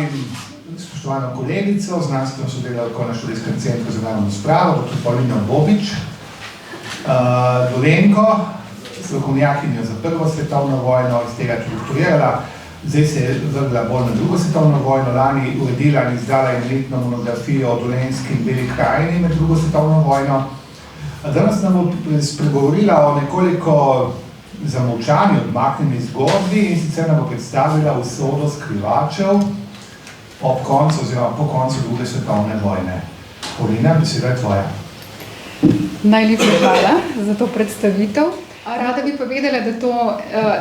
vabim spoštovano kolegico, znanstveno sodelavko na Študijskem centru za narodno spravo, dr. Paulino Bobič, Dolenko, strokovnjakinjo za Prvo svetovno vojno, iz tega, ki je doktorirala, zdaj se je vrgla bolj na Drugo svetovno vojno, lani uredila in izdala letno monografijo o Dolenjski in Beli krajini med Drugo svetovno vojno. Danes nam bo spregovorila o nekoliko zamolčani, odmaknjeni zgodbi in sicer nam bo predstavila usodo skrivačev ob koncu oziroma po koncu Druge svetovne vojne. Paulina, beseda je tvoja. Najlepša hvala za to predstavitev. Rada bi povedala,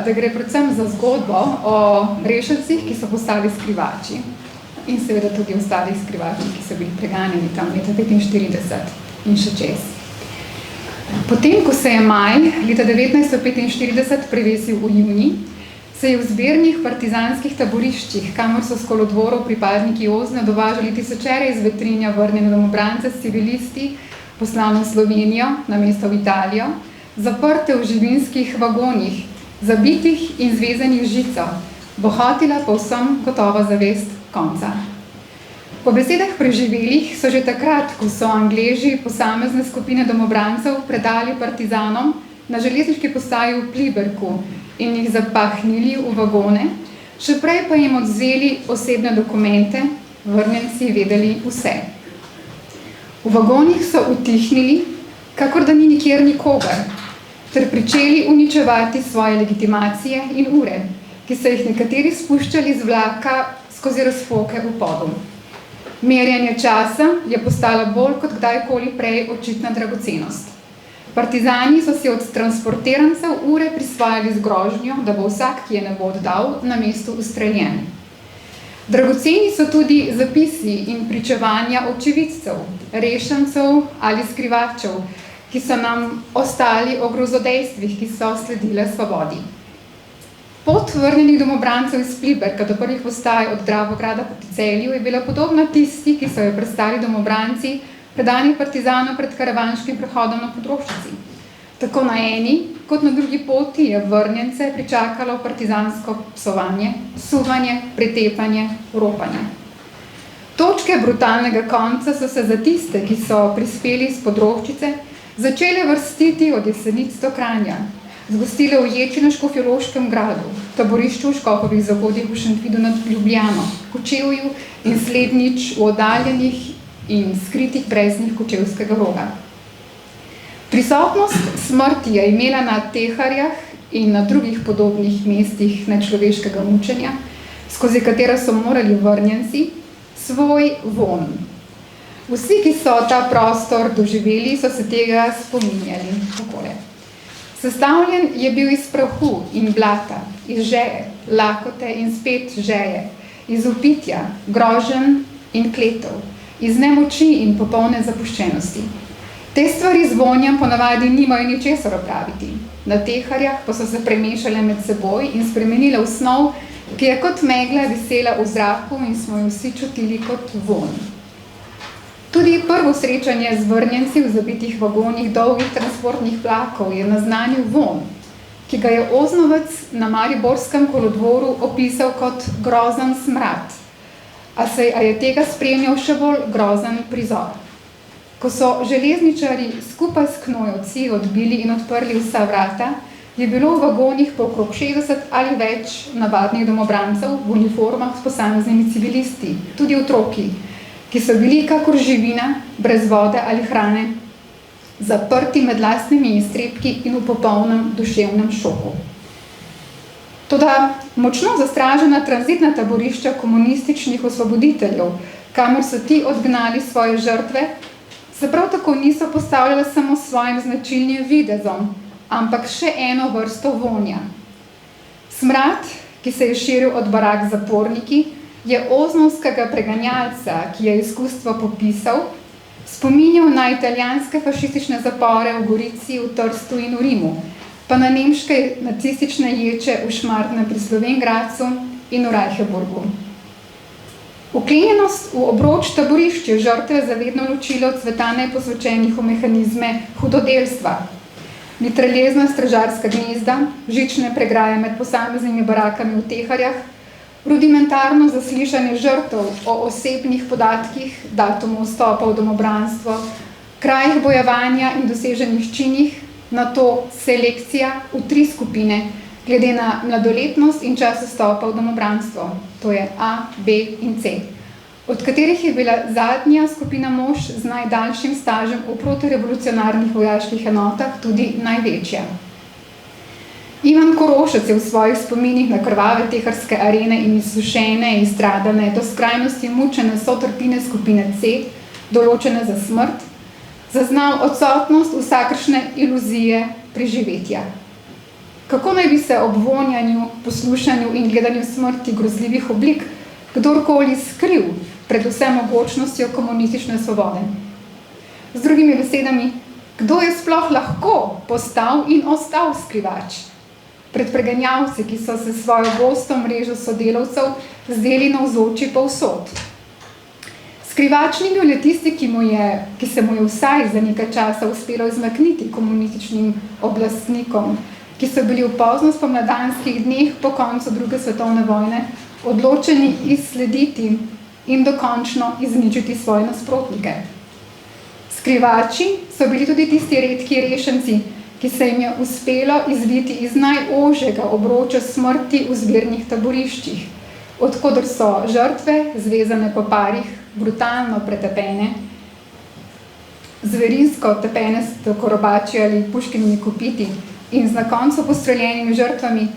da gre predvsem za zgodbo o rešilcih, ki so postali skrivači in seveda tudi ostalih skrivačih, ki so bili preganjeni tam leta 1945 in še čez. Potem, ko se je maj leta 1945 prevesil v junij, se je v zbirnih partizanskih taboriščih, kamor so s kolodvorov pripadniki OZNE dovažali tisočere iz Vetrinja vrnjene domobrance s civilisti, poslano v Slovenijo, namesto v Italijo, zaprte v živinskih vagonih, zabitih in zvezanih žico, bohotila povsem gotova zavest konca. Po besedah preživelih so že takrat, ko so Angleži posamezne skupine domobrancev predali partizanom na železniški postaji v Pliberku in jih zapahnili v vagone, še prej pa jim odzeli osebne dokumente, vrnjenci vedeli vse. V vagonih so utihnili, kakor da ni nikjer nikogar, ter pričeli uničevati svoje legitimacije in ure, ki so jih nekateri spuščali z vlaka skozi razpoke v podu. Merjenje časa je postala bolj kot kdajkoli prej očitna dragocenost. Partizani so si od transportirancev ure prisvajali z grožnjo, da bo vsak, ki je ne bo oddal, na mestu ustreljen. Dragoceni so tudi zapisi in pričevanja očividcev, rešencev ali skrivačev, ki so nam ostali o grozodejstvih, ki so sledile svobodi. Pot vrnjenih domobrancev iz Pliberka do prvih postaj od Dravograda proti Celju je bila podobna tisti, ki so jo prestali domobranci, predani partizanov pred karavanškim prehodom na Podroščici. Tako na eni, kot na drugi poti je vrnjence pričakalo partizansko psovanje, suvanje, pretepanje, ropanje. Točke brutalnega konca so se za tiste, ki so prispeli iz Podroščice, začele vrstiti od Jesenic do Kranja, zgostile v Ječi na Škofjeloškem gradu, taborišču v Škofovih zahodih v Šentvidu nad Ljubljano, Kočevju in slednjič v oddaljenih in skritih breznih Kočevskega roga. Prisotnost smrti je imela na Teharjah in na drugih podobnih mestih nečloveškega mučenja, skozi katera so morali vrnjenci, svoj von. Vsi, ki so ta prostor doživeli, so se tega spominjali takole. Sestavljen je bil iz prahu in blata, iz žeje, lakote in spet žeje, iz upitja, groženj in kletov, iz nemoči in popolne zapuščenosti. Te stvari z vonjem ponavadi nimajo ničesar opraviti. Na Teharjah pa so se premešale med seboj in spremenile v snov, ki je kot megla visela v zraku in smo jo vsi čutili kot vonj. Tudi prvo srečanje z vrnjenci v zabitih vagonih dolgih transportnih vlakov je naznanil vonj, ki ga je Oznovec na mariborskem kolodvoru opisal kot grozen smrad, a je tega spremljal še bolj grozen prizor. Ko so železničarji skupaj s knojevci odbili in odprli vsa vrata, je bilo v vagonih po okrog 60 ali več navadnih domobrancev v uniformah s posameznimi civilisti, tudi otroki, ki so bili kakor živina, brez vode ali hrane, zaprti med lastnimi iztrebki in v popolnem duševnem šoku. Toda močno zastražena tranzitna taborišča komunističnih osvoboditeljev, kamor so ti odgnali svoje žrtve, se prav tako niso postavljala samo s svojim značilnim videzom, ampak še eno vrsto vonja. Smrad, ki se je širil od barak zaporniki, je oznovskega preganjalca, ki je izkustvo popisal, spominjal na italijanske fašistične zapore v Gorici, v Trstu in v Rimu, pa na nemške nacistične ječe v Šmartnem pri Slovenj in v Reichenburgu. Vklenjenost v obroč taborišč je žrtve zavedno ločilo od sveta neposvečenih v mehanizme hudodelstva. Mitraljezna stražarska gnezda, žične pregraje med posameznimi barakami v Teharjah, rudimentarno zaslišanje žrtev o osebnih podatkih, datumu vstopa v domobranstvo, krajih bojevanja in doseženih činih, nato selekcija v 3 skupine, glede na mladoletnost in čas vstopa v domobranstvo, to je A, B in C, od katerih je bila zadnja skupina mož z najdaljšim stažem v protirevolucionarnih vojaških enotah tudi največja. Ivan Korošec je v svojih spominih na krvave teharske arene in izsušene in stradane do skrajnosti mučene sotrpine skupine C, določene za smrt, zaznal odsotnost vsakršne iluzije preživetja. Kako naj bi se ob vonjanju, poslušanju in gledanju smrti grozljivih oblik kdorkoli skril pred vse mogočnostjo komunistične svobode? Z drugimi besedami, kdo je sploh lahko postal in ostal skrivač? Pred preganjavci, ki so se svojo gosto mrežo sodelavcev zdeli navzoči povsod. Skrivač ni bil le tisti, ki se mu je vsaj za nekaj časa uspelo izmakniti komunističnim oblastnikom, ki so bili v pozno spomladanskih dneh po koncu druge svetovne vojne odločeni izslediti in dokončno izničiti svoje nasprotnike. Skrivači so bili tudi tisti redki rešenci, ki se jim je uspelo izviti iz najožjega obroča smrti v zbirnih taboriščih, odkoder so žrtve, zvezane po parih, brutalno pretepene, zverinsko tepene s korobači ali puškinimi kopiti in z na koncu postreljenimi žrtvami,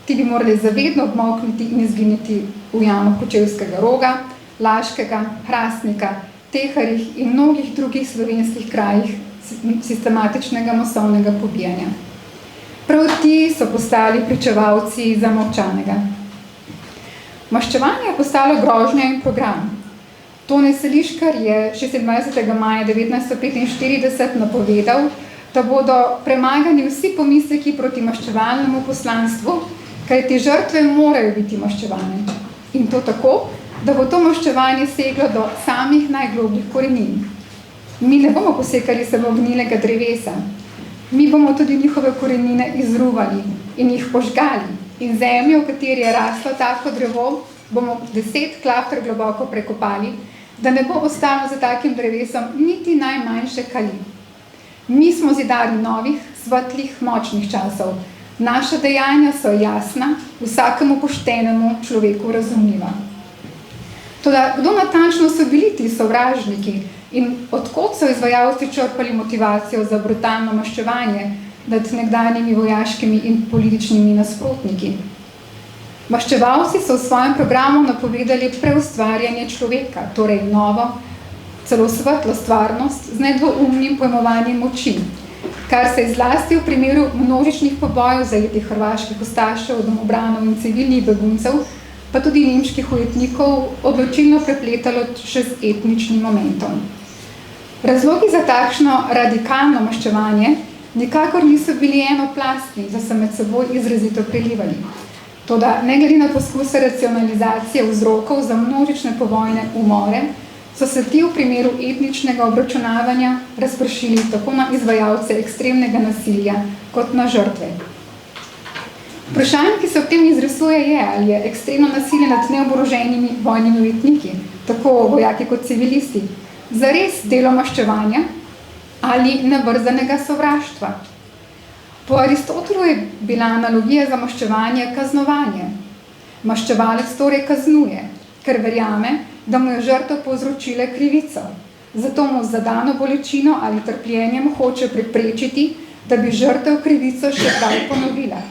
ti bi morali zavedno obmokniti in izginiti v jamo Kočevskega Roga, Laškega, Hrastnika, Teharjih in mnogih drugih slovenskih krajih sistematičnega masovnega pobijanja. Prav ti so postali pričevalci zamolčanega. Maščevanje je postalo grožnja in program. Tone Seliškar je 26. maja 1945 napovedal, da bodo premagani vsi pomisleki proti maščevalnemu poslanstvu, kajti žrtve morajo biti maščevane. In to tako, da bo to maščevanje seglo do samih najglobljih korenin. Mi ne bomo posekali samo gnilega drevesa, mi bomo tudi njihove korenine izruvali in jih požgali in zemljo, v kateri je raslo tako drevo, bomo 10 klafter globoko prekopali, da ne bo ostalo za takim drevesom niti najmanjše kali. Mi smo zidari novih, svetlih, močnih časov. Naša dejanja so jasna, vsakemu poštenemu človeku razumljiva. Toda, kdo natančno so bili ti sovražniki in odkot so izvajalci črpali motivacijo za brutalno maščevanje nad nekdanjimi vojaškimi in političnimi nasprotniki? Maščevalci so v svojem programu napovedali preustvarjanje človeka, torej novo, celo svetlo stvarnost z nedvoumnim pojmovanjem moči, kar se je zlasti v primeru množičnih pobojev zajetih hrvaških ustašev, domobranov in civilnih beguncev, pa tudi nemških ujetnikov, odločilno prepletalo še z etničnim momentom. Razlogi za takšno radikalno maščevanje nikakor niso bili enoplastni, da se med seboj izrazito prelivali. Toda ne glede na poskuse racionalizacije vzrokov za množične povojne umore, so se ti v primeru etničnega obračunavanja razpršili tako na izvajalce ekstremnega nasilja kot na žrtve. Vprašanje, ki se ob tem izrisuje, je, ali je ekstremno nasilje nad neoboroženimi vojnimi ujetniki, tako vojaki kot civilisti, zares delo maščevanja ali nebrzanega sovraštva. Po Aristotelu je bila analogija za maščevanje kaznovanje. Maščevalec torej kaznuje, ker verjame, da mu je žrtev povzročile krivico. Zato mu z zadano bolečino ali trpljenjem hoče preprečiti, da bi žrtev krivico še kdaj ponovila.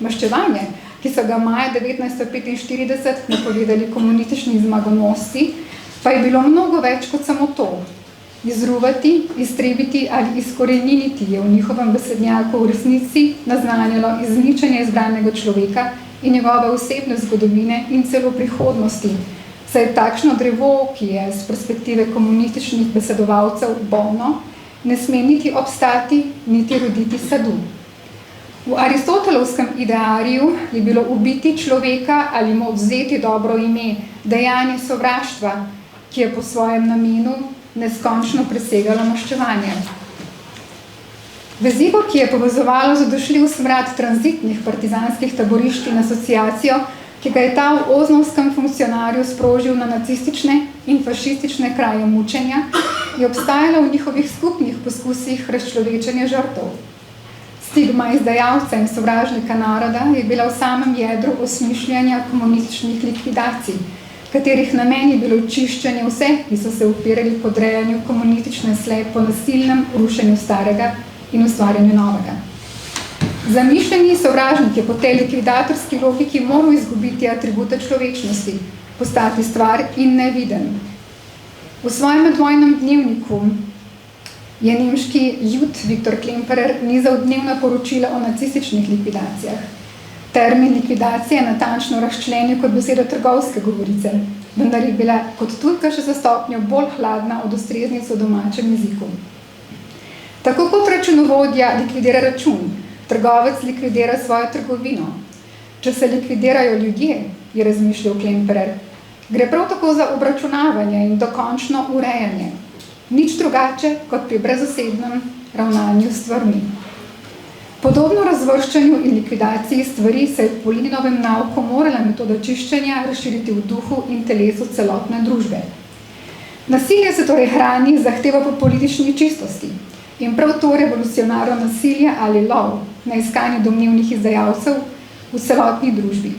Maščevanje, ki so ga maja 1945 napovedali komunistični zmagonosci, pa je bilo mnogo več kot samo to. Izruvati, iztrebiti ali izkoreniniti je v njihovem besednjaku v resnici naznanjalo izničenje izbranega človeka in njegove osebne zgodovine in celo prihodnosti, saj takšno drevo, ki je z perspektive komunističnih besedovalcev bolno, ne sme niti obstati, niti roditi sadu. V aristotelovskem ideariju je bilo ubiti človeka ali mu odvzeti dobro ime, dejanje sovraštva, ki je po svojem namenu neskončno presegalo maščevanje. Vezivo, ki je povezovalo zadošljiv smrad tranzitnih partizanskih taborišč in asociacijo, ki ga je ta v oznovskem funkcionarju sprožil na nacistične in fašistične kraje mučenja, je obstajala v njihovih skupnih poskusih razčlovečenja žrtev. Stigma izdajalca in sovražnika naroda je bila v samem jedru osmišljanja komunističnih likvidacij, katerih namen je bilo čiščenje vseh, ki so se upirali podrejanju komunistične sle po nasilnem rušenju starega in ustvarjanju novega. Zamišljeni sovražnik je po tej likvidatorski logiki moral izgubiti atribute človečnosti, postati stvar in neviden. V svojem medvojnem dnevniku je nemški jud Viktor Klemperer nizal dnevna poročila o nacističnih likvidacijah. Termin likvidacije je natančno razčlenil kot beseda trgovske govorice, vendar je bila kot tujka še za stopnjo bolj hladna od ustreznic v domačem jeziku. Tako kot računovodja likvidira račun, trgovec likvidira svojo trgovino. Če se likvidirajo ljudje, je razmišljal Klemperer, gre prav tako za obračunavanje in dokončno urejanje. Nič drugače kot pri brezosebnem ravnanju s stvarmi. Podobno razvrščanju in likvidaciji stvari se je po Leninovem nauku morala metoda čiščenja razširiti v duhu in telesu celotne družbe. Nasilje se torej hrani zahteva po politični čistosti in prav to revolucionarno nasilje ali lov na iskanje domnevnih izdajalcev v celotni družbi.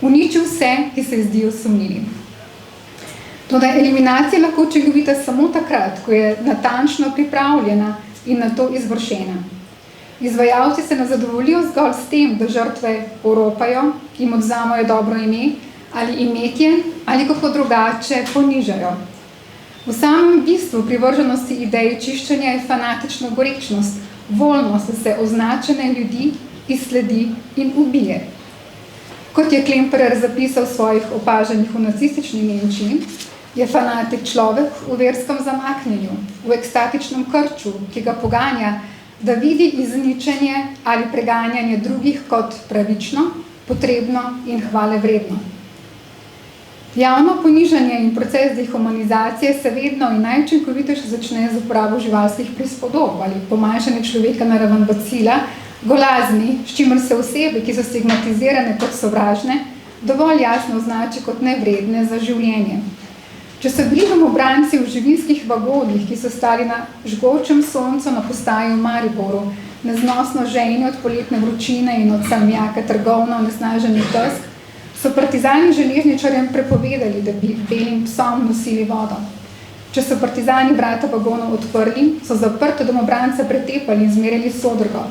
Uniči vse, ki se zdijo sumljivi. Toda eliminacija lahko učinkovita samo takrat, ko je natančno pripravljena in na to izvršena. Izvajalci se ne zadovoljijo zgolj s tem, da žrtve oropajo, jim odvzamejo dobro ime ali imetje ali kako drugače ponižajo. V samem bistvu privrženosti ideji čiščenja je fanatična gorečnost, voljnost, da se označene ljudi izsledi in ubije. Kot je Klemperer zapisal v svojih opažanjih v nacistični Nemčiji, je fanatik človek v verskem zamaknjenju, v ekstatičnem krču, ki ga poganja, da vidi izničenje ali preganjanje drugih kot pravično, potrebno in hvale vredno. Javno ponižanje in proces dehumanizacije se vedno in najučinkovitejše začne z uporabo živalskih prispodob ali pomanjšanje človeka na raven bacila, golazni, s čimer se osebe, ki so stigmatizirane kot sovražne, dovolj jasno označi kot nevredne za življenje. Če so bili domobranci v živinskih vagonih, ki so stali na žgočem soncu na postaji v Mariboru, neznosno žejni od poletne vročine in od salmijaka trgovno onesnaženih desk, so partizani železničarjem prepovedali, da bi belim psom nosili vodo. Če so partizani vrata vagonov odprli, so zaprte domobrance pretepali in zmerjali sodrgo.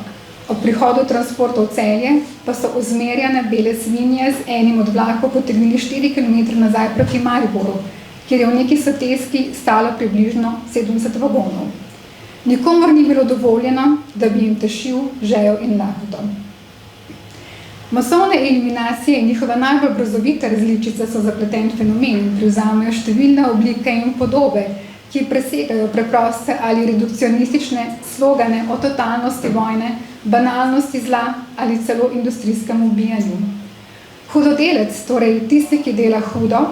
Ob prihodu transporta v Celje pa so ozmerjane bele svinje z enim od vlakov potegnili 4 km nazaj proti Mariboru, kjer je v neki soteski stalo približno 70 vagonov. Nikomor ni bilo dovoljeno, da bi jim tešil žejo in lakoto. Masovne eliminacije in njihova najbolj grozovita različica so zapleten fenomen in privzamejo številne oblike in podobe, ki presegajo preproste ali redukcionistične slogane o totalnosti vojne, banalnosti zla ali celo industrijskem ubijanju. Hudodelec, torej tisti, ki dela hudo,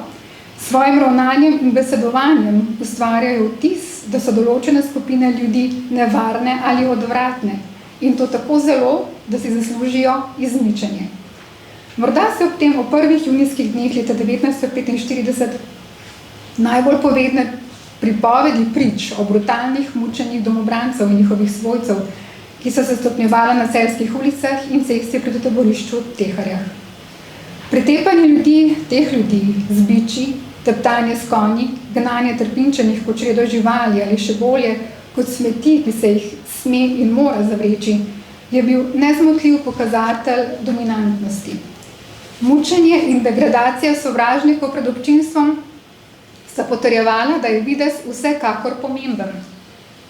svojim ravnanjem in besedovanjem ustvarjajo vtis, da so določene skupine ljudi nevarne ali odvratne, in to tako zelo, da si zaslužijo izničenje. Morda se ob tem v prvih junijskih dneh leta 1945 najbolj povedne pripovedi prič o brutalnih mučenjih domobrancev in njihovih svojcev, ki so se stopnjevala na celjskih ulicah in cesti proti taborišču v Teharjah. Pretepanje ljudi, teh ljudi, z biči, teptanje s konji, gnanje trpinčenih po čredo živali ali še bolje, kot smeti, ki se jih sme in mora zavreči, je bil nezmotljiv pokazatelj dominantnosti. Mučenje in degradacija sovražnikov pred občinstvom sta potrjevala, da je videz vsekakor pomemben.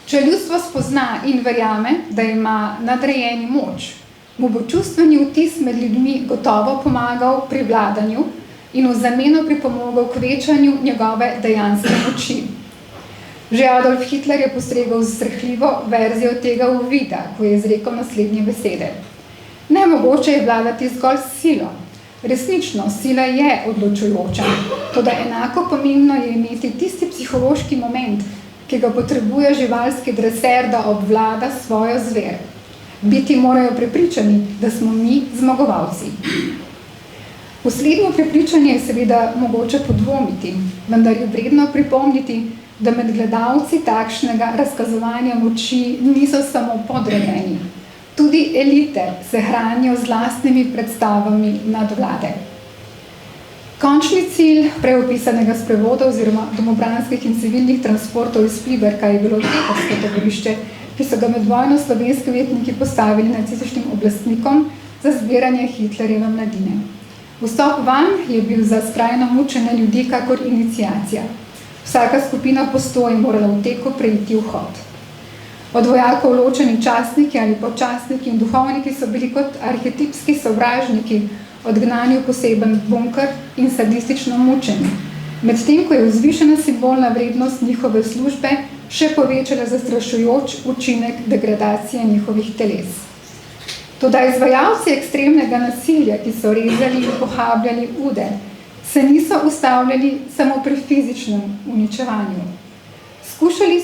Če ljudstvo spozna in verjame, da ima nadrejeni moč, mu bo čustveni vtis med ljudmi gotovo pomagal pri vladanju in v zameno pripomogel k večanju njegove dejanske moči. Že Adolf Hitler je postregal z srhljivo verzijo tega uvida, ko je izrekel naslednje besede. Nemogoče je vladati zgolj s silo. Resnično, sila je odločujoča, toda enako pomembno je imeti tisti psihološki moment, ki ga potrebuje živalski dreser, da obvlada svojo zver. Biti morajo prepričani, da smo mi zmagovalci. V slednjo prepričanje je seveda mogoče podvomiti, vendar je vredno pripomniti, da med gledalci takšnega razkazovanja moči niso samo podrejeni. Tudi elite se hranijo z lastnimi predstavami nadvlade. Končni cilj preopisanega sprevoda oziroma domobranskih in civilnih transportov iz Pliberka je bilo tekarsko taborišče, ki so ga med vojno slovenski ujetniki postavili nacističnim oblastnikom za zbiranje Hitlerjeve mladine. Vstop van je bil za skrajno mučene ljudi kakor iniciacija. Vsaka skupina postoji morala v teku preiti vhod. Od vojakov ločeni častniki ali počastniki in duhovniki so bili kot arhetipski sovražniki, odgnani v poseben bunker in sadistično mučeni, medtem ko je vzvišena simbolna vrednost njihove službe še povečala zastrašujoč učinek degradacije njihovih teles. Toda izvajalci ekstremnega nasilja, ki so rezali in pohabljali ude, se niso ustavljali samo pri fizičnem uničevanju. Skušali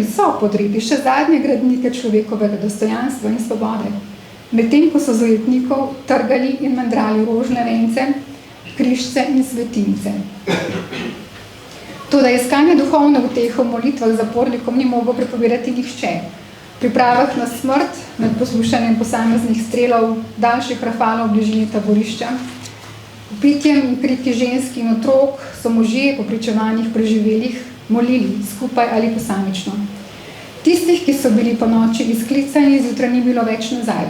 so podreti še zadnje gradnike človekovega dostojanstva in svobode, medtem ko so z ujetnikov trgali in mandrali rožne vence, križce in svetince. Toda iskanje duhovne utehe v molitvah zapornikom ni mogel prepovedati nihče. Pri pripravah na smrt, med poslušanjem posameznih strelov, daljših rafalov v bližini taborišča, pitjem in kriki žensk in otrok so možje po pričevanjih preživelih molili skupaj ali posamično. Tistih, ki so bili po noči izklicani, zjutraj ni bilo več nazaj.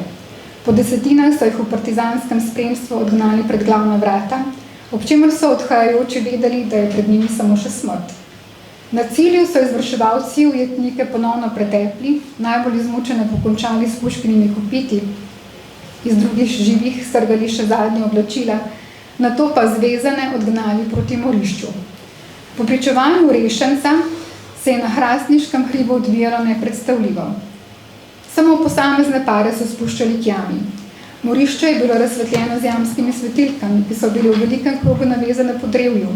Po desetinah so jih v partizanskem spremstvu odgnali pred glavna vrata, ob čemer so odhajajoči vedeli, da je pred njimi samo še smrt. Na cilju so izvrševalci ujetnike ponovno pretepli, najbolj izmučene pokončali s puškinimi kopiti, iz drugih živih strgali še zadnje oblačila, nato pa zvezane odgnali proti morišču. Po pričevanju rešenca se je na hrastniškem hribu odvijalo nepredstavljivo. Samo posamezne pare so spuščali k jami. Morišče je bilo razsvetljeno z jamskimi svetilkami, ki so bili v velikem krogu navezane po drevju.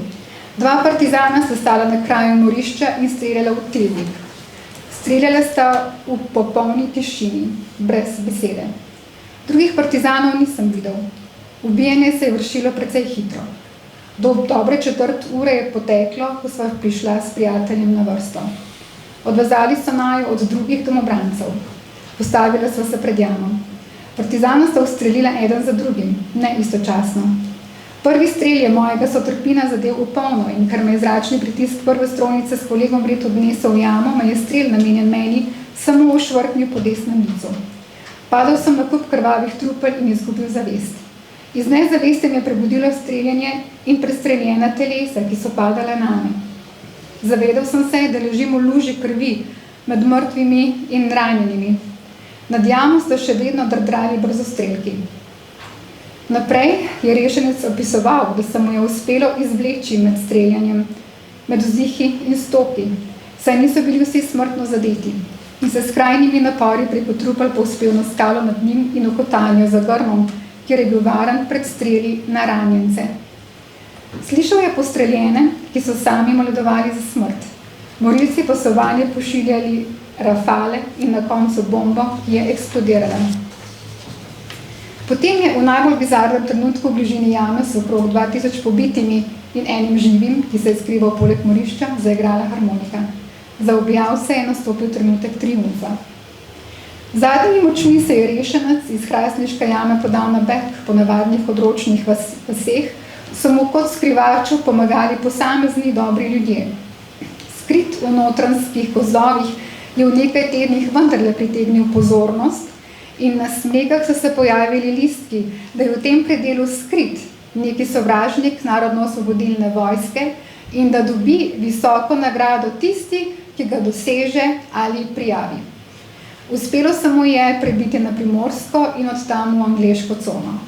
Dva partizana sta stala na kraju morišča in streljala v tilnik. Streljala sta v popolni tišini, brez besede. Drugih partizanov nisem videl. Ubijanje se je vršilo precej hitro. Dobre 1/4 ure je poteklo, ko sva prišla s prijateljem na vrsto. Odvezali so naju od drugih domobrancev. Postavila sva se pred jamo. Partizana sta ustrelila eden za drugim, ne istočasno. Prvi strel je mojega sotrpina zadel v polno in ker me je zračni pritisk prve strojnice s kolegom vred odnesel v jamo, me je strel namenjen meni samo ošvrknil po desnem licu. Padal sem na kup krvavih trupel in izgubil zavest. Iz nezavesti me je prebudilo streljanje in prestreljena telesa, ki so padale name. Zavedel sem se, da ležim v luži krvi med mrtvimi in ranjenimi. Nad jamo sta še vedno drdrali brzostrelki. Naprej je rešenec opisoval, da se mu je uspelo izvleči med streljanjem, med vzihi in stoki, saj niso bili vsi smrtno zadeti in se s krajnimi napori preko trupel povzpel na skalo nad njim in v kotanjo za grmom, kjer je bil varen pred streli na ranjence. Slišal je postreljene, ki so sami moledovali za smrt. Morilci pa so vanje pošiljali rafale in na koncu bombo, ki je eksplodirala. Potem je v najbolj bizarnem trenutku v bližini jame s okrog 2000 pobitimi in enim živim, ki se je skrival poleg morišča, zaigrala harmonika. Zaobjal se je nastopil trenutek triumfa. Zadnjimi močmi se je rešenec iz hrastniške jame podal na beg po navadnih odročnih vaseh, so mu kot skrivaču pomagali posamezni dobri ljudje. Skrit v notranskih gozdovih je v nekaj tednih vendarle pritegnil pozornost in na smegah so se pojavili listki, da je v tem predelu skrit neki sovražnik narodno-osvobodilne vojske in da dobi visoko nagrado tisti, ki ga doseže ali prijavi. Uspelo se mu je prebiti na Primorsko in od tam v angleško cono.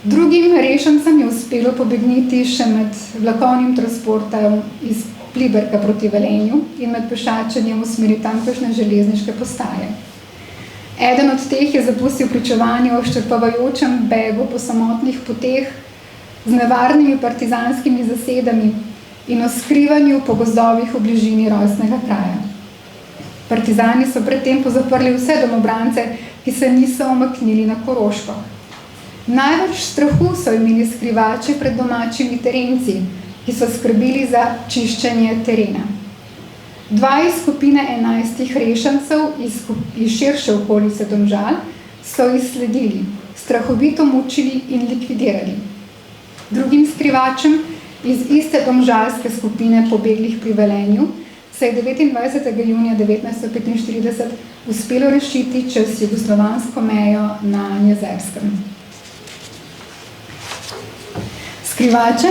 Drugim rešencem je uspelo pobegniti še med vlakovnim transportom iz Pliberka proti Velenju in med pešačenjem v smeri tamkajšnje železniške postaje. Eden od teh je zapustil pričevanje o izčrpavajočem begu po samotnih poteh z nevarnimi partizanskimi zasedami in o skrivanju po gozdovih v bližini rojstnega kraja. Partizani so predtem pozaprli vse domobrance, ki se niso umaknili na Koroško. Največ strahu so imeli skrivači pred domačimi terenci, ki so skrbeli za čiščenje terena. 2 iz skupine 11 rešancev iz širše okolice Domžal so izsledili, strahovito mučili in likvidirali. Drugim skrivačem iz iste domžalske skupine pobeglih pri Velenju se je 29. junija 1945 uspelo rešiti čez jugoslovansko mejo na Jezerskem. Skrivače,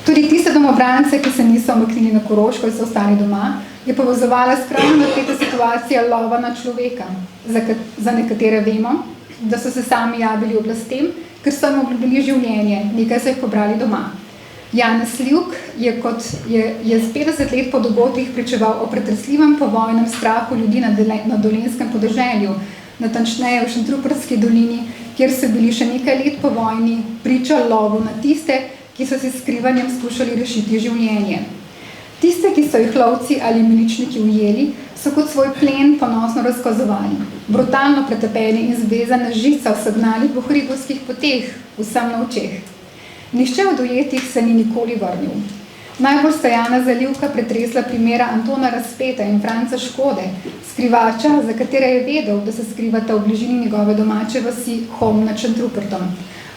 tudi tiste domobrance, ki se niso umaknili na Koroško in so ostali doma, je povezovala skrajno napeta situacija lova na človeka. Za nekatere vemo, da so se sami javili oblastem, ker so jim obljubili življenje, nekaj so jih pobrali doma. Janez Livk je z 50 let po dogodkih pričeval o pretresljivem povojnem strahu ljudi na Dolenjskem podeželju, natančneje v Šentrupertski dolini, kjer so bili še nekaj let po vojni priča lovu na tiste, ki so si s skrivanjem skušali rešiti življenje. Tiste, ki so jih lovci ali miličniki ujeli, so kot svoj plen ponosno razkazovali, brutalno pretepeni in zvezane žica vsegnali po hribovskih poteh, vsem na očeh. Nihče od ujetih se ni nikoli vrnil. Najbolj sta Janeza Livka pretresla primera Antona Razpeta in Franca Škode, skrivača, za katere je vedel, da se skrivata v bližini njegove domače vasi Hom nad Šentrupertom.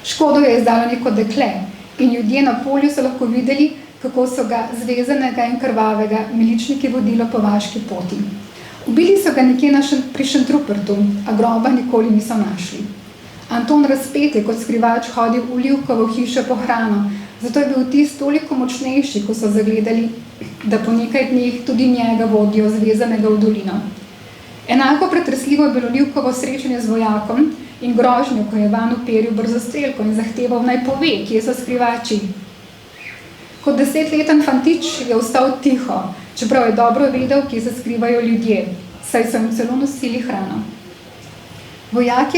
Škodo je izdalo neko dekle in ljudje na polju so lahko videli, kako so ga zvezanega in krvavega miličniki vodilo po vaški poti. Ubili so ga nekje pri Šentrupertu, a groba nikoli niso našli. Anton Razpet je kot skrivač hodil v Livkovo hišo po hrano, zato je bil vtis toliko močnejši, ko so zagledali, da po nekaj dneh tudi njega vodijo zvezanega v dolino. Enako pretresljivo je bilo Livkovo srečanje z vojakom in grožnjo, ko je van uperil brzostrelko in zahteval naj pove, kje so skrivači. Kot 10-leten fantič je ostal tiho, čeprav je dobro vedel, kje se skrivajo ljudje, saj so jim celo nosili hrano. Vojak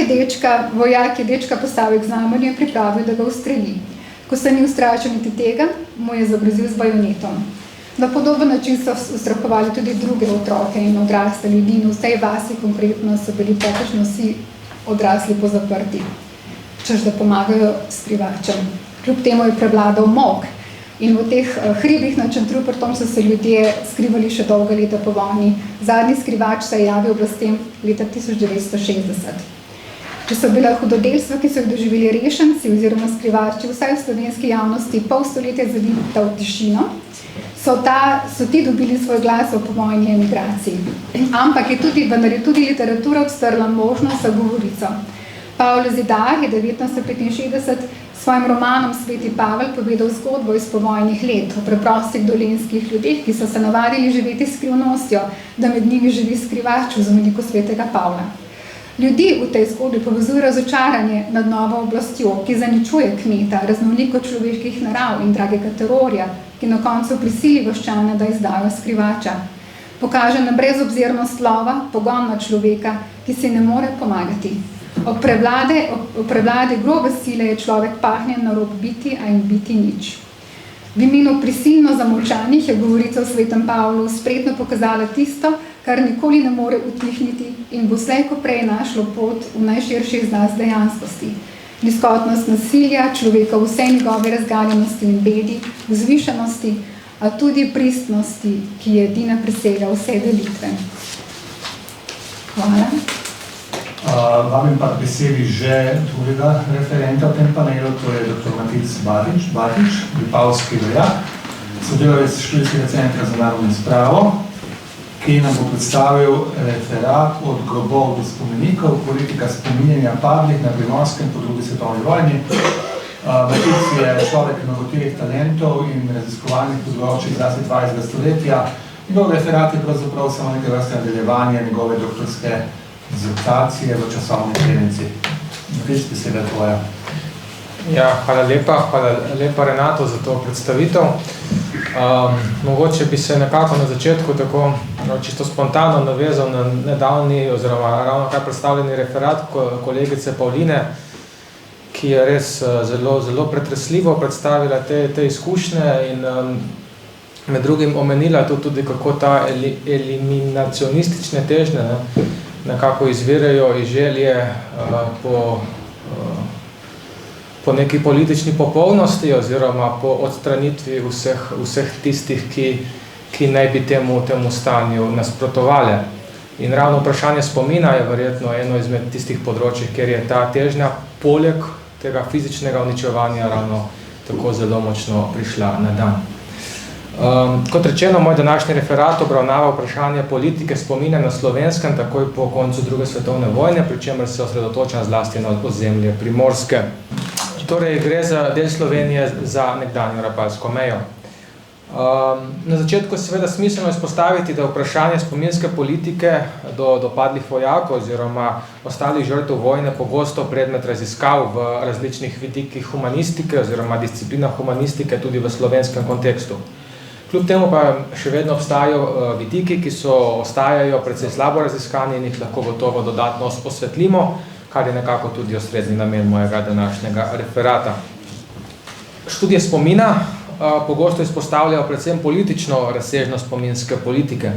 je dečka postavil k znamenju in pripravil, da ga ustreli. Ko se ni ustrašil niti tega, mu je zagrozil z bajonetom. Na podoben način so ustrahovali tudi druge otroke in odrasle ljudi, in v tej vasi konkretno so bili praktično vsi odrasli pozaprti, češ da pomagajo skrivačem. Kljub temu je prevladal molk in v teh hribih nad Šentrupertom so se ljudje skrivali še dolga leta po vojni. Zadnji skrivač se je javil oblastem leta 1960. Če so bila hudodelstva, ki so jih doživeli rešenci oziroma skrivači, vsaj v slovenski javnosti pol stoletja zavita v tišino, so ti dobili svoj glas o povojni emigraciji. Ampak vendar je tudi literatura odstrla možnost za govorico. Pavle Zidar je 1965 svojim romanom Sveti Pavel povedal zgodbo iz povojnih let o preprostih dolenjskih ljudeh, ki so se navadili živeti s skrivnostjo, da med njimi živi skrivač v znameniku Svetega Pavla. Ljudi v tej zgodbi povezuje razočaranje nad novo oblastjo, ki zaničuje kmeta, raznoliko človeških narav in dragega terorja, ki na koncu prisili vaščane, da izdajo skrivača. Pokaže na brezobzirnost lova, pogon na človeka, ki si ne more pomagati. Ob prevlade grobe sile je človek pahnjen na rob biti, a jim biti nič. V imenu prisilno zamolčanih je govorica o Svetem Pavlu spretno pokazala tisto, kar nikoli ne more utihniti in bo slej ko prej našlo pot v najširši izraz dejanskosti. Nizkotnost nasilja, človeka v vsej njegovi razgaljenosti in bedi, vzvišenosti, a tudi pristnosti, ki je edina presega vse delitve. Hvala. Vabim pa k besedi že drugega referenta v tem panelu, to je dr. Matic Batič, vipavski vojak, sodelavec Študijskega centra za narodno spravo, ki nam bo predstavil referat od grobov do spomenikov, politika spominjanja padlih na Primorskem po drugi svetovni vojni. Matic je človek mnogoterih talentov in raziskovalnih področij zlasti 20. stoletja. Njegov referat je pravzaprav samo nekaj vrste nadaljevanje njegove doktorske dizertacije v časovni klinici. Matic, beseda je tvoja. Ja, hvala lepa Renato za to predstavitev. Mogoče bi se nekako na začetku tako čisto spontano navezal na nedavni oziroma ravno kaj predstavljeni referat kolegice Pavline, ki je res zelo pretresljivo predstavila te izkušnje in med drugim omenila tudi, kako ta eliminacionistične težnje nekako izvirajo iz želje po po neki politični popolnosti oziroma po odstranitvi vseh tistih, ki naj bi temu stanju nasprotovali. In ravno vprašanje spomina je verjetno eno izmed tistih področij, kjer je ta težnja poleg tega fizičnega uničevanja ravno tako zelo močno prišla na dan. Kot rečeno, moj današnji referat obravnava vprašanje politike spomina na Slovenskem takoj po koncu druge svetovne vojne, pri čemer se osredotoča zlasti na ozemlje Primorske. Torej, gre za del Slovenije za nekdanjo Rapalsko mejo. Na začetku je seveda smiselno izpostaviti, da vprašanje spominske politike do padlih vojakov oziroma ostalih žrtev vojne pogosto predmet raziskav v različnih vidikih humanistike oziroma disciplinah humanistike tudi v slovenskem kontekstu. Kljub temu pa še vedno obstajajo vidiki, ki ostajajo precej slabo raziskani in jih lahko gotovo dodatno osvetlimo, kar je nekako tudi osrednji namen mojega današnjega referata. Študije spomina pogosto izpostavljajo predvsem politično razsežnost spominske politike.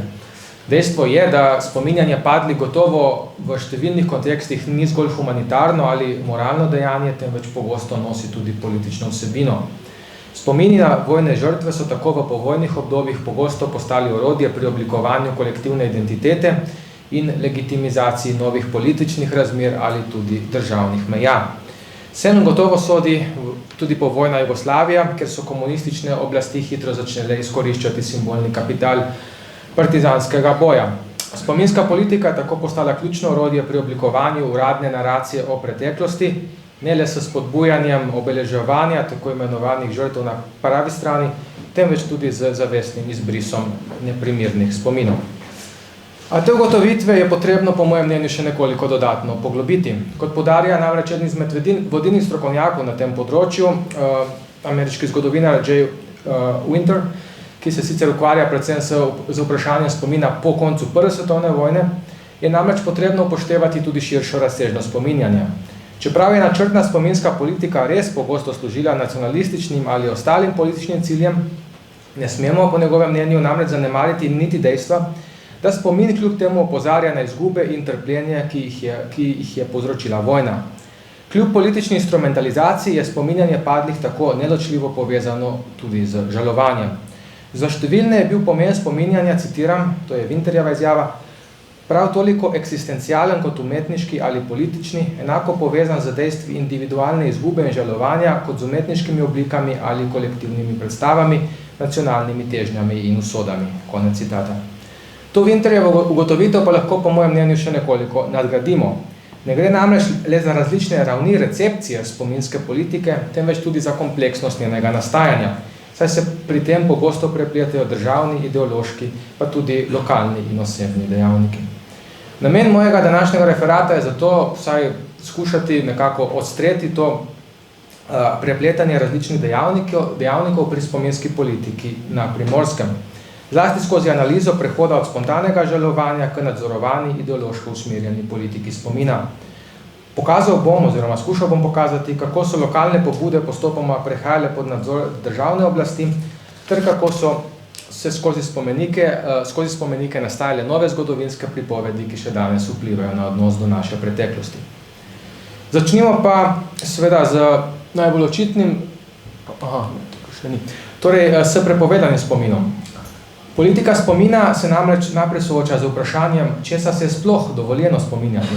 Dejstvo je, da spominjanje padlih gotovo v številnih kontekstih ni zgolj humanitarno ali moralno dejanje, temveč pogosto nosi tudi politično vsebino. Spomini na vojne žrtve so tako v povojnih obdobjih pogosto postali orodje pri oblikovanju kolektivne identitete in legitimizaciji novih političnih razmer ali tudi državnih meja. Sem gotovo sodi tudi povojna Jugoslavija, ker so komunistične oblasti hitro začele izkoriščati simbolni kapital partizanskega boja. Spominska politika je tako postala ključno orodje pri oblikovanju uradne naracije o preteklosti, ne le s spodbujanjem obeleževanja tako imenovanih žrtev na pravi strani, temveč tudi z zavestnim izbrisom neprimernih spominov. A te ugotovitve je potrebno po mojem mnenju še nekoliko dodatno poglobiti. Kot poudarja namreč eden izmed vodilnih strokovnjakov na tem področju, ameriški zgodovinar Jay Winter, ki se sicer ukvarja predvsem z vprašanjem spomina po koncu Prve svetovne vojne, je namreč potrebno upoštevati tudi širšo razsežnost spominjanja. Čeprav je načrtna spominska politika res pogosto služila nacionalističnim ali ostalim političnim ciljem, ne smemo po njegovem mnenju namreč zanemariti niti dejstva, da spomin kljub temu opozarja na izgube in trpljenje, ki jih je povzročila vojna. Kljub politični instrumentalizaciji je spominjanje padlih tako neločljivo povezano tudi z žalovanjem. Za številne je bil pomen spominjanja, citiram, to je Winterjeva izjava, prav toliko eksistencialen kot umetniški ali politični, enako povezan z dejstvi individualne izgube in žalovanja kot z umetniškimi oblikami ali kolektivnimi predstavami, nacionalnimi težnjami in usodami. Konec citata. To Winterjevo ugotovitev pa lahko po mojem mnenju še nekoliko nadgradimo. Ne gre namreč le za različne ravni recepcije spominske politike, temveč tudi za kompleksnost njenega nastajanja, saj se pri tem pogosto prepletajo državni, ideološki, pa tudi lokalni in osebni dejavniki. Namen mojega današnjega referata je zato vsaj skušati nekako odstreti to prepletanje različnih dejavnikov pri spominski politiki na Primorskem. Zlasti skozi analizo prehoda od spontanega žalovanja k nadzorovani ideološko usmerjeni politiki spomina. Pokazal bom oziroma skušal bom pokazati, kako so lokalne pobude postopoma prehajale pod nadzor državne oblasti, ter kako so se skozi spomenike nastajale nove zgodovinske pripovedi, ki še danes vplivajo na odnos do naše preteklosti. Začnimo pa seveda z najbolj očitnim, s prepovedanim spominom. Politika spomina se namreč najprej sooča z vprašanjem, česa se je sploh dovoljeno spominjati.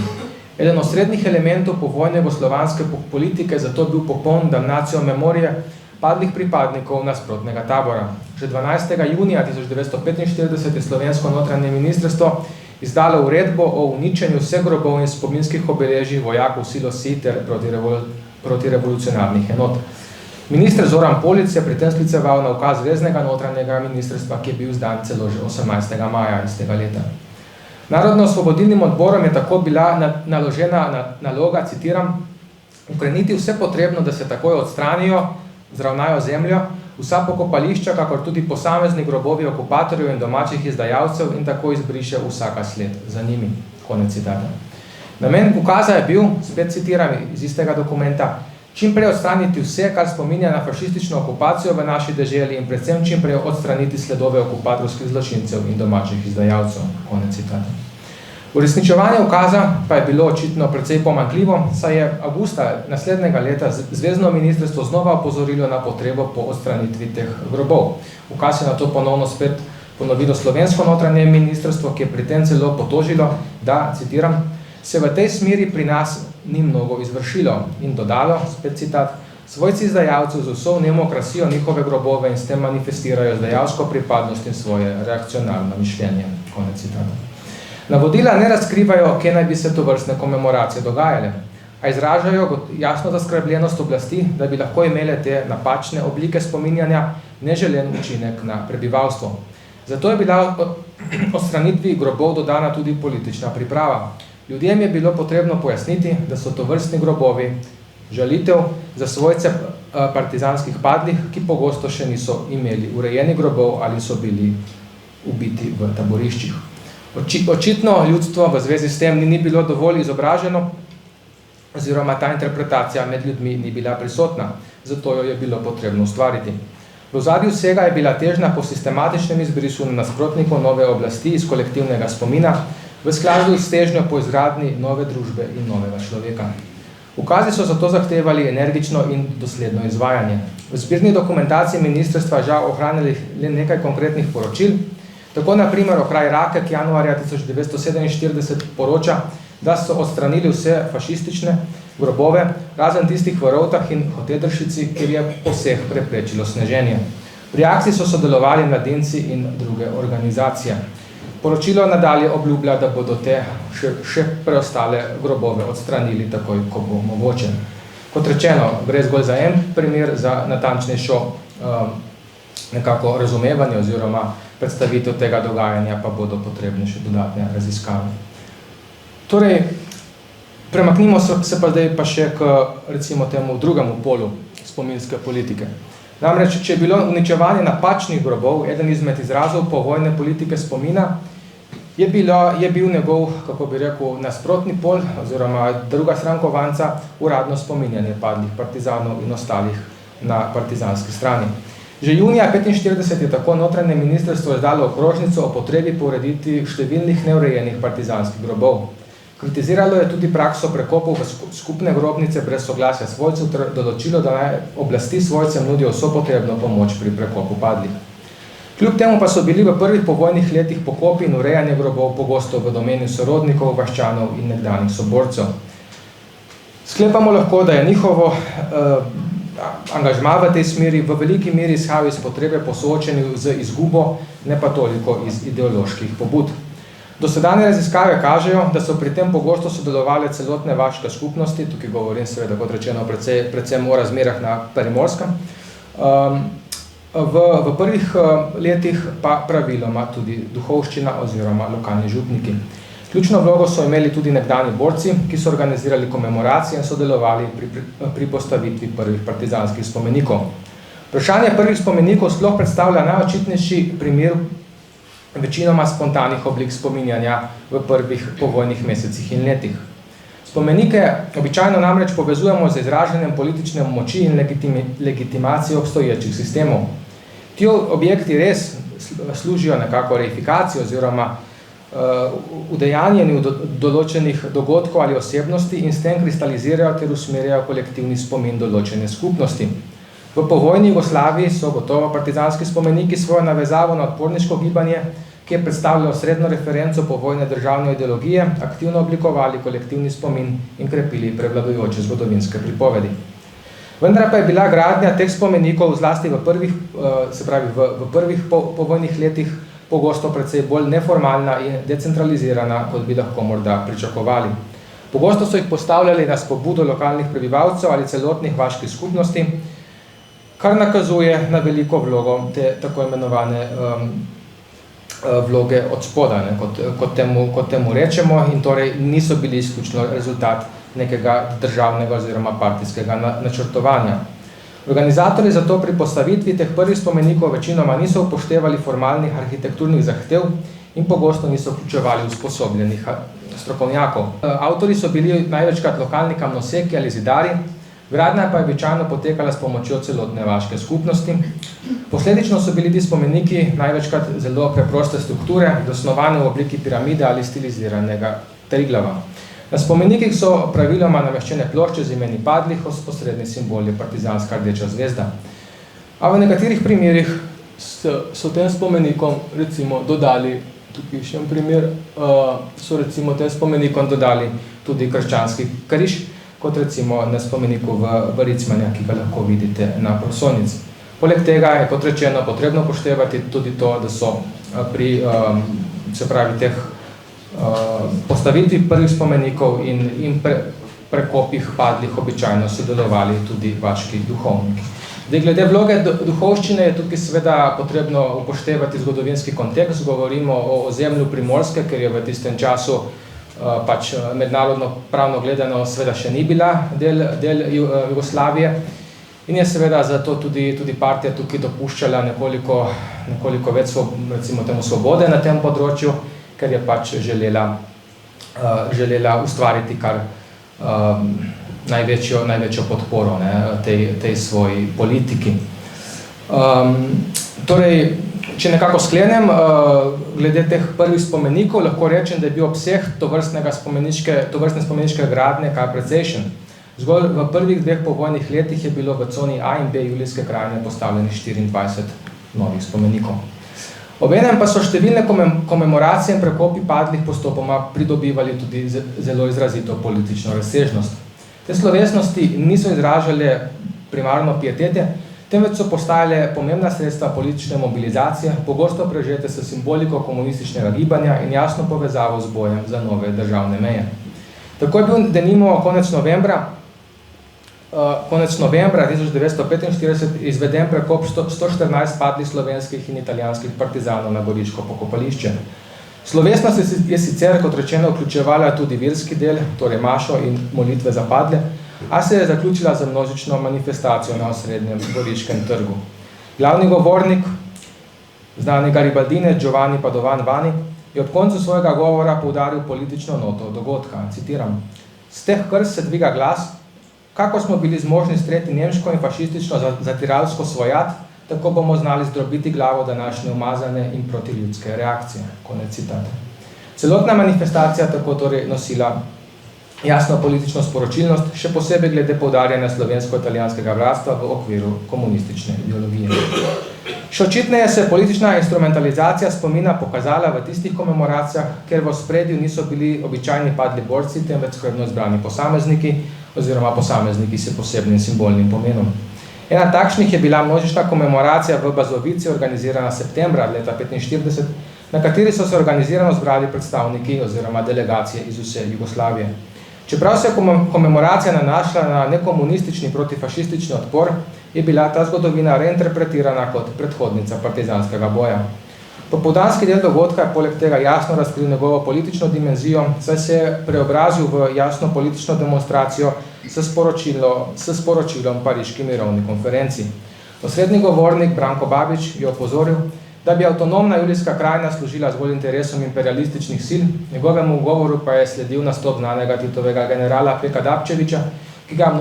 Eden od srednjih elementov povojne jugoslovanske politike zato bil popoln damnacijo memorije padlih pripadnikov nasprotnega tabora. Že 12. junija 1945 je slovensko notranje ministrstvo izdalo uredbo o uničenju vseh grobov in spominskih obeležij vojakov Silosi ter protirevolucionarnih enot. Minister Zoran Polic je pri tem skliceval na ukaz zveznega notranjega ministrstva, ki je bil izdan celo že 18. maja istega leta. Narodno-osvobodilnim odborom je tako bila naložena naloga, citiram, ukreniti vse potrebno, da se takoj odstranijo, zravnajo zemljo, vsa pokopališča, kakor tudi posamezni grobovi okupatorjev in domačih izdajalcev in tako izbriše vsaka sled za njimi. Konec citata. Namen ukaza je bil, spet citiram iz istega dokumenta, čim prej odstraniti vse, kar spominja na fašistično okupacijo v naši deželi in predvsem čim prej odstraniti sledove okupatorskih zločincev in domačih izdajalcev. Konec citata. Uresničevanje ukaza pa je bilo očitno precej pomanjkljivo, saj je avgusta naslednjega leta zvezno ministrstvo znova opozorilo na potrebo po odstranitvi teh grobov. Ukaz je na to ponovno spet ponovilo slovensko notranje ministrstvo, ki je pri tem celo potožilo, da, citiram, se v tej smeri pri nas ni mnogo izvršilo in dodalo, spet citat, svojci izdajalcev z vso demokrasijo njihove grobove in s tem manifestirajo izdajalsko pripadnost in svoje reakcionalno mišljenje. Konec citata. Navodila ne razkrivajo, kje naj bi se tovrstne komemoracije dogajale, a izražajo jasno zaskrbljenost oblasti, da bi lahko imele te napačne oblike spominjanja neželen učinek na prebivalstvo. Zato je bila odstranitvi grobov dodana tudi politična priprava. Ljudem je bilo potrebno pojasniti, da so tovrstni grobovi žalitev za svojce partizanskih padlih, ki pogosto še niso imeli urejenih grobov ali so bili ubiti v taboriščih. Očitno ljudstvo v zvezi s tem ni bilo dovolj izobraženo, oziroma ta interpretacija med ljudmi ni bila prisotna, zato jo je bilo potrebno ustvariti. V ozadju vsega je bila težnja po sistematičnem izbrisu nasprotnikov nove oblasti iz kolektivnega spomina, v skladu s težnjo po izgradnji nove družbe in novega človeka. Ukazi so zato zahtevali energično in dosledno izvajanje. V zbirni dokumentaciji ministrstva žal ohranili le nekaj konkretnih poročil. Tako na primer okraj Rakek januarja 1947 poroča, da so odstranili vse fašistične grobove, razen tistih v Rovtah in Hotedršici, kjer je poseh preprečilo sneženje. Pri akciji so sodelovali mladinci in druge organizacije. Poročilo nadalje obljublja, da bodo te še preostale grobove odstranili takoj, ko bo mogoče. Kot rečeno, gre zgolj za en primer, za natančnejšo nekako razumevanje oziroma predstavitev tega dogajanja, pa bodo potrebne še dodatne raziskave. Torej, premaknimo se pa zdaj pa še k, recimo temu, drugemu polu spominske politike. Namreč, če je bilo uničevanje napačnih grobov eden izmed izrazov povojne politike spomina, je bil njegov, kako bi rekel, nasprotni pol, oziroma druga stran kovanca, uradno spominjanje padlih partizanov in ostalih na partizanski strani. Že junija 1945 je tako notranje ministrstvo izdalo okrožnico o potrebi po ureditvi številnih neurejenih partizanskih grobov. Kritiziralo je tudi prakso prekopov v skupne grobnice brez soglasja svojcev ter določilo, da naj oblasti svojcem nudijo vso potrebno pomoč pri prekopu padlih. Kljub temu pa so bili v prvih povojnih letih pokopi in urejanje grobov pogosto v domeni sorodnikov, vaščanov in nekdanjih soborcev. Sklepamo lahko, da je njihovo angažma v tej smeri v veliki meri izhajal iz potrebe po soočenju z izgubo, ne pa toliko iz ideoloških pobud. Dosedanje raziskave kažejo, da so pri tem pogosto sodelovale celotne vaške skupnosti, tukaj govorim seveda, kot rečeno, predvsem o razmerah na Primorskem, v prvih letih pa praviloma tudi duhovščina oziroma lokalni župniki. Ključno vlogo so imeli tudi nekdanji borci, ki so organizirali komemoracije in sodelovali pri postavitvi prvih partizanskih spomenikov. Vprašanje prvih spomenikov sploh predstavlja najočitnejši primer večinoma spontanih oblik spominjanja v prvih povojnih mesecih in letih. Spomenike običajno namreč povezujemo z izraženjem politične moči in legitimacijo obstoječih sistemov. Ti objekti res služijo nekako reifikacijo oziroma udejanjenju določenih dogodkov ali osebnosti in s tem kristalizirajo ter usmerjajo kolektivni spomin določene skupnosti. V povojni Jugoslaviji so gotovo partizanski spomeniki svojo navezavo na odporniško gibanje, ki je predstavljalo srednjo referenco povojne državne ideologije, aktivno oblikovali kolektivni spomin in krepili prevladujoče zgodovinske pripovedi. Vendar pa je bila gradnja teh spomenikov zlasti v prvih povojnih letih pogosto precej bolj neformalna in decentralizirana, kot bi lahko morda pričakovali. Pogosto so jih postavljali na spodbudo lokalnih prebivalcev ali celotnih vaških skupnosti, kar nakazuje na veliko vlogo te tako imenovane vloge od spoda, kot temu rečemo, in torej niso bili izključno rezultat nekega državnega oziroma partijskega načrtovanja. Organizatorji zato pri postavitvi teh prvih spomenikov večinoma niso upoštevali formalnih arhitekturnih zahtev in pogosto niso vključevali usposobljenih strokovnjakov. Avtori so bili največkrat lokalni kamnoseki ali zidari, gradnja pa je običajno potekala s pomočjo celotne vaške skupnosti. Posledično so bili ti spomeniki največkrat zelo preproste strukture, zasnovane v obliki piramide ali stiliziranega triglava. Na spomenikih so praviloma nameščene plošče z imeni padlih, osrednji simbol je partizanska rdeča zvezda. A v nekaterih primerih so tem spomenikom recimo dodali, tukaj še en primer, so recimo tem spomenikom dodali tudi krščanski križ, kot recimo na spomeniku v Ricmanja, ki ga lahko vidite na prosojnici. Poleg tega je, kot rečeno, potrebno upoštevati tudi to, da so pri se pravi teh postavitvi prvih spomenikov in prekopih padlih običajno sodelovali tudi vaški duhovniki. Glede vloge duhovščine je tukaj seveda potrebno upoštevati zgodovinski kontekst. Govorimo o ozemlju Primorske, ker je v tistem času pač mednarodno pravno gledano seveda še ni bila del Jugoslavije. In je seveda zato tudi partija tukaj dopuščala nekoliko več recimo temu svobode na tem področju, ker je pač želela ustvariti kar največjo podporo tej svoji politiki. Torej, če nekako sklenem, glede teh prvih spomenikov, lahko rečem, da je bil obseg tovrstne spomeniške gradnje kar precejšen. Zgolj v prvih 2 povojnih letih je bilo v coni A in B Julijske krajine postavljenih 24 novih spomenikov. Obenem pa so številne komemoracije in prekopi padlih postopoma pridobivali tudi zelo izrazito politično razsežnost. Te slovesnosti niso izražale primarno pietete, temveč so postajale pomembna sredstva politične mobilizacije, pogosto prežete s simboliko komunističnega gibanja in jasno povezavo z bojem za nove državne meje. Tako je bil denimo konec novembra 1945 izveden prekop 114 padlih slovenskih in italijanskih partizanov na Goriško pokopališče. Slovesnost je sicer, kot rečeno, vključevala tudi verski del, torej mašo in molitve za padle, a se je zaključila za množično manifestacijo na osrednjem Goriškem trgu. Glavni govornik, znani Garibaldine, Giovanni Padovan Vani, je ob koncu svojega govora poudaril politično noto dogodka. Citiram: "Z teh krst se dviga glas, kako smo bili zmožni streti nemško in fašistično zatiralsko svojat, tako bomo znali zdrobiti glavo današnje umazane in protiljudske reakcije." Konec citata. Celotna manifestacija tako torej nosila jasno politično sporočilnost, še posebej glede poudarjanja slovensko-italijanskega bratstva v okviru komunistične ideologije. Še očitneje se politična instrumentalizacija spomina pokazala v tistih komemoracijah, ker v ospredju niso bili običajni padli borci, temveč skrbno izbrani posamezniki oziroma posamezniki s posebnim simbolnim pomenom. Ena takšnih je bila množična komemoracija v Bazovici, organizirana septembra leta 1945, na kateri so se organizirano zbrali predstavniki oziroma delegacije iz vse Jugoslavije. Čeprav se je komemoracija nanašala na nekomunistični protifašistični odpor, je bila ta zgodovina reinterpretirana kot predhodnica partizanskega boja. Popoldanski del dogodka je poleg tega jasno razkril njegovo politično dimenzijo, saj se je preobrazil v jasno politično demonstracijo s sporočilom Pariški mirovni konferenci. Osrednji govornik Branko Babič je opozoril, da bi avtonomna Julijska krajina služila zgolj interesom imperialističnih sil, njegovemu govoru pa je sledil nastop znanega Titovega generala Peka Dapčeviča, ki ga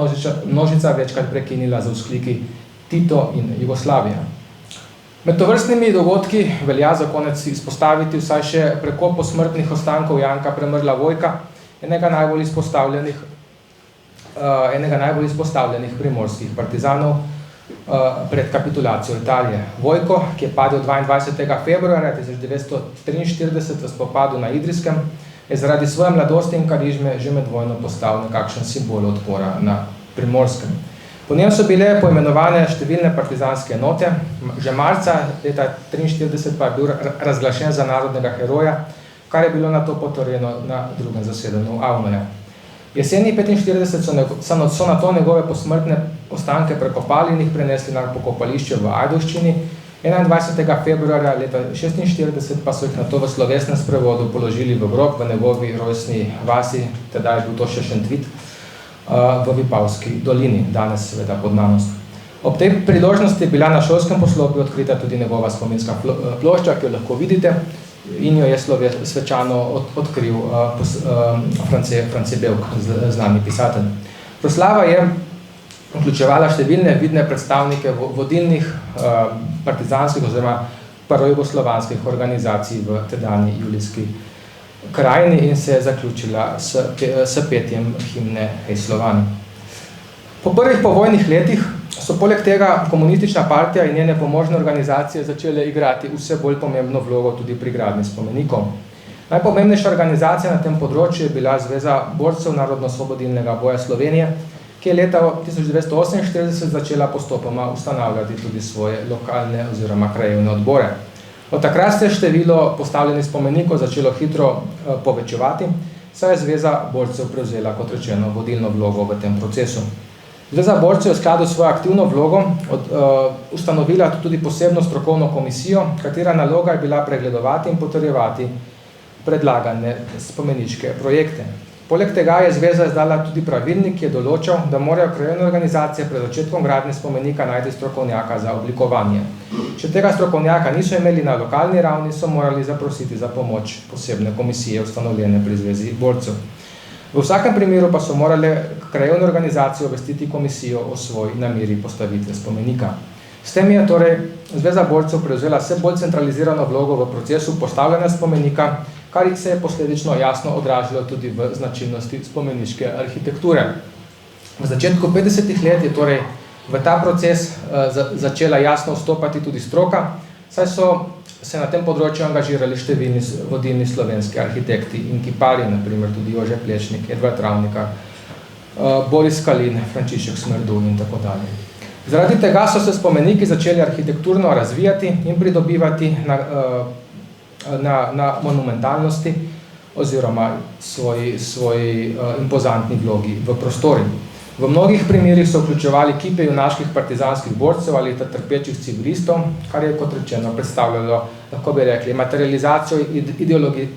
množica večkrat prekinila za vzkliki Tito in Jugoslavija. Med tovrstnimi dogodki velja za konec izpostaviti vsaj še prekop posmrtnih ostankov Janka Premrla Vojka, enega najbolj izpostavljenih primorskih partizanov pred kapitulacijo Italije. Vojko, ki je padel 22. februarja 1943 v spopadu na Idrijskem, je zaradi svoje mladosti in karizme že med vojno postal nekakšen simbol odpora na Primorskem. Po njem so bile poimenovane številne partizanske enote, že marca leta 1943 pa je bil razglašen za narodnega heroja, kar je bilo nato potrjeno na drugem zasedanju Avnoja. Jeseni 1945 so nato njegove posmrtne ostanke prekopali in jih prenesli na pokopališče v Ajdovščini, 21. februarja leta 1946 pa so jih nato v slovesnem sprevodu položili v grob v njegovi rojstni vasi, tedaj je bil to še Šentvit, v Vipavski dolini, danes seveda pod Nanost. Ob tej priložnosti je bila na šolskem poslopju odkrita tudi njegova spominska plošča, ki jo lahko vidite, in jo je svečano odkril France Belk, znani pisatelj. Proslava je vključevala številne vidne predstavnike vodilnih partizanskih oziroma parojugoslovanskih organizacij v tedanji julijski krajini in se je zaključila s petjem himne Hej Slovani. Po prvih povojnih letih so poleg tega komunistična partija in njene pomožne organizacije začele igrati vse bolj pomembno vlogo tudi pri gradnji spomenikov. Najpomembnejša organizacija na tem področju je bila Zveza borcev narodno-osvobodilnega boja Slovenije, ki je leta 1948 začela postopoma ustanavljati tudi svoje lokalne oziroma krajevne odbore. Od takrat se je število postavljenih spomenikov začelo hitro povečevati, saj je Zveza borcev prevzela, kot rečeno, vodilno vlogo v tem procesu. Zveza borcev je v skladu s svojo aktivno vlogo ustanovila tudi posebno strokovno komisijo, katera naloga je bila pregledovati in potrjevati predlagane spomeniške projekte. Poleg tega je zveza izdala tudi pravilnik, ki je določal, da morajo krajevne organizacije pred začetkom gradnje spomenika najti strokovnjaka za oblikovanje. Če tega strokovnjaka niso imeli na lokalni ravni, so morali zaprositi za pomoč posebne komisije ustanovljene pri Zvezi borcev. V vsakem primeru pa so morale krajevne organizacije obvestiti komisijo o svoji nameri postavitve spomenika. S tem je torej Zveza borcev prevzela vse bolj centralizirano vlogo v procesu postavljanja spomenika, kar se je posledično jasno odražilo tudi v značilnosti spomeniške arhitekture. V začetku 50. let je torej v ta proces začela jasno vstopati tudi stroka, saj so se na tem področju angažirali številni vodilni slovenski arhitekti in kiparji, na primer tudi Jože Plečnik, Edvard Travnikar, Boris Kalin, Frančišek Smerdul in tako dalje. Zaradi tega so se spomeniki začeli arhitekturno razvijati in pridobivati na monumentalnosti oziroma svoji impozantni vlogi v prostori. V mnogih primerih so vključevali kipe junaških partizanskih borcev ali trpečih civilistov, kar je, kot rečeno, predstavljalo, lahko bi rekli, materializacijo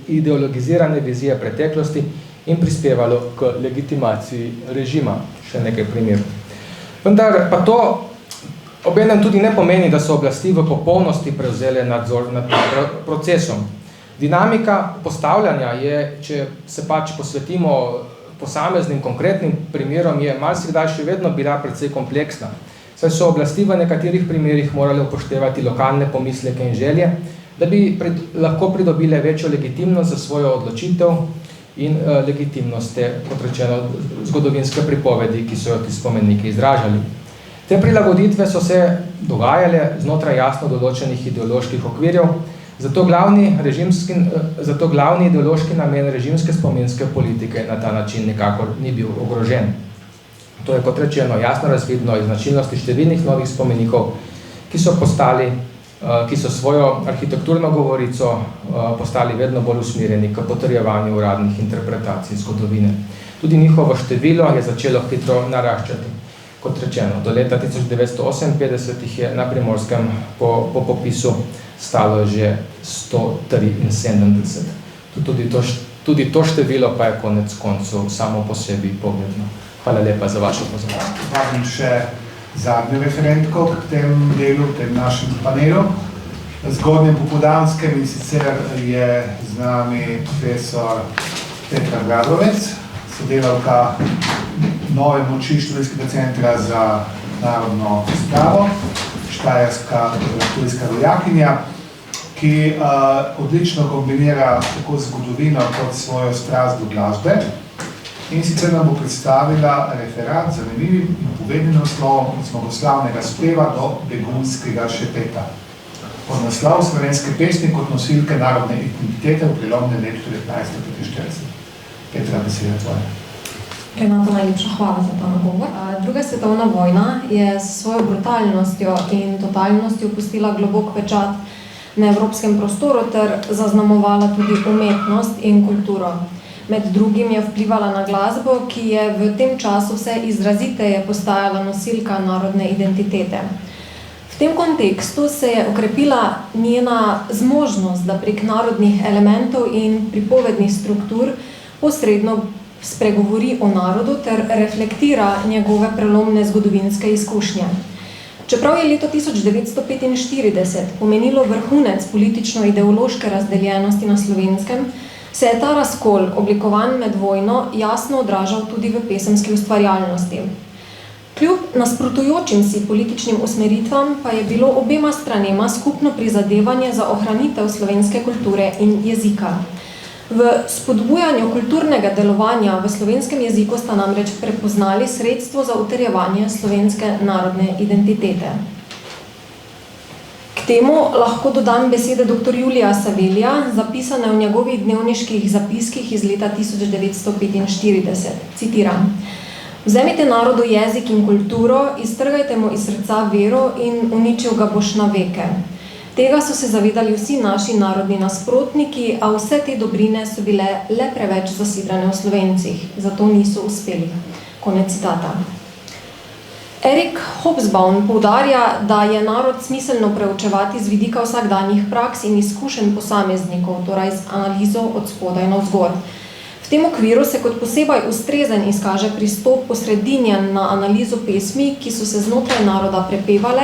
ideologizirane vizije preteklosti in prispevalo k legitimaciji režima, še nekaj primerov. Vendar pa to obenem tudi ne pomeni, da so oblasti v popolnosti prevzele nadzor nad procesom. Dinamika postavljanja je, če se pač posvetimo posameznim konkretnim primerom, je marsikdaj še vedno bila precej kompleksna, saj so oblasti v nekaterih primerih morale upoštevati lokalne pomisleke in želje, da bi lahko pridobile večjo legitimnost za svojo odločitev in legitimnost te, kot rečeno, zgodovinske pripovedi, ki so jo ti spomeniki izražali. Te prilagoditve so se dogajale znotraj jasno določenih ideoloških okvirjev, zato glavni ideološki namen režimske spominske politike na ta način nikakor ni bil ogrožen. To je, kot rečeno, jasno razvidno iz značilnosti številnih novih spomenikov, ki so svojo arhitekturno govorico postali vedno bolj usmerjeni k potrjevanju uradnih interpretacij zgodovine. Tudi njihovo število je začelo hitro naraščati. Kot rečeno, do leta 1958 je na Primorskem po popisu stalo že 173. Tudi to število pa je konec koncev samo po sebi pogledno. Hvala lepa za vašo pozornost. Vabim še zadnjo referentko k tem delu, v tem našem panelu. Zgodnjem popoldanskem in sicer je z nami profesor Petra Gradovec, sodelavka nove moči Študijskega centra za narodno spravo, štajerska študijska rojakinja, ki odlično kombinira tako zgodovino kot svojo strast do glasbe. In sicer nam bo predstavila referat z zanimivim in povednim naslovom od zmagoslavnega speva do begunskega šepeta. Pod naslov slovenske pesmi kot nosilke narodne identitete v prelomnem letu 1945. Petra, beseda tvoja. Renato, najlepša hvala za ta nagovor. Druga svetovna vojna je s svojo brutalnostjo in totalnostjo pustila globok pečat na evropskem prostoru ter zaznamovala tudi umetnost in kulturo. Med drugim je vplivala na glasbo, ki je v tem času vse izraziteje postajala nosilka narodne identitete. V tem kontekstu se je okrepila njena zmožnost, da prek narodnih elementov in pripovednih struktur posredno spregovori o narodu ter reflektira njegove prelomne zgodovinske izkušnje. Čeprav je leto 1945 pomenilo vrhunec politično-ideološke razdeljenosti na Slovenskem, se je ta razkol, oblikovan med vojno, jasno odražal tudi v pesemski ustvarjalnosti. Kljub nasprotujočim si političnim usmeritvam pa je bilo obema stranema skupno prizadevanje za ohranitev slovenske kulture in jezika. V spodbujanju kulturnega delovanja v slovenskem jeziku sta namreč prepoznali sredstvo za utrjevanje slovenske narodne identitete. K temu lahko dodam besede dr. Julija Savelija, zapisane v njegovih dnevniških zapiskih iz leta 1945. Citiram: "Vzemite narodu jezik in kulturo, iztrgajte mu iz srca vero in uničil ga boš na veke. Tega so se zavedali vsi naši narodni nasprotniki, a vse te dobrine so bile le preveč zasidrane v Slovencih, zato niso uspeli." Konec citata. Erik Hobsbawm poudarja, da je narod smiselno preučevati z vidika vsakdanjih praks in izkušenj posameznikov, torej z analizo od spodaj navzgor. V tem okviru se kot posebej ustrezen izkaže pristop osredinjen na analizo pesmi, ki so se znotraj naroda prepevale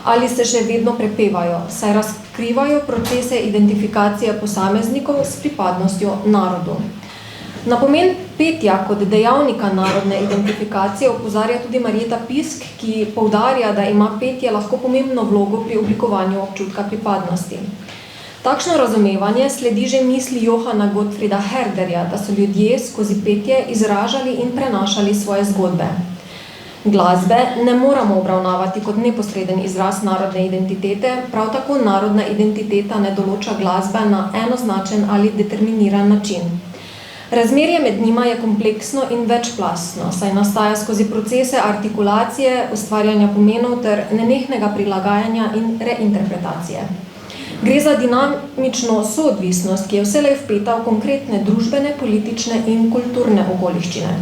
ali se še vedno prepevajo, saj razkrivajo procese identifikacije posameznikov s pripadnostjo narodu. Na pomen petja kot dejavnika narodne identifikacije opozarja tudi Marjeta Pisk, ki poudarja, da ima petje lahko pomembno vlogo pri oblikovanju občutka pripadnosti. Takšno razumevanje sledi že misli Johana Gottfrieda Herderja, da so ljudje skozi petje izražali in prenašali svoje zgodbe. Glasbe ne moramo obravnavati kot neposreden izraz narodne identitete, prav tako narodna identiteta ne določa glasbe na enoznačen ali determiniran način. Razmerje med njima je kompleksno in večplastno, saj nastaja skozi procese artikulacije, ustvarjanja pomenov ter nenehnega prilagajanja in reinterpretacije. Gre za dinamično soodvisnost, ki je vselej vpeta v konkretne družbene, politične in kulturne okoliščine.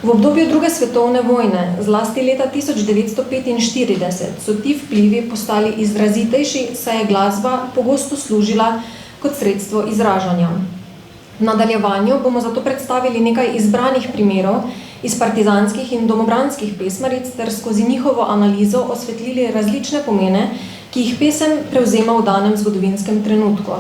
V obdobju druge svetovne vojne, zlasti leta 1945, so ti vplivi postali izrazitejši, saj je glasba pogosto služila kot sredstvo izražanja. V nadaljevanju bomo zato predstavili nekaj izbranih primerov iz partizanskih in domobranskih pesmaric ter skozi njihovo analizo osvetlili različne pomene, ki jih pesem prevzema v danem zgodovinskem trenutku,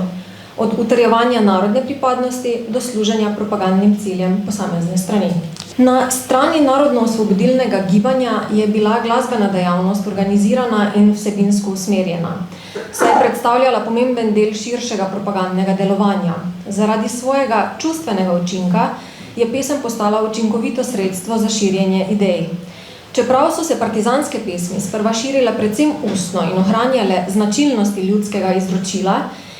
od utrjevanja narodne pripadnosti do služenja propagandnim ciljem posamezne strani. Na strani narodno-osvobodilnega gibanja je bila glasbena dejavnost organizirana in vsebinsko usmerjena, saj je predstavljala pomemben del širšega propagandnega delovanja. Zaradi svojega čustvenega učinka je pesem postala učinkovito sredstvo za širjenje idej. Čeprav so se partizanske pesmi sprva širile predvsem ustno in ohranjale značilnosti ljudskega izročila,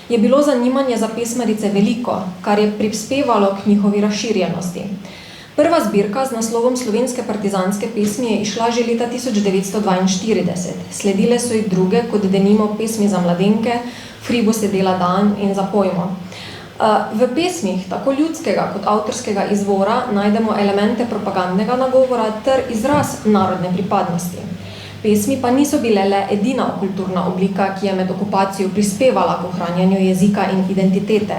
je bilo zanimanje za pesmarice veliko, kar je prispevalo k njihovi razširjenosti. Prva zbirka z naslovom Slovenske partizanske pesmi je išla že leta 1942. Sledile so jih druge, kot denimo Pesmi za mladenke, Fribo se dela dan in Za pojmo. V pesmih tako ljudskega kot avtorskega izvora najdemo elemente propagandnega nagovora ter izraz narodne pripadnosti. Pesmi pa niso bile le edina kulturna oblika, ki je med okupacijo prispevala k ohranjanju jezika in identitete.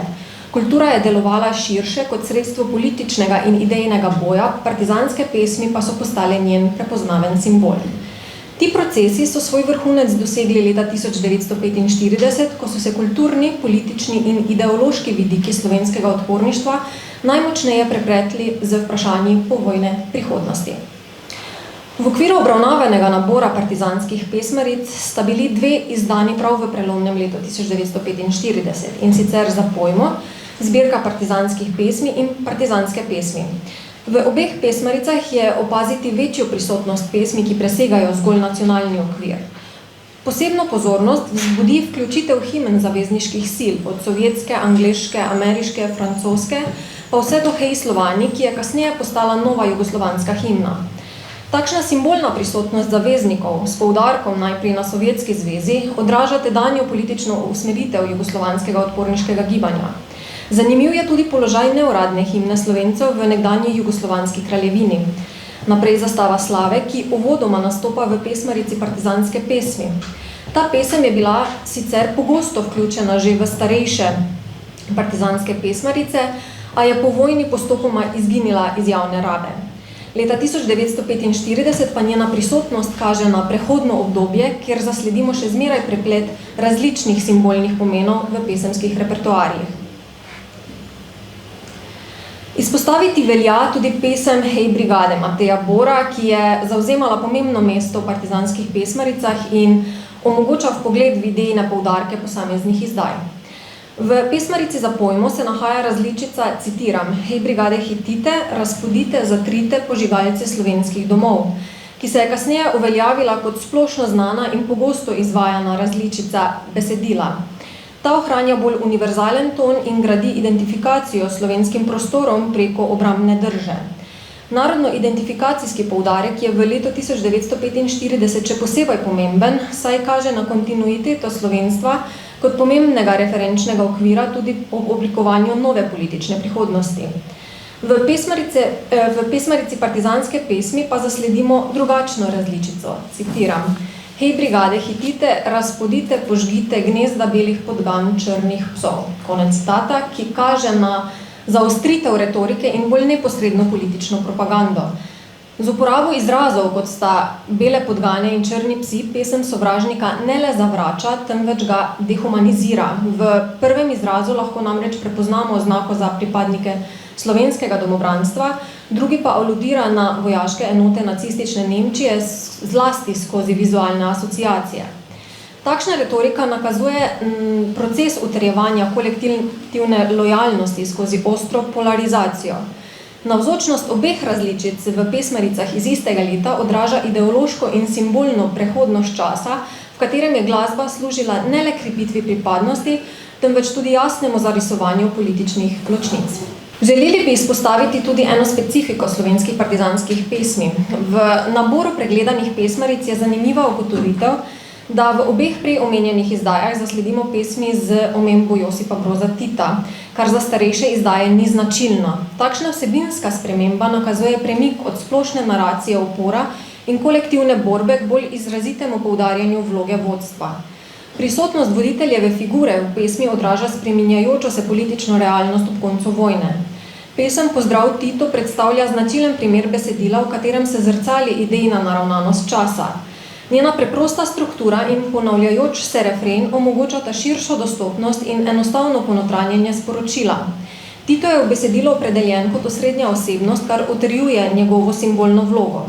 Kultura je delovala širše kot sredstvo političnega in idejnega boja, partizanske pesmi pa so postale njen prepoznaven simbol. Ti procesi so svoj vrhunec dosegli leta 1945, ko so se kulturni, politični in ideološki vidiki slovenskega odporništva najmočneje prepletli z vprašanji povojne prihodnosti. V okviru obravnavanega nabora partizanskih pesmaric sta bili dve izdani prav v prelomnem letu 1945, in sicer Za pojmo, zbirka partizanskih pesmi in partizanske pesmi. V obeh pesmaricah je opaziti večjo prisotnost pesmi, ki presegajo zgolj nacionalni okvir. Posebno pozornost vzbudi vključitev himen zavezniških sil, od sovjetske, angleške, ameriške, francoske, pa vse do Hej Slovani, ki je kasneje postala nova jugoslovanska himna. Takšna simbolna prisotnost zaveznikov s poudarkom najprej na Sovjetski zvezi odraža tedanjo politično usmeritev jugoslovanskega odporniškega gibanja. Zanimiv je tudi položaj neuradne himne Slovencev v nekdanji jugoslovanski kraljevini. Naprej Zastava slave, ki uvodoma nastopa v pesmarici partizanske pesmi. Ta pesem je bila sicer pogosto vključena že v starejše partizanske pesmarice, a je po vojni postopoma izginila iz javne rabe. Leta 1945 pa njena prisotnost kaže na prehodno obdobje, kjer zasledimo še zmeraj preplet različnih simbolnih pomenov v pesemskih repertoarjih. Izpostaviti velja tudi pesem Hej brigade Mateja Bora, ki je zavzemala pomembno mesto v partizanskih pesmaricah in omogoča vpogled v idejne poudarke posameznih izdaj. V pesmarici Zapojmo se nahaja različica, citiram, Hej brigade hitite, razpodite, zatrite požigalce slovenskih domov, ki se je kasneje uveljavila kot splošno znana in pogosto izvajana različica besedila. Ta ohranja bolj univerzalen ton in gradi identifikacijo s slovenskim prostorom preko obrambne drže. Narodno-identifikacijski poudarek je v letu 1945 še posebej pomemben, saj kaže na kontinuiteto slovenstva kot pomembnega referenčnega okvira tudi ob oblikovanju nove politične prihodnosti. V pesmarici partizanske pesmi pa zasledimo drugačno različico, citiram, Hej brigade hitite, razpodite, požgite gnezda belih podgan črnih psov. Konec citata, ki kaže na zaostritev retorike in bolj neposredno politično propagando. Z uporabo izrazov, kot sta bele podgane in črni psi, pesem sovražnika ne le zavrača, temveč ga dehumanizira. V prvem izrazu lahko namreč prepoznamo oznako za pripadnike slovenskega domobranstva, drugi pa aludira na vojaške enote nacistične Nemčije zlasti skozi vizualne asociacije. Takšna retorika nakazuje proces utrjevanja kolektivne lojalnosti skozi ostro polarizacijo. Navzočnost obeh različic v pesmaricah iz istega leta odraža ideološko in simbolno prehodnost časa, v katerem je glasba služila ne le krepitvi pripadnosti, temveč tudi jasnemu zarisovanju političnih ločnic. Želeli bi izpostaviti tudi eno specifiko slovenskih partizanskih pesmi. V naboru pregledanih pesmaric je zanimiva ugotovitev, da v obeh prej omenjenih izdajah zasledimo pesmi z omembo Josipa Broza Tita, kar za starejše izdaje ni značilno. Takšna vsebinska sprememba nakazuje premik od splošne naracije upora in kolektivne borbe k bolj izrazitemu poudarjanju vloge vodstva. Prisotnost voditeljeve figure v pesmi odraža spreminjajočo se politično realnost ob koncu vojne. Pesem Pozdrav Tito predstavlja značilen primer besedila, v katerem se zrcali idejna naravnanost časa. Njena preprosta struktura in ponavljajoč se refren omogočata širšo dostopnost in enostavno ponotranjenje sporočila. Tito je v besedilo opredeljen kot osrednja osebnost, kar utrjuje njegovo simbolno vlogo.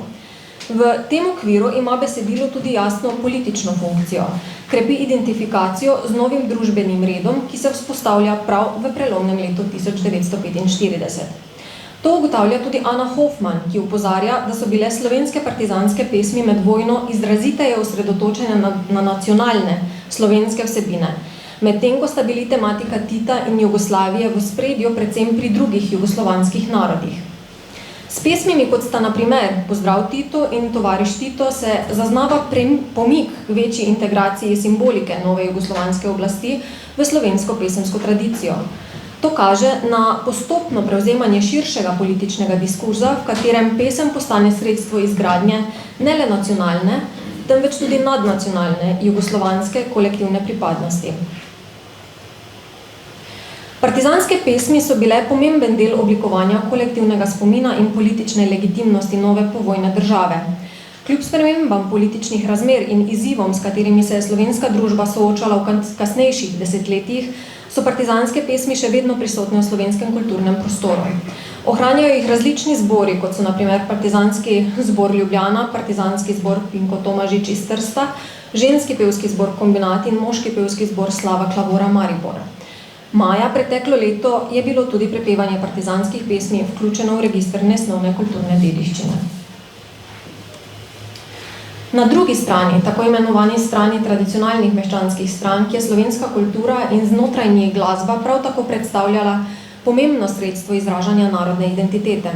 V tem okviru ima besedilo tudi jasno politično funkcijo. Krepi identifikacijo z novim družbenim redom, ki se vzpostavlja prav v prelomnem letu 1945. To ugotavlja tudi Ana Hoffman, ki opozarja, da so bile slovenske partizanske pesmi med vojno izraziteje osredotočene na nacionalne slovenske vsebine, medtem ko sta bili tematika Tita in Jugoslavije v spredju predvsem pri drugih jugoslovanskih narodih. S pesmimi, kot sta na primer Pozdrav Tito in Tovariš Tito, se zaznava pomik k večji integraciji simbolike nove jugoslovanske oblasti v slovensko pesemsko tradicijo. To kaže na postopno prevzemanje širšega političnega diskurza, v katerem pesem postane sredstvo izgradnje ne le nacionalne, temveč tudi nadnacionalne jugoslovanske kolektivne pripadnosti. Partizanske pesmi so bile pomemben del oblikovanja kolektivnega spomina in politične legitimnosti nove povojne države. Kljub spremembam političnih razmer in izzivom, s katerimi se je slovenska družba soočala v kasnejših desetletjih, so partizanske pesmi še vedno prisotne v slovenskem kulturnem prostoru. Ohranjajo jih različni zbori, kot so na primer Partizanski zbor Ljubljana, Partizanski zbor Pinko Tomažič iz Trsta, Ženski pevski zbor Kombinat in Moški pevski zbor Slava Klavora Maribor. Maja preteklo leto je bilo tudi prepevanje partizanskih pesmi vključeno v register nesnovne kulturne dediščine. Na drugi strani, tako imenovani strani tradicionalnih meščanskih strank, je slovenska kultura in znotraj nje glasba prav tako predstavljala pomembno sredstvo izražanja narodne identitete.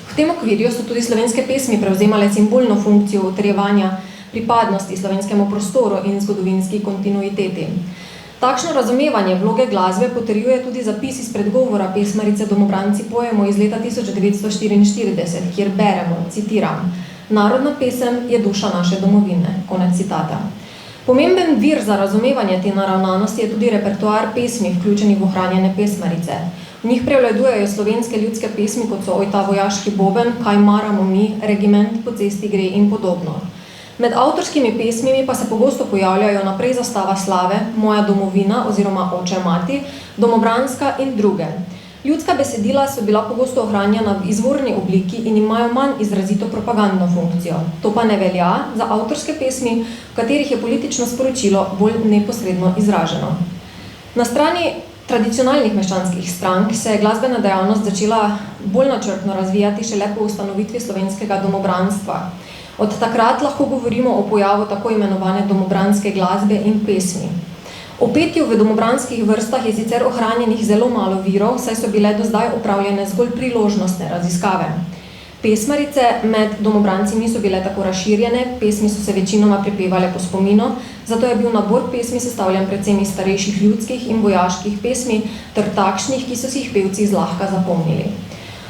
V tem okvirju so tudi slovenske pesmi prevzemale simbolno funkcijo utrjevanja pripadnosti slovenskemu prostoru in zgodovinski kontinuiteti. Takšno razumevanje vloge glasbe potrjuje tudi zapis iz predgovora pesmarice Domobranci pojemo iz leta 1944, kjer beremo, citiram, Narodna pesem je duša naše domovine, konec citata. Pomemben vir za razumevanje te naravnanosti je tudi repertoar pesmi, vključenih v ohranjene pesmarice. V njih prevladujejo slovenske ljudske pesmi, kot so Oj ta vojaški boben, Kaj maramo mi, Regiment po cesti gre in podobno. Med avtorskimi pesmimi pa se pogosto pojavljajo naprej Zastava slave, Moja domovina oziroma Oče mati, Domobranska in druge. Ljudska besedila so bila pogosto ohranjena v izvorni obliki in imajo manj izrazito propagandno funkcijo. To pa ne velja za avtorske pesmi, v katerih je politično sporočilo bolj neposredno izraženo. Na strani tradicionalnih meščanskih strank se je glasbena dejavnost začela bolj načrtno razvijati šele po ustanovitvi slovenskega domobranstva. Od takrat lahko govorimo o pojavu tako imenovane domobranske glasbe in pesmi. O petju v domobranskih vrstah je sicer ohranjenih zelo malo virov, saj so bile do zdaj opravljene zgolj priložnostne raziskave. Pesmarice med domobranci niso bile tako razširjene, pesmi so se večinoma prepevale po spominu, zato je bil nabor pesmi sestavljen predvsem iz starejših ljudskih in vojaških pesmi ter takšnih, ki so si jih pevci zlahka zapomnili.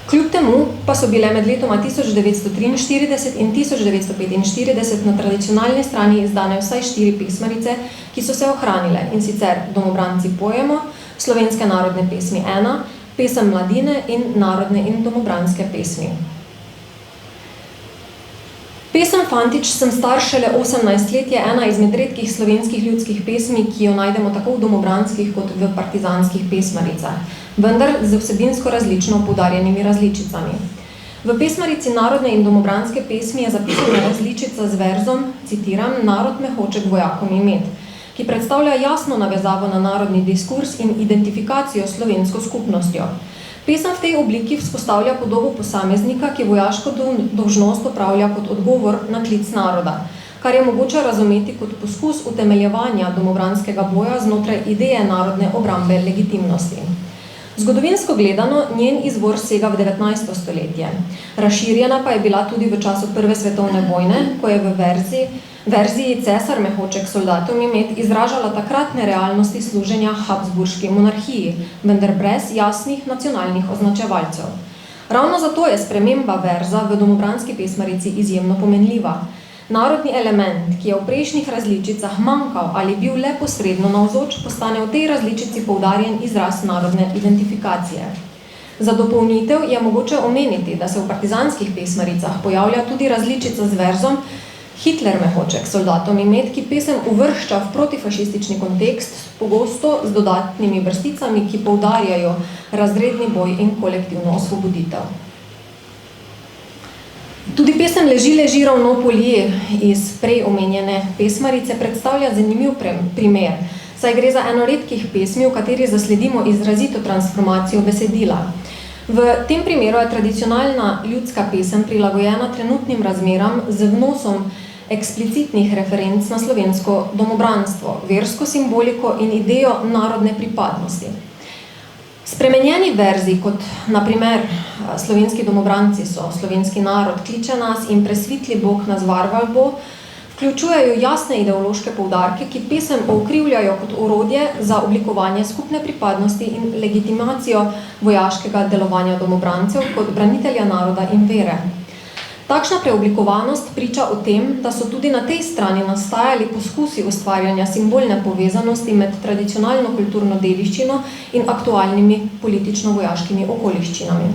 Kljub temu pa so bile med letoma 1943 in 1945 na tradicionalni strani izdane vsaj 4 pesmarice, ki so se ohranile, in sicer Domobranci pojemo, Slovenske narodne pesmi 1, Pesem mladine in Narodne in domobranske pesmi. Pesem Fantič sem star šele 18 let je ena izmed redkih slovenskih ljudskih pesmi, ki jo najdemo tako v domobranskih kot v partizanskih pesmaricah, vendar z vsebinsko različno poudarjenimi različicami. V pesmarici Narodne in domobranske pesmi je zapisana različica z verzom, citiram, Narod me hoče k vojakom imet, ki predstavlja jasno navezavo na narodni diskurs in identifikacijo s slovensko skupnostjo. Pesem v tej obliki vzpostavlja podobo posameznika, ki vojaško dolžnost opravlja kot odgovor na klic naroda, kar je mogoče razumeti kot poskus utemeljevanja domobranskega boja znotraj ideje narodne obrambe legitimnosti. Zgodovinsko gledano, njen izvor sega v 19. stoletje. Razširjena pa je bila tudi v času Prve svetovne vojne, ko je v verziji Cesar me hoče k soldatom imet izražala takratne realnosti služenja Habsburški monarhiji, vendar brez jasnih nacionalnih označevalcev. Ravno zato je sprememba verza v domobranski pesmarici izjemno pomenljiva. Narodni element, ki je v prejšnjih različicah manjkal ali bil le posredno navzoč, postane v tej različici poudarjen izraz narodne identifikacije. Za dopolnitev je mogoče omeniti, da se v partizanskih pesmaricah pojavlja tudi različica z verzom Hitler me hoče k soldatom imet, ki pesem uvršča v protifašistični kontekst, pogosto z dodatnimi vrsticami, ki poudarjajo razredni boj in kolektivno osvoboditev. Tudi pesem Leži ravno polje iz prej omenjene pesmarice predstavlja zanimiv primer, saj gre za eno redkih pesmi, v kateri zasledimo izrazito transformacijo besedila. V tem primeru je tradicionalna ljudska pesem prilagojena trenutnim razmeram z vnosom eksplicitnih referenc na slovensko domobranstvo, versko simboliko in idejo narodne pripadnosti. Spremenjeni verzi, kot na primer slovenski domobranci so slovenski narod, kliče nas in presvitli Bog nas varval bo, vključujejo jasne ideološke poudarke, ki pesem ukrivljajo kot orodje za oblikovanje skupne pripadnosti in legitimacijo vojaškega delovanja domobrancev kot branitelja naroda in vere. Takšna preoblikovanost priča o tem, da so tudi na tej strani nastajali poskusi ustvarjanja simbolne povezanosti med tradicionalno kulturno dediščino in aktualnimi politično-vojaškimi okoliščinami.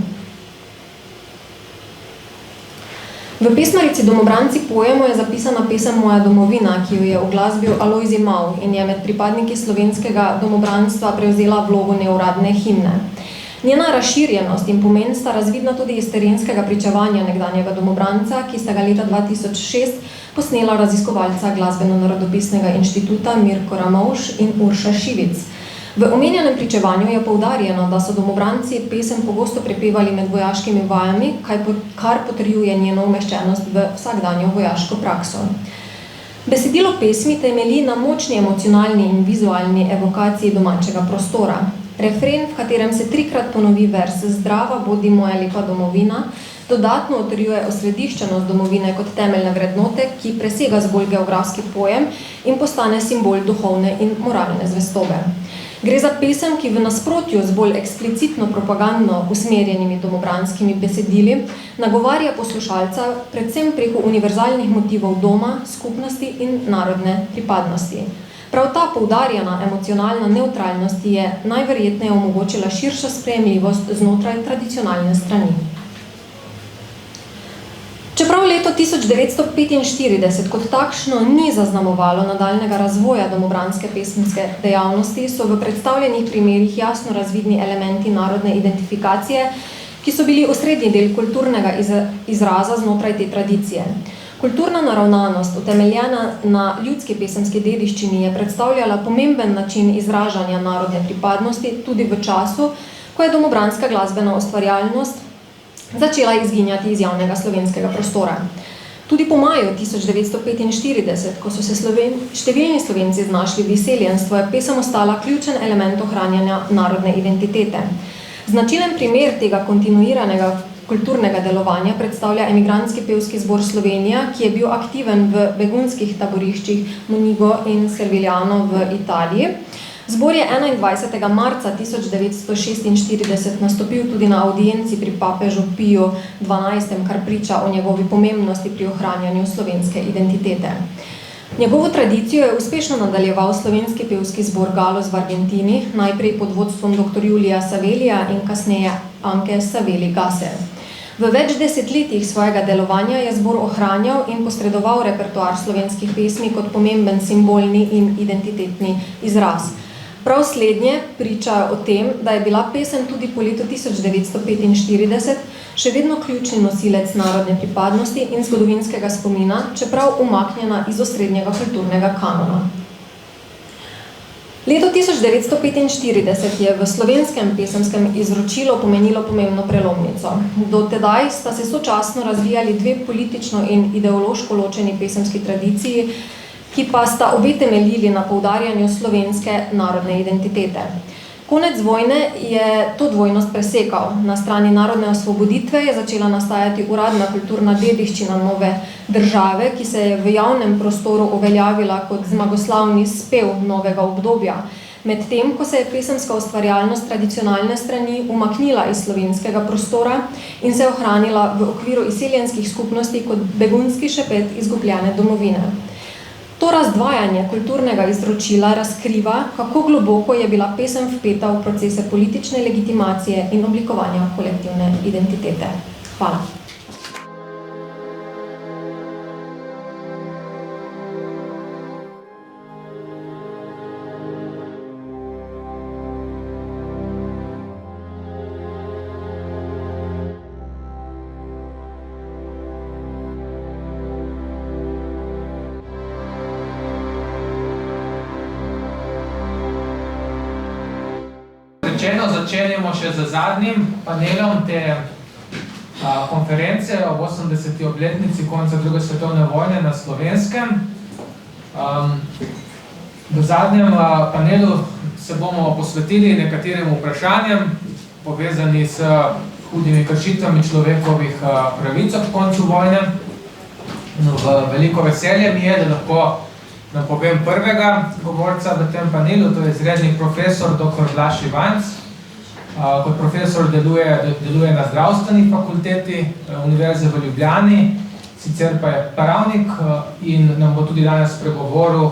V pesmarici Domobranci pojemo je zapisana pesem Moja domovina, ki jo je uglasbil Alojzij Mal in je med pripadniki slovenskega domobranstva prevzela vlogo neuradne himne. Njena razširjenost in pomen sta razvidna tudi iz terenskega pričevanja nekdanjega domobranca, ki sta ga leta 2006 posnela raziskovalca Glasbeno-narodopisnega inštituta Mirko Ramovš in Urša Šivic. V omenjenem pričevanju je poudarjeno, da so domobranci pesem pogosto prepevali med vojaškimi vajami, kar potrjuje njeno umeščenost v vsakdanjo vojaško prakso. Besedilo pesmi temelji na močni emocionalni in vizualni evokaciji domačega prostora. Refren, v katerem se 3-krat ponovi vers Zdrava bodi moja lepa domovina, dodatno utrjuje osrediščenost domovine kot temeljne vrednote, ki presega zgolj geografski pojem in postane simbol duhovne in moralne zvestobe. Gre za pesem, ki v nasprotju z bolj eksplicitno propagandno usmerjenimi domobranskimi besedili nagovarja poslušalca predvsem preko univerzalnih motivov doma, skupnosti in narodne pripadnosti. Prav ta poudarjena emocionalna nevtralnost je najverjetneje omogočila širšo sprejemljivost znotraj tradicionalne strani. Čeprav Čeprav leto 1945 kot takšno ni zaznamovalo nadaljnega razvoja domobranske pesniške dejavnosti, so v predstavljenih primerih jasno razvidni elementi narodne identifikacije, ki so bili osrednji del kulturnega izraza znotraj te tradicije. Kulturna naravnanost, utemeljena na ljudski pesemski dediščini, je predstavljala pomemben način izražanja narodne pripadnosti tudi v času, ko je domobranska glasbena ustvarjalnost začela izginjati iz javnega slovenskega prostora. Tudi po maju 1945, ko so se številni Slovenci znašli v izseljenstvu, je pesem ostala ključen element ohranjanja narodne identitete. Značilen primer tega kontinuiranega kulturnega delovanja predstavlja emigrantski pevski zbor Slovenija, ki je bil aktiven v begunskih taboriščih Monigo in Servigliano v Italiji. Zbor je 21. marca 1946 nastopil tudi na audienci pri papežu Piju XII, kar priča o njegovi pomembnosti pri ohranjanju slovenske identitete. Njegovo tradicijo je uspešno nadaljeval slovenski pevski zbor Galos v Argentini, najprej pod vodstvom dr. Julija Savelija in kasneje Anke Saveli-Gasser. V več desetletjih svojega delovanja je zbor ohranjal in posredoval repertoar slovenskih pesmi kot pomemben simbolni in identitetni izraz. Prav slednje pričajo o tem, da je bila pesem tudi po letu 1945 še vedno ključni nosilec narodne pripadnosti in zgodovinskega spomina, čeprav umaknjena iz osrednjega kulturnega kanona. Leto 1945 je v slovenskem pesemskem izročilu pomenilo pomembno prelomnico. Do tedaj sta se sočasno razvijali dve politično in ideološko ločeni pesemski tradiciji, ki pa sta obe temeljili na poudarjanju slovenske narodne identitete. Konec vojne je to dvojnost presekal. Na strani narodne osvoboditve je začela nastajati uradna kulturna dediščina nove države, ki se je v javnem prostoru uveljavila kot zmagoslavni spev novega obdobja. Medtem, ko se je pesemska ustvarjalnost tradicionalne strani umaknila iz slovenskega prostora in se ohranila v okviru izseljenskih skupnosti kot begunski šepet izgubljene domovine. To razdvajanje kulturnega izročila razkriva, kako globoko je bila pesem vpeta v procese politične legitimacije in oblikovanja kolektivne identitete. Hvala. Začenjamo še z zadnjim panelom te konference o 80. obletnici konca druge svetovne vojne na Slovenskem. V zadnjem panelu se bomo posvetili nekaterim vprašanjem, povezani s hudimi kršitvami človekovih pravic ob koncu vojne. Veliko veselje mi je, da lahko napovem prvega govorca v tem panelu, to je izredni profesor dr. Blaž Ivanc. Kot profesor deluje na zdravstveni fakulteti Univerze v Ljubljani, sicer pa je pravnik in nam bo tudi danes spregovoril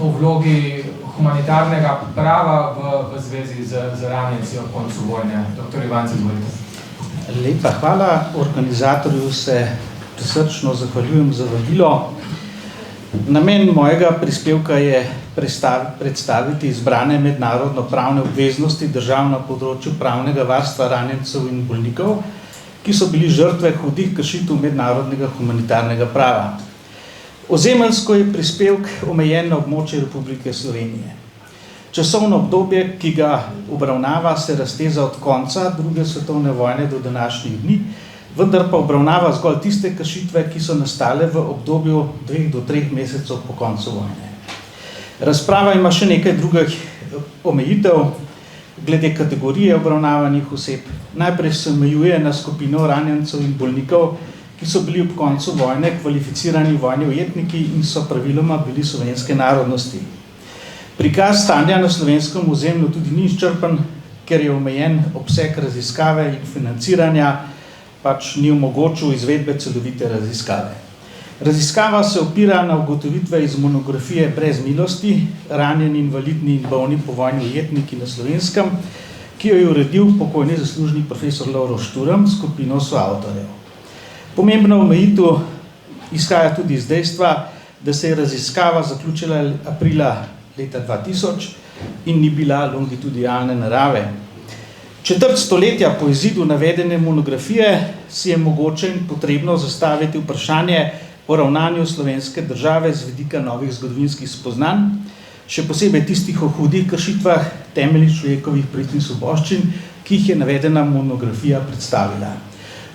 o vlogi humanitarnega prava v zvezi z ranjenci ob koncu vojne. Dr. Ivanc, izvolite. Lepa hvala. Organizatorju se prisrčno zahvaljujem za vabilo. Namen mojega prispevka je predstaviti izbrane mednarodno pravne obveznosti držav na področju pravnega varstva ranjencev in bolnikov, ki so bili žrtve hudih kršitev mednarodnega humanitarnega prava. Ozemeljsko je prispevek omejen na območje Republike Slovenije. Časovno obdobje, ki ga obravnava, se razteza od konca druge svetovne vojne do današnjih dni, vendar pa obravnava zgolj tiste kršitve, ki so nastale v obdobju 2 do 3 mesecev po koncu vojne. Razprava ima še nekaj drugih omejitev glede kategorije obravnavanih oseb. Najprej se omejuje na skupino ranjencev in bolnikov, ki so bili ob koncu vojne kvalificirani vojni ujetniki in so praviloma bili slovenske narodnosti. Prikaz stanja na slovenskem ozemlju tudi ni izčrpen, ker je omejen obseg raziskave in financiranja, pač ni omogočil izvedbe celovite raziskave. Raziskava se opira na ugotovitve iz monografije Brez milosti, ranjeni, invalidni in bolni povojni ujetniki na Slovenskem, ki jo je uredil pokojni zaslužni profesor Lovro Šturm, skupino soavtorjev. Pomembna omejitev izhaja tudi iz dejstva, da se je raziskava zaključila aprila leta 2000 in ni bila longitudinalne narave. Četrt stoletja po izidu navedene monografije si je mogoče in potrebno zastaviti vprašanje o ravnanju slovenske države z vidika novih zgodovinskih spoznanj, še posebej tistih o hudih kršitvah temeljnih človekovih pravic in svoboščin, ki jih je navedena monografija predstavila.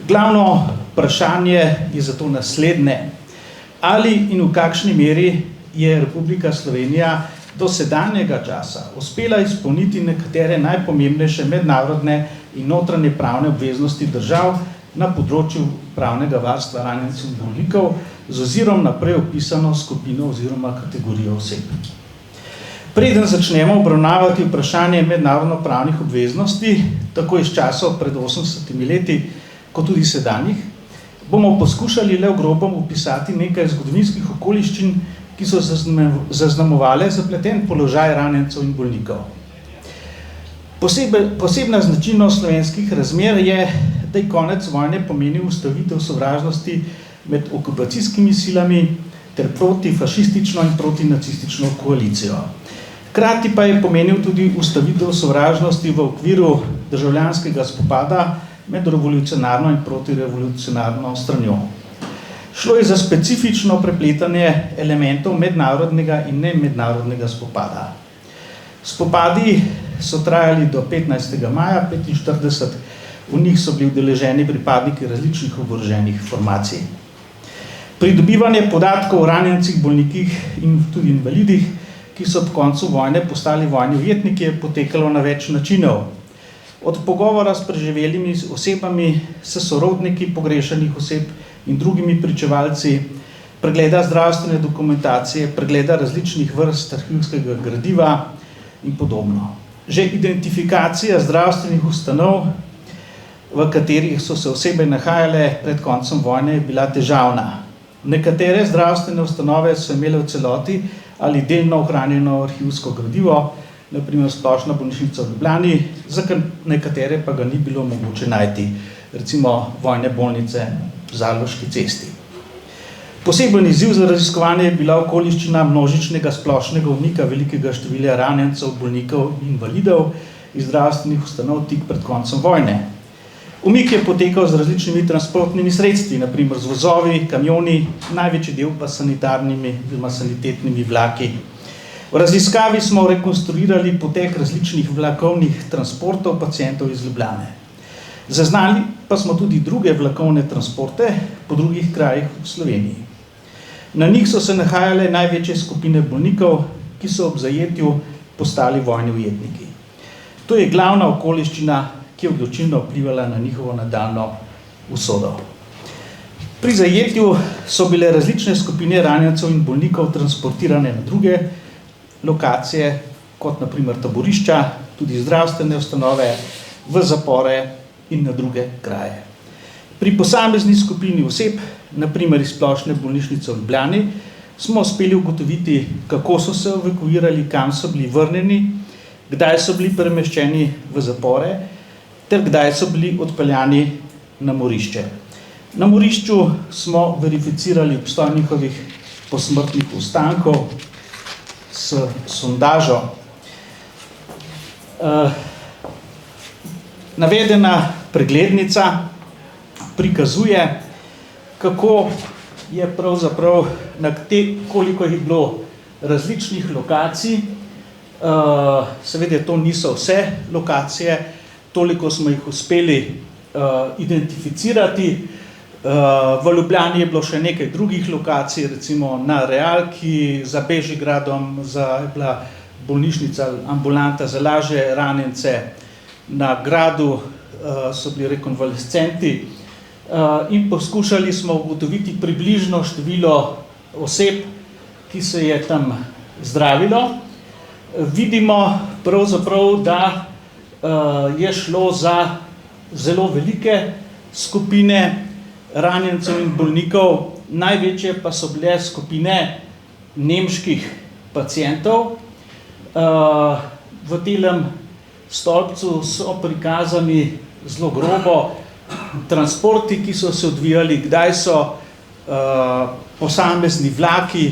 Glavno vprašanje je zato naslednje. Ali in v kakšni meri je Republika Slovenija do sedanjega časa uspela izpolniti nekatere najpomembnejše mednarodne in notranje pravne obveznosti držav na področju pravnega varstva ranjencev in bolnikov z ozirom na prej opisano skupino oziroma kategorijo oseb. Preden začnemo obravnavati vprašanje mednarodno pravnih obveznosti, tako iz časov pred 80 leti, kot tudi sedanjih, bomo poskušali le v grobom opisati nekaj zgodovinskih okoliščin, ki so zaznamovale zapleten položaj ranjencev in bolnikov. Posebna značilnost slovenskih razmer je, da je konec vojne pomenil ustavitev sovražnosti med okupacijskimi silami ter protifašistično in protinacistično koalicijo. Hkrati pa je pomenil tudi ustavitev sovražnosti v okviru državljanskega spopada med revolucionarno in protirevolucionarno stranjo. Šlo je za specifično prepletanje elementov mednarodnega in nemednarodnega spopada. Spopadi so trajali do 15. maja 1945, v njih so bili udeleženi pripadniki različnih oboroženih formacij. Pridobivanje podatkov o ranjencih, bolnikih in tudi invalidih, ki so ob koncu vojne postali vojni ujetniki, je potekalo na več načinov. Od pogovora s preživelimi osebami, s sorodniki pogrešanih oseb in drugimi pričevalci, pregleda zdravstvene dokumentacije, pregleda različnih vrst arhivskega gradiva in podobno. Že identifikacija zdravstvenih ustanov, v katerih so se osebe nahajale pred koncem vojne, je bila težavna. Nekatere zdravstvene ustanove so imele v celoti ali delno ohranjeno arhivsko gradivo, na primer Splošna bolnišnica v Ljubljani, za nekatere pa ga ni bilo mogoče najti, recimo vojne bolnice v Zaloški cesti. Poseben izziv za raziskovanje je bila okoliščina množičnega splošnega umika velikega števila ranjencev, bolnikov in invalidov iz zdravstvenih ustanov tik pred koncem vojne. Umik je potekal z različnimi transportnimi sredstvi, na primer z vozovi, kamioni, največji del pa sanitarnimi oziroma sanitetnimi vlaki. V raziskavi smo rekonstruirali potek različnih vlakovnih transportov pacientov iz Ljubljane. Zaznali pa smo tudi druge vlakovne transporte po drugih krajih v Sloveniji. Na njih so se nahajale največje skupine bolnikov, ki so ob zajetju postali vojni ujetniki. To je glavna okoliščina, ki je odločilno vplivala na njihovo nadaljnjo usodo. Pri zajetju so bile različne skupine ranjencev in bolnikov transportirane na druge lokacije, kot na primer taborišča, tudi zdravstvene ustanove, v zapore in na druge kraje. Pri posamezni skupini oseb, na primer iz Splošne bolnišnice v Ljubljani, smo uspeli ugotoviti, kako so se evakuirali, kam so bili vrnjeni, kdaj so bili premeščeni v zapore, ter kdaj so bili odpeljani na morišče. Na morišču smo verificirali obstoj njihovih posmrtnih ostankov s sondažo. Navedena preglednica prikazuje, kako je pravzaprav, koliko je bilo različnih lokacij. Seveda to niso vse lokacije, toliko smo jih uspeli identificirati. V Ljubljani je bilo še nekaj drugih lokacij, recimo na Realki, za Bežigradom, je bila bolnišnica, ambulanta za lažje ranjence, na Gradu so bili rekonvalescenti in poskušali smo ugotoviti približno število oseb, ki se je tam zdravilo. Vidimo pravzaprav, da je šlo za zelo velike skupine ranjencev in bolnikov, največje pa so bile skupine nemških pacientov. V telem stolpcu so prikazani zelo grobo transporti, ki so se odvijali, kdaj so posamezni vlaki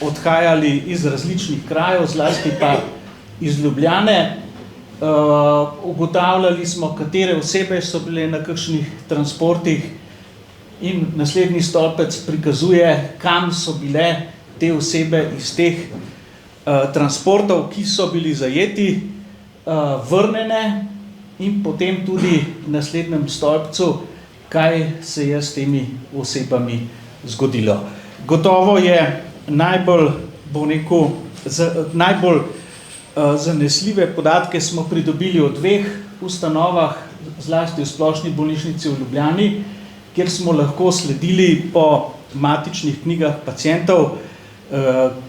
odhajali iz različnih krajev, zlasti pa iz Ljubljane. Ugotavljali smo, katere osebe so bile na kakšnih transportih in naslednji stolpec prikazuje, kam so bile te osebe iz teh transportov, ki so bili zajeti, vrnjene in potem tudi v naslednjem stolpcu, kaj se je s temi osebami zgodilo. Gotovo je najbolj, najbolj zanesljive podatke smo pridobili o dveh ustanovah, zlasti v Splošni bolnišnici v Ljubljani, kjer smo lahko sledili po matičnih knjigah pacientov,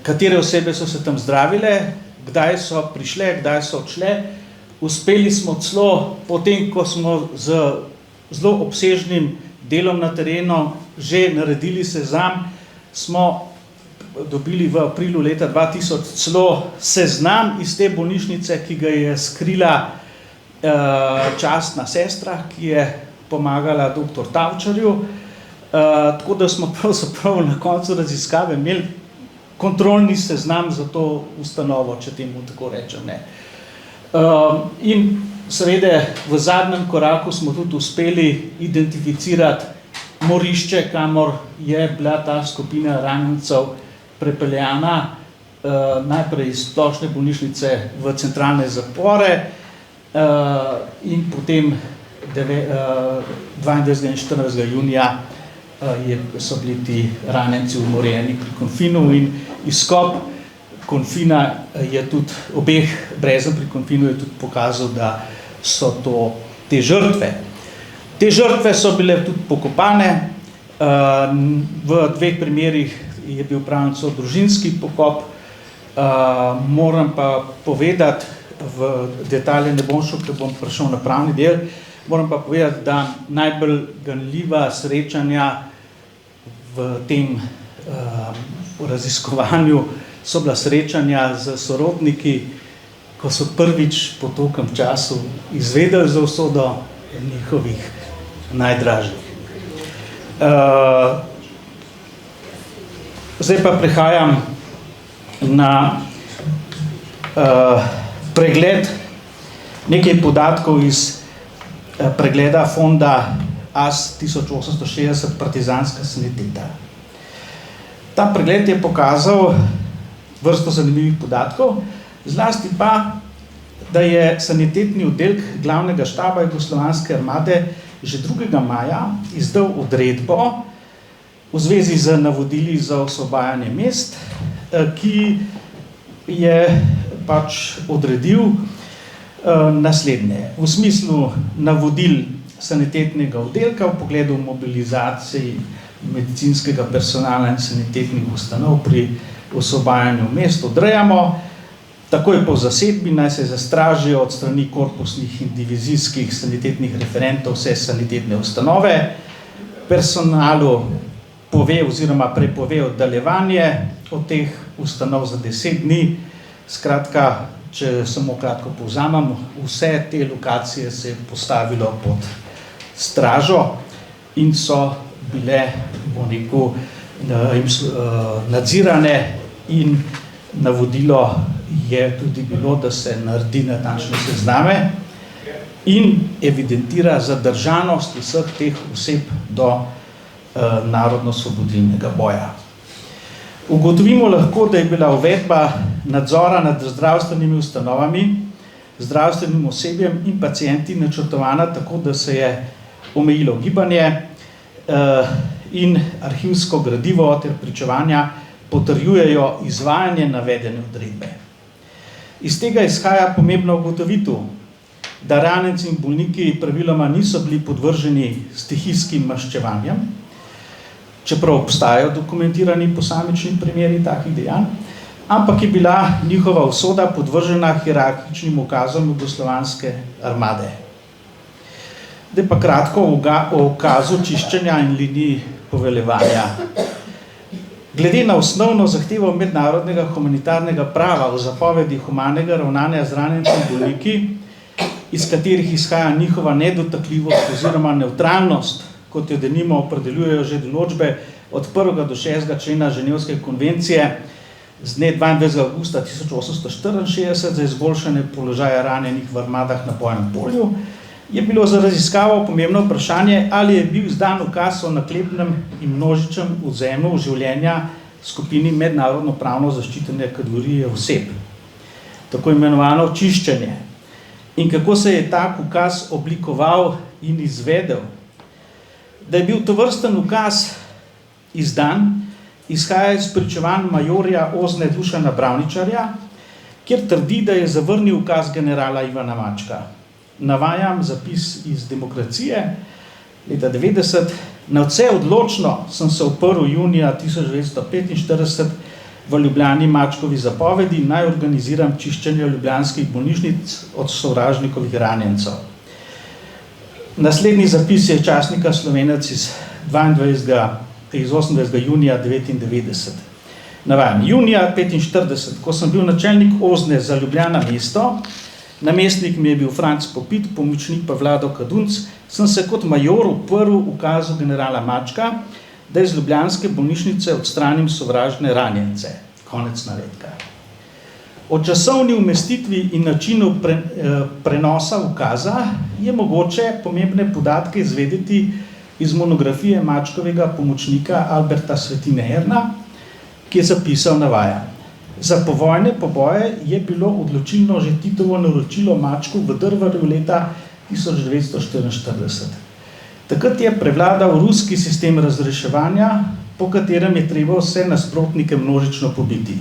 katere osebe so se tam zdravile, kdaj so prišle, kdaj so odšle. Uspeli smo celo, potem ko smo z zelo obsežnim delom na terenu že naredili sezam, smo dobili v aprilu leta 2000 celo seznam iz te bolnišnice, ki ga je skrila častna sestra, ki je pomagala dr. Tavčarju. Tako da smo pravzaprav na koncu raziskave imeli kontrolni seznam za to ustanovo, če temu tako rečem. In seveda v zadnjem koraku smo tudi uspeli identificirati morišče, kamor je bila ta skupina ranjencev prepeljana, najprej iz Splošne bolnišnice v centralne zapore in potem 22. in 14. junija so bili ti ranjenci umorjeni pri Konfinu in izkop Konfina je tudi, obeh brezen pri Konfinu je tudi pokazal, da so to te žrtve. Te žrtve so bile tudi pokopane, v dveh primerih je bil pravno družinski pokop. Moram pa povedati, v detalje ne bom šel, ker bom prišel na pravni del, moram pa povedati, da najbolj ganljiva srečanja v tem raziskovanju so bila srečanja z sorodniki, ko so prvič po tolkem času izvedeli za usodo njihovih najdražjih. Zdaj pa prehajam na pregled nekaj podatkov iz pregleda fonda AS 1860 Partizanska saniteta. Ta pregled je pokazal vrsto zanimivih podatkov, zlasti pa, da je sanitetni oddelek glavnega štaba Jugoslovanske armade že 2. maja izdal odredbo v zvezi z navodili za osvobajanje mest, ki je pač odredil naslednje. V smislu navodil sanitetnega oddelka v pogledu mobilizaciji medicinskega personala in sanitetnih ustanov pri osvobajanju mest odrejamo, takoj po zasedbi naj se zastražijo od strani korpusnih in divizijskih sanitetnih referentov vse sanitetne ustanove, personalu pove oziroma prepove oddaljevanje od teh ustanov za 10 dni. Skratka, če samo kratko povzamem, vse te lokacije se je postavilo pod stražo in so bile, bom rekel, nadzirane in navodilo je tudi bilo, da se naredi natančne sezname in evidentira zadržanost vseh teh oseb do narodno-osvobodilnega boja. Ugotovimo lahko, da je bila uvedba nadzora nad zdravstvenimi ustanovami, zdravstvenim osebjem in pacienti načrtovana tako, da se je omejilo gibanje in arhivsko gradivo ter pričevanja potrjujejo izvajanje navedene odredbe. Iz tega izhaja pomembna ugotovitev, da ranjenci in bolniki praviloma niso bili podvrženi stihijskim maščevanjem, čeprav obstajajo dokumentirani posamični primeri takih dejanj, ampak je bila njihova usoda podvržena hierarhičnim ukazom Jugoslovanske armade. Zdaj pa kratko o ukazu čiščenja in liniji poveljevanja. Glede na osnovno zahtevo mednarodnega humanitarnega prava o zapovedi humanega ravnanja z ranjenci in bolniki, iz katerih izhaja njihova nedotakljivost oziroma nevtralnost, kot jo denimo opredeljujejo že določbe od 1. do 6. člena Ženevske konvencije z dne 22. avgusta 1864 za izboljšanje položaja ranjenih v armadah na bojnem polju, je bilo za raziskavo pomembno vprašanje, ali je bil izdan ukaz o naklepnem in množičnem odvzemu življenja skupini mednarodno pravno zaščitene kategorije oseb, tako imenovano čiščenje. In kako se je tak ukaz oblikoval in izvedel. Da je bil tovrsten ukaz izdan, izhaja iz pričevanj majorja Ozne Dušana Bravničarja, kjer trdi, da je zavrnil ukaz generala Ivana Mačka. Navajam zapis iz Demokracije, leta 90. Nadvse odločno sem se uprl junija 1945 v Ljubljani Mačkovi zapovedi, naj organiziram čiščenje ljubljanskih bolnišnic od sovražnikovih ranjencev. Naslednji zapis je časnika Slovenec iz 28. junija 1999. Navajam, junija 1945, ko sem bil načelnik Ozne za Ljubljana mesto, namestnik mi je bil Franc Popit, pomočnik pa Vlado Kadunc, sem se kot major uprl ukazu generala Mačka, da iz ljubljanske bolnišnice odstranim sovražne ranjence. Konec navedka. O časovni umestitvi in načinu prenosa ukaza je mogoče pomembne podatke izvedeti iz monografije Mačkovega pomočnika Alberta Svetine Erna, ki je zapisal, navajam. Za povojne poboje je bilo odločilno že Titovo naročilo Mačku v Drvarju leta 1944. Takrat je prevladal ruski sistem razreševanja, po katerem je treba vse nasprotnike množično pobiti.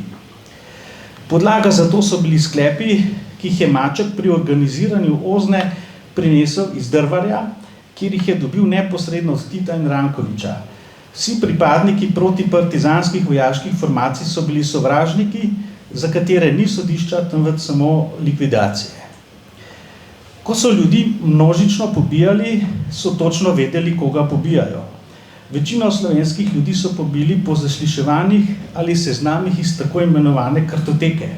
Podlaga za to so bili sklepi, ki jih je Maček pri organiziranju Ozne prinesel iz Drvarja, kjer jih je dobil neposredno od Tita in Rankoviča. Vsi pripadniki protipartizanskih vojaških formacij so bili sovražniki, za katere ni sodišča, temveč samo likvidacije. Ko so ljudi množično pobijali, so točno vedeli, koga pobijajo. Večino slovenskih ljudi so pobili po zasliševanjih ali seznamih iz tako imenovane kartoteke.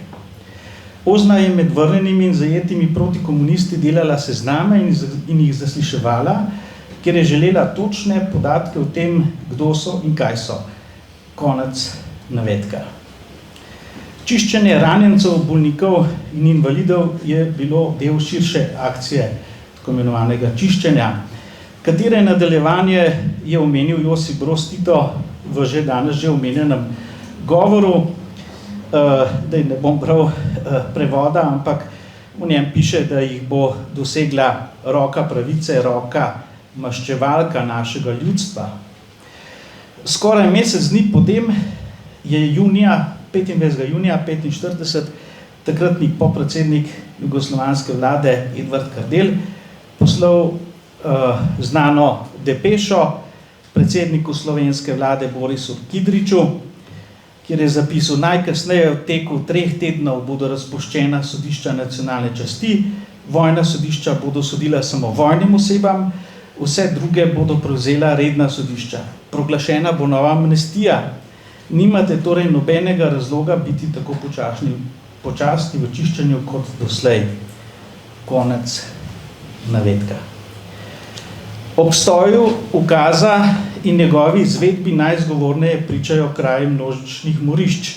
Ozna je med vrnjenimi in zajetimi protikomunisti delala sezname in jih zasliševala, ker je želela točne podatke o tem, kdo so in kaj so. Konec navedka. Čiščenje ranjencev, bolnikov in invalidov je bilo del širše akcije tako imenovanega čiščenja, katere nadaljevanje je omenil Josip Broz Tito v že danes že omenjenem govoru, da ne bom prav prevoda, ampak v njem piše, da jih bo dosegla roka pravice, roka maščevalka našega ljudstva. Skoraj mesec dni potem je 25. junija 1945 takratni podpredsednik jugoslovanske vlade Edvard Kardelj poslal znano depešo predsedniku slovenske vlade Borisu Kidriču, kjer je zapisal, najkasneje v teku 3 tednov bodo razpuščena sodišča nacionalne časti, vojna sodišča bodo sodila samo vojnim osebam, vse druge bodo prevzela redna sodišča. Proglašena bo nova amnestija. Nimate torej nobenega razloga biti tako počasni v čiščenju kot doslej. Konec navedka. Obstoju ukaza in njegovi izvedbi najzgovorneje pričajo kraji množičnih morišč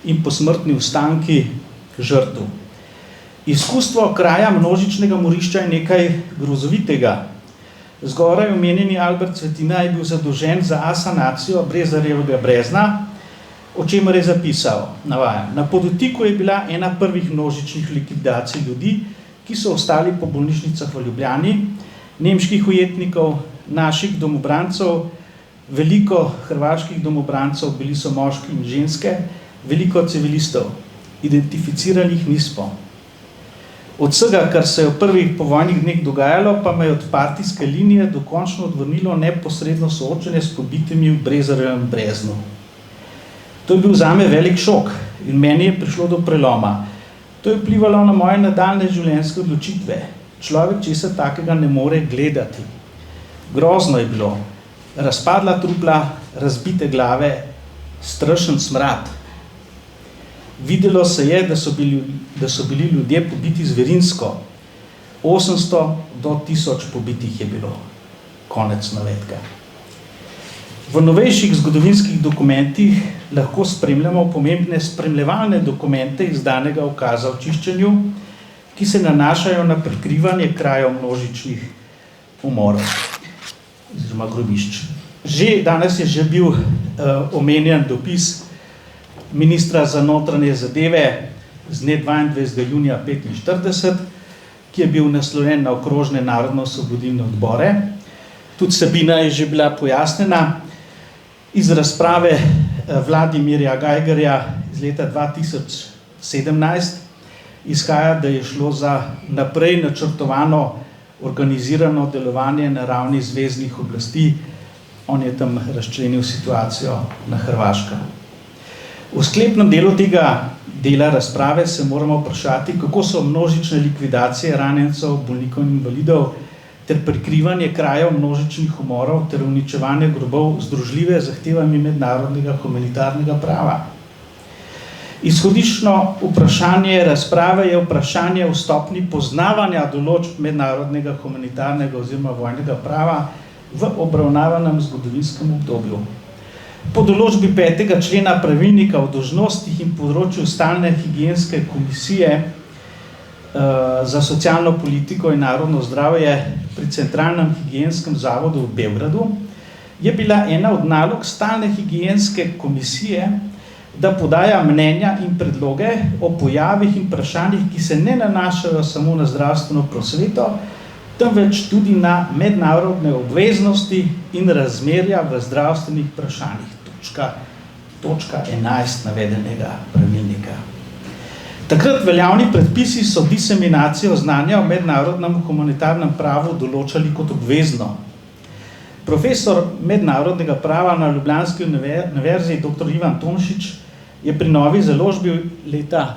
in posmrtni ostanki žrtev. Izkustvo kraja množičnega morišča je nekaj grozovitega. Zgoraj omenjeni Albert Svetina je bil zadolžen za asanacijo Brezarjevega brezna, o čemer je zapisal, navajam, na Podotiku je bila ena prvih množičnih likvidacij ljudi, ki so ostali po bolnišnicah v Ljubljani, nemških ujetnikov, naših domobrancev, veliko hrvaških domobrancev, bili so moški in ženske, veliko civilistov, identificiranih nismo. Od vsega, kar se je v prvih povojnih dneh dogajalo, pa me je od partijske linije dokončno odvrnilo neposredno soočenje s pobitimi v Brezarjevem breznu. To je bil zame velik šok in meni je prišlo do preloma. To je vplivalo na moje nadaljne življenjske odločitve. Človek česa takega ne more gledati. Grozno je bilo. Razpadla trupla, razbite glave, strašen smrad. Videlo se je, da so bili ljudje pobiti zverinsko. 800 do 1000 pobitih je bilo. Konec navedka. V novejših zgodovinskih dokumentih lahko spremljamo pomembne spremljevalne dokumente izdanega ukaza o čiščenju, ki se nanašajo na prikrivanje krajev množičnih umorov oziroma grobišč. Danes je že bil omenjen dopis ministra za notranje zadeve z dne 22. junija 1945, ki je bil naslovljen na okrožne narodno-osvobodilne odbore. Tudi vsebina je že bila pojasnjena. Iz razprave Vladimirja Geigerja iz leta 2017 izhaja, da je šlo za naprej načrtovano organizirano delovanje na ravni zveznih oblasti. On je tam razčlenil situacijo na Hrvaškem. V sklepnem delu tega dela razprave se moramo vprašati, kako so množične likvidacije ranjencev, bolnikov in invalidov ter prikrivanje krajev množičnih umorov ter uničevanje grobov združljive zahtevami mednarodnega humanitarnega prava. Izhodiščno vprašanje razprave je vprašanje o stopnji poznavanja določb mednarodnega humanitarnega oziroma vojnega prava v obravnavanem zgodovinskem obdobju. Po določbi 5. člena pravilnika o dolžnostih in področju stalne higienske komisije za socialno politiko in narodno zdravje pri Centralnem higienskem zavodu v Beogradu je bila ena od nalog stalne higienske komisije, da podaja mnenja in predloge o pojavih in vprašanjih, ki se ne nanašajo samo na zdravstveno prosveto, temveč tudi na mednarodne obveznosti in razmerja v zdravstvenih vprašanjih. Točka 11 navedenega pravilnika. Takrat veljavni predpisi so diseminacijo znanja o mednarodnem humanitarnem pravu določali kot obvezno. Profesor mednarodnega prava na Ljubljanski univerzi dr. Ivan Tomšič je pri novi založbi leta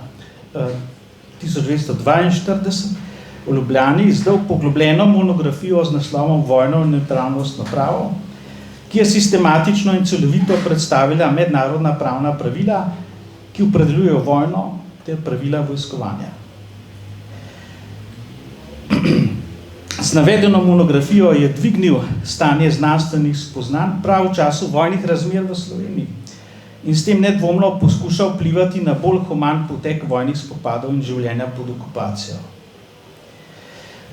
1942 v Ljubljani izdal poglobljeno monografijo z naslovom Vojno in neutralnostno pravo, ki je sistematično in celovito predstavila mednarodna pravna pravila, ki opredeljujejo vojno ter pravila vojskovanja. Z navedeno monografijo je dvignil stanje znanstvenih spoznanj prav v času vojnih razmer v Sloveniji in s tem nedvomno poskušal vplivati na bolj human potek vojnih spopadov in življenja pod okupacijo.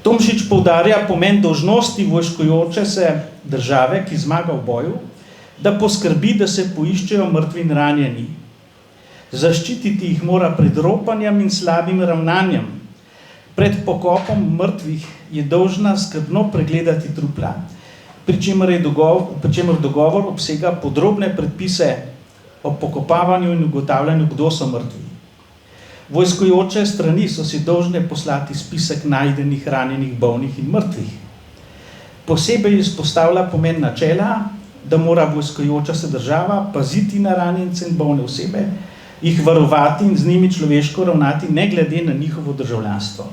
Tomšič poudarja pomen dolžnosti vojskujoče se države, ki zmaga v boju, da poskrbi, da se poiščejo mrtvi in ranjeni. Zaščititi jih mora pred ropanjem in slabim ravnanjem. Pred pokopom mrtvih je dolžna skrbno pregledati trupla, pri čemer dogovor obsega podrobne predpise o pokopavanju in ugotavljanju, kdo so mrtvi. Vojskujoče strani so si dolžne poslati spisek najdenih, ranjenih, bolnih in mrtvih. Posebej izpostavlja pomen načela, da mora vojskujoča se država paziti na ranjence in bolne osebe, jih varovati in z njimi človeško ravnati ne glede na njihovo državljanstvo.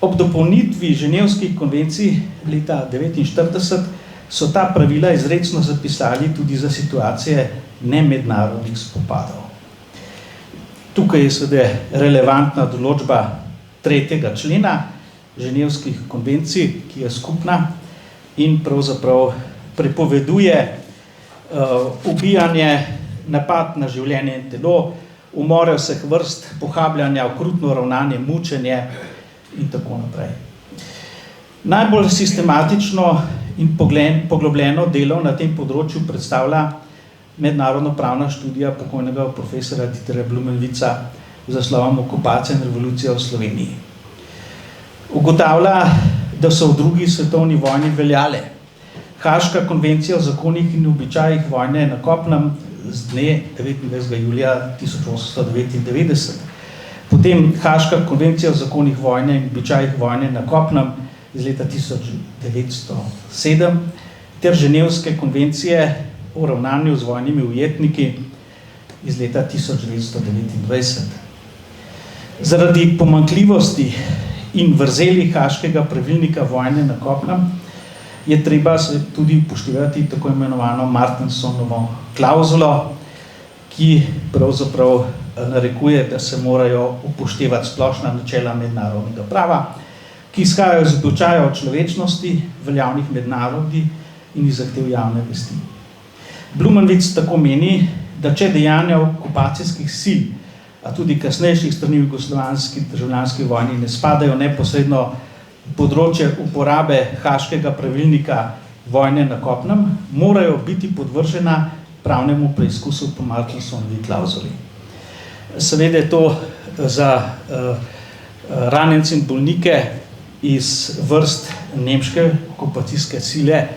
Ob dopolnitvi Ženevskih konvencij leta 1949 so ta pravila izrecno zapisali tudi za situacije nemednarodnih spopadov. Tukaj je seveda relevantna določba 3. člena Ženevskih konvencij, ki je skupna in pravzaprav prepoveduje ubijanje, napad na življenje in telo, umore vseh vrst, pohabljanja, okrutno ravnanje, mučenje in tako naprej. Najbolj sistematično in poglobljeno delo na tem področju predstavlja mednarodno-pravna študija pokojnega profesora Dieterja Blumenwitza z naslovom Okupacija in revolucija v Sloveniji. Ugotavlja, da so v drugi svetovni vojni veljale Haaška konvencija o zakonih in običajih vojne na kopnem z dne 29. julija 1899, potem Haaška konvencija o zakonih vojne in običajih vojne na kopnem iz leta 1907 ter Ženevske konvencije o ravnanju z vojnimi ujetniki iz leta 1929. Zaradi pomanjkljivosti in vrzeli Haaškega pravilnika vojne na kopnem je treba se tudi upoštevati tako imenovano Martensonovo klauzulo, ki pravzaprav narekuje, da se morajo upoštevati splošna načela mednarodnega prava, ki izhajajo iz običajev človečnosti, veljavnih mednarodnih in iz zahtev javne vesti. Blumenvic tako meni, da če dejanja okupacijskih sil, a tudi kasnejših strani v jugoslovanski državljanski vojni ne spadajo neposredno področje uporabe Haškega pravilnika vojne na kopnem, morajo biti podvržena pravnemu preizkusu po Martinsonovi klauzuli. Seveda je to za ranjence in bolnike iz vrst nemške okupacijske sile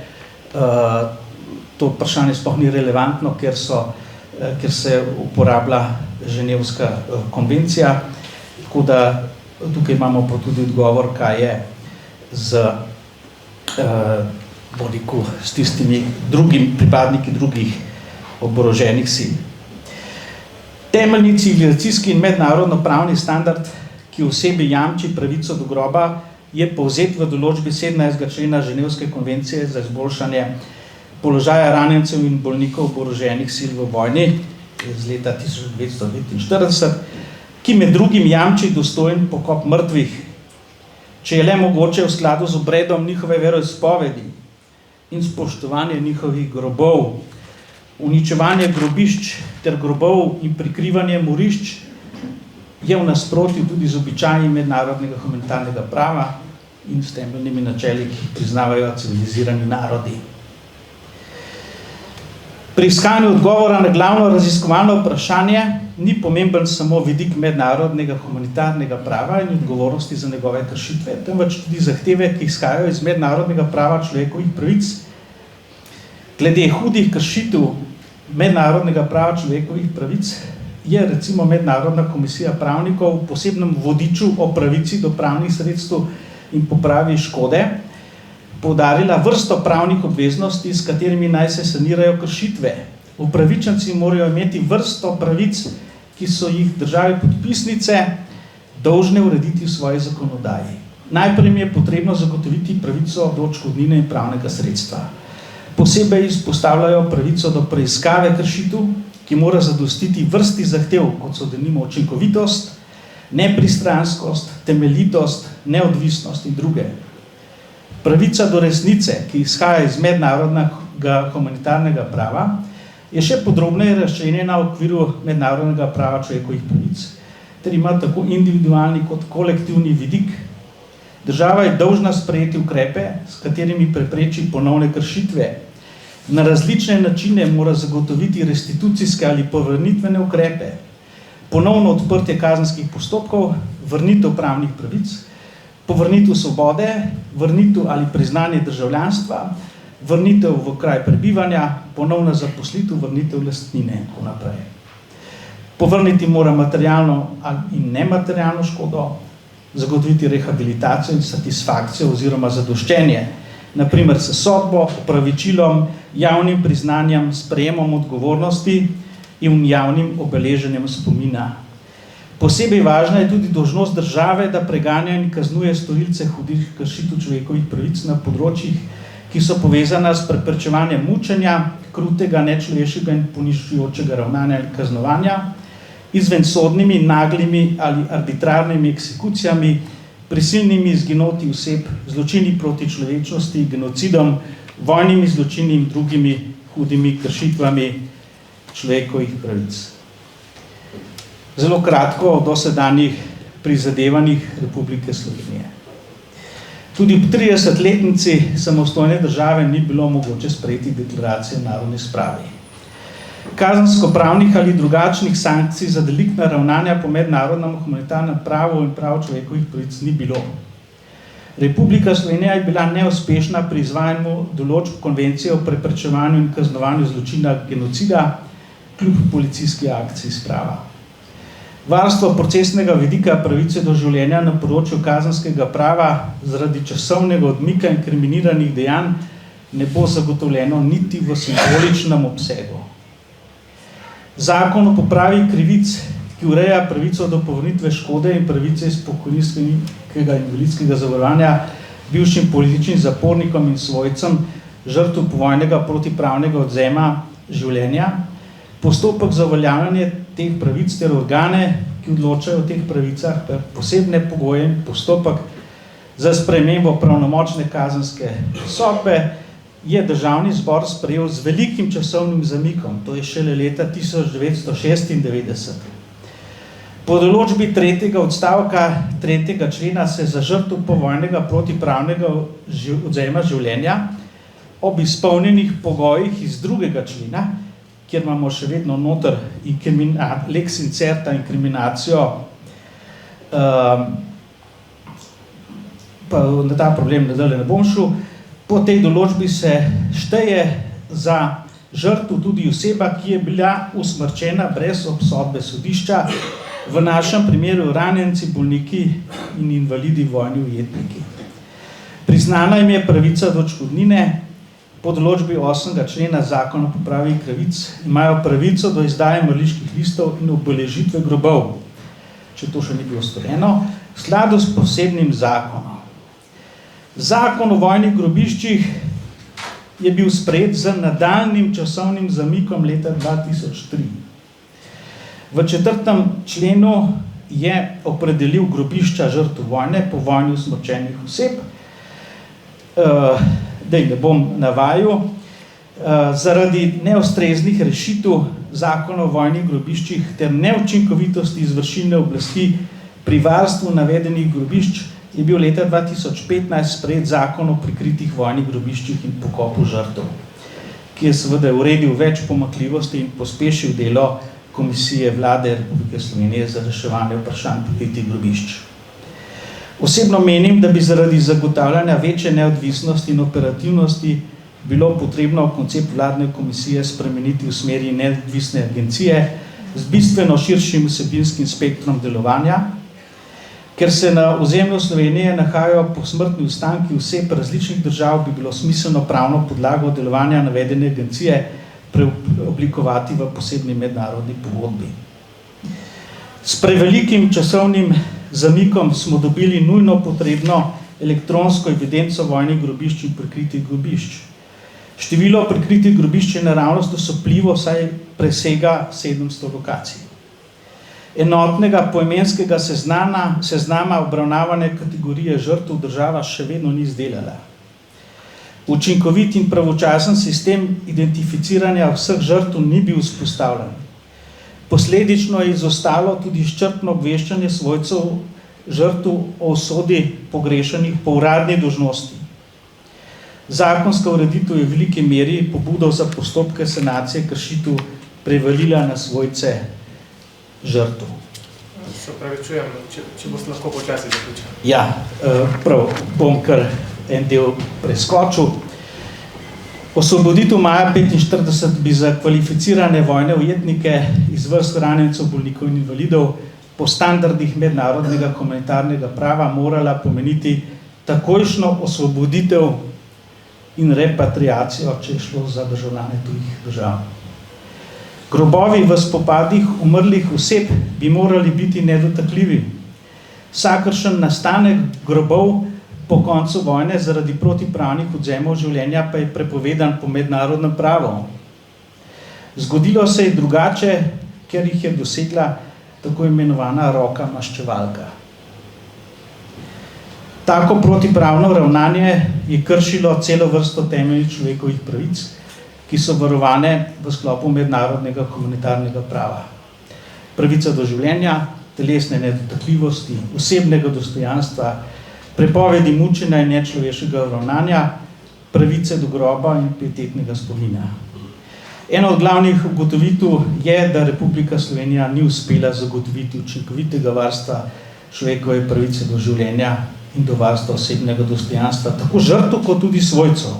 to vprašanje sploh ni relevantno, ker se uporablja Ženevska konvencija, tako da tukaj imamo pa tudi odgovor, kaj je s tistimi pripadniki drugih oboroženih sil. Temeljni civilizacijski in mednarodno pravni standard, ki osebi jamči pravico do groba, je povzet v določbi 17. člena Ženevske konvencije za izboljšanje položaja ranjencev in bolnikov oboroženih sil v vojni iz leta 1949, ki med drugim jamči dostojen pokop mrtvih, če je le mogoče v skladu z obredom njihove veroizpovedi in spoštovanje njihovih grobov. Uničevanje grobišč ter grobov in prikrivanje morišč je v nasprotju tudi z običaji mednarodnega humanitarnega prava in s temeljnimi načeli, ki jih priznavajo civilizirani narodi. Pri iskanju odgovora na glavno raziskovalno vprašanje ni pomemben samo vidik mednarodnega humanitarnega prava in odgovornosti za njegove kršitve, temveč tudi zahteve, ki izhajajo iz mednarodnega prava človekovih pravic. Glede hudih kršitev mednarodnega prava človekovih pravic je recimo Mednarodna komisija pravnikov v posebnem vodiču o pravici do pravnih sredstev in popravi škode poudarila vrsto pravnih obveznosti, s katerimi naj se sanirajo kršitve. Upravičenci morajo imeti vrsto pravic, ki so jih države podpisnice dolžne urediti v svoji zakonodaji. Najprej je potrebno zagotoviti pravico do odškodnine in pravnega sredstva. Posebej izpostavljajo pravico do preiskave kršitev, ki mora zadostiti vrsti zahtev, kot so denimo učinkovitost, nepristranskost, temeljitost, neodvisnost in druge. Pravica do resnice, ki izhaja iz mednarodnega humanitarnega prava, je še podrobneje razčlenjena v okviru mednarodnega prava človekovih pravic, ter ima tako individualni kot kolektivni vidik. Država je dolžna sprejeti ukrepe, s katerimi prepreči ponovne kršitve. Na različne načine mora zagotoviti restitucijske ali povrnitvene ukrepe, ponovno odprtje kazenskih postopkov, vrnitev pravnih pravic, povrnitev svobode, vrnitev ali priznanje državljanstva, vrnitev v kraj prebivanja, ponovna zaposlitev, vrnitev lastnine in tako naprej. Povrniti mora materialno in nematerialno škodo, zagotoviti rehabilitacijo in satisfakcijo oziroma zadoščenje, naprimer s sodbo, opravičilom, javnim priznanjem, sprejemom odgovornosti in javnim obeleženjem spomina. Posebej važna je tudi dolžnost države, da preganja in kaznuje storilce hudih kršitev človekovih pravic na področjih, ki so povezana s preprečevanjem mučenja, krutega, nečloveškega in ponižujočega ravnanja in kaznovanja, izvensodnimi, naglimi ali arbitrarnimi eksekucijami, prisilnimi izginoti oseb, zločini proti človečnosti, genocidom, vojnimi zločini in drugimi hudimi kršitvami človekovih pravic. Zelo kratko o dosedanjih prizadevanjih Republike Slovenije. Tudi v 30-letnici samostojne države ni bilo mogoče sprejeti deklaracije o narodni spravi. Kazensko-pravnih ali drugačnih sankcij za deliktna ravnanja po mednarodnem humanitarnem pravu in pravu človekovih pravic ni bilo. Republika Slovenija je bila neuspešna pri izvajanju določb konvencije o preprečevanju in kaznovanju zločina genocida kljub policijski akciji sprava. Varstvo procesnega vidika pravice do življenja na področju kazenskega prava zaradi časovnega odmika inkriminiranih dejanj ne bo zagotovljeno niti v simboličnem obsegu. Zakon o popravi krivic, ki ureja pravico do povrnitve škode in pravice iz pokojninskega in invalidskega zavarovanja bivšim političnim zapornikom in svojcem žrtev povojnega protipravnega odvzema življenja, postopek za uveljavljanje teh pravic ter organe, ki odločajo o teh pravicah, posebne pogoje in postopek za spremembo pravnomočne kazenske sodbe je Državni zbor sprejel z velikim časovnim zamikom, to je šele leta 1996. Po določbi 3. odstavka 3. člena se za žrtev povojnega protipravnega odvzema življenja ob izpolnjenih pogojih iz 2. člena, kjer imamo še vedno noter lex incerta inkriminacijo, pa na ta problem nadalje ne bom šel, po tej določbi se šteje za žrtev tudi oseba, ki je bila usmrčena brez obsodbe sodišča, v našem primeru ranjenci, bolniki in invalidi, vojni ujetniki. Priznana jim je pravica do odškodnine. Po določbi 8. člena Zakona o popravi krivic imajo pravico do izdaje mrliških listov in obeležitve grobov, če to še ni bilo storjeno, v skladu s posebnim zakonom. Zakon o vojnih grobiščih je bil sprejet z nadaljnjim časovnim zamikom leta 2003. V 4. členu je opredelil grobišča žrtev vojne po vojni usmrčenih oseb, da ne bom navajal, zaradi neustreznih rešitev Zakona o vojnih grobiščih ter neučinkovitosti izvršilne oblasti pri varstvu navedenih grobišč je bil leta 2015 sprejet Zakon o prikritih vojnih grobiščih in pokopu žrtev, ki je seveda uredil več pomanjkljivosti in pospešil delo Komisije Vlade Republike Slovenije za reševanje vprašanj prikritih grobišč. Osebno menim, da bi zaradi zagotavljanja večje neodvisnosti in operativnosti bilo potrebno koncept vladne komisije spremeniti v smeri neodvisne agencije z bistveno širšim vsebinskim spektrom delovanja, ker se na ozemlju Slovenije nahajajo posmrtni ostanki oseb različnih držav, bi bilo smiselno pravno podlago delovanja navedene agencije preoblikovati v posebni mednarodni pogodbi. S prevelikim časovnim zamikom smo dobili nujno potrebno elektronsko evidenco vojnih grobišč in prikritih grobišč. Število prikritih grobišč je naravnost osupljivo, saj presega 700 lokacij. Enotnega poimenskega seznama obravnavane kategorije žrtev država še vedno ni izdelala. Učinkovit in pravočasen sistem identificiranja vseh žrtev ni bil vzpostavljen. Posledično je izostalo tudi izčrpno obveščanje svojcev žrtev o usodi pogrešanih po uradni dolžnosti. Zakonska ureditev je v veliki meri pobudo za postopke sanacije kršitev prevalila na svojce žrtev. Se opravičujem, če boste lahko počasi zaključili. Ja, prav, bom kar en del preskočil. Osvoboditev maja 1945 bi za kvalificirane vojne ujetnike iz vrst ranjencev, bolnikov in invalidov po standardih mednarodnega humanitarnega prava morala pomeniti takojšnjo osvoboditev in repatriacijo, če je šlo za državljane tujih držav. Grobovi v spopadih umrlih oseb bi morali biti nedotakljivi. Vsakršen nastanek grobov po koncu vojne zaradi protipravnih odvzemov življenja pa je prepovedan po mednarodnem pravu. Zgodilo se je drugače, ker jih je dosegla tako imenovana roka maščevalka. Tako protipravno ravnanje je kršilo celo vrsto temeljnih človekovih pravic, ki so varovane v sklopu mednarodnega humanitarnega prava. Pravica do življenja, telesne nedotakljivosti, osebnega dostojanstva, prepovedi mučenja in nečloveškega ravnanja, pravice do groba in pietetnega spomina. Ena od glavnih ugotovitev je, da Republika Slovenija ni uspela zagotoviti učinkovitega varstva človekove pravice do življenja in do varstva osebnega dostojanstva, tako žrtev kot tudi svojcev.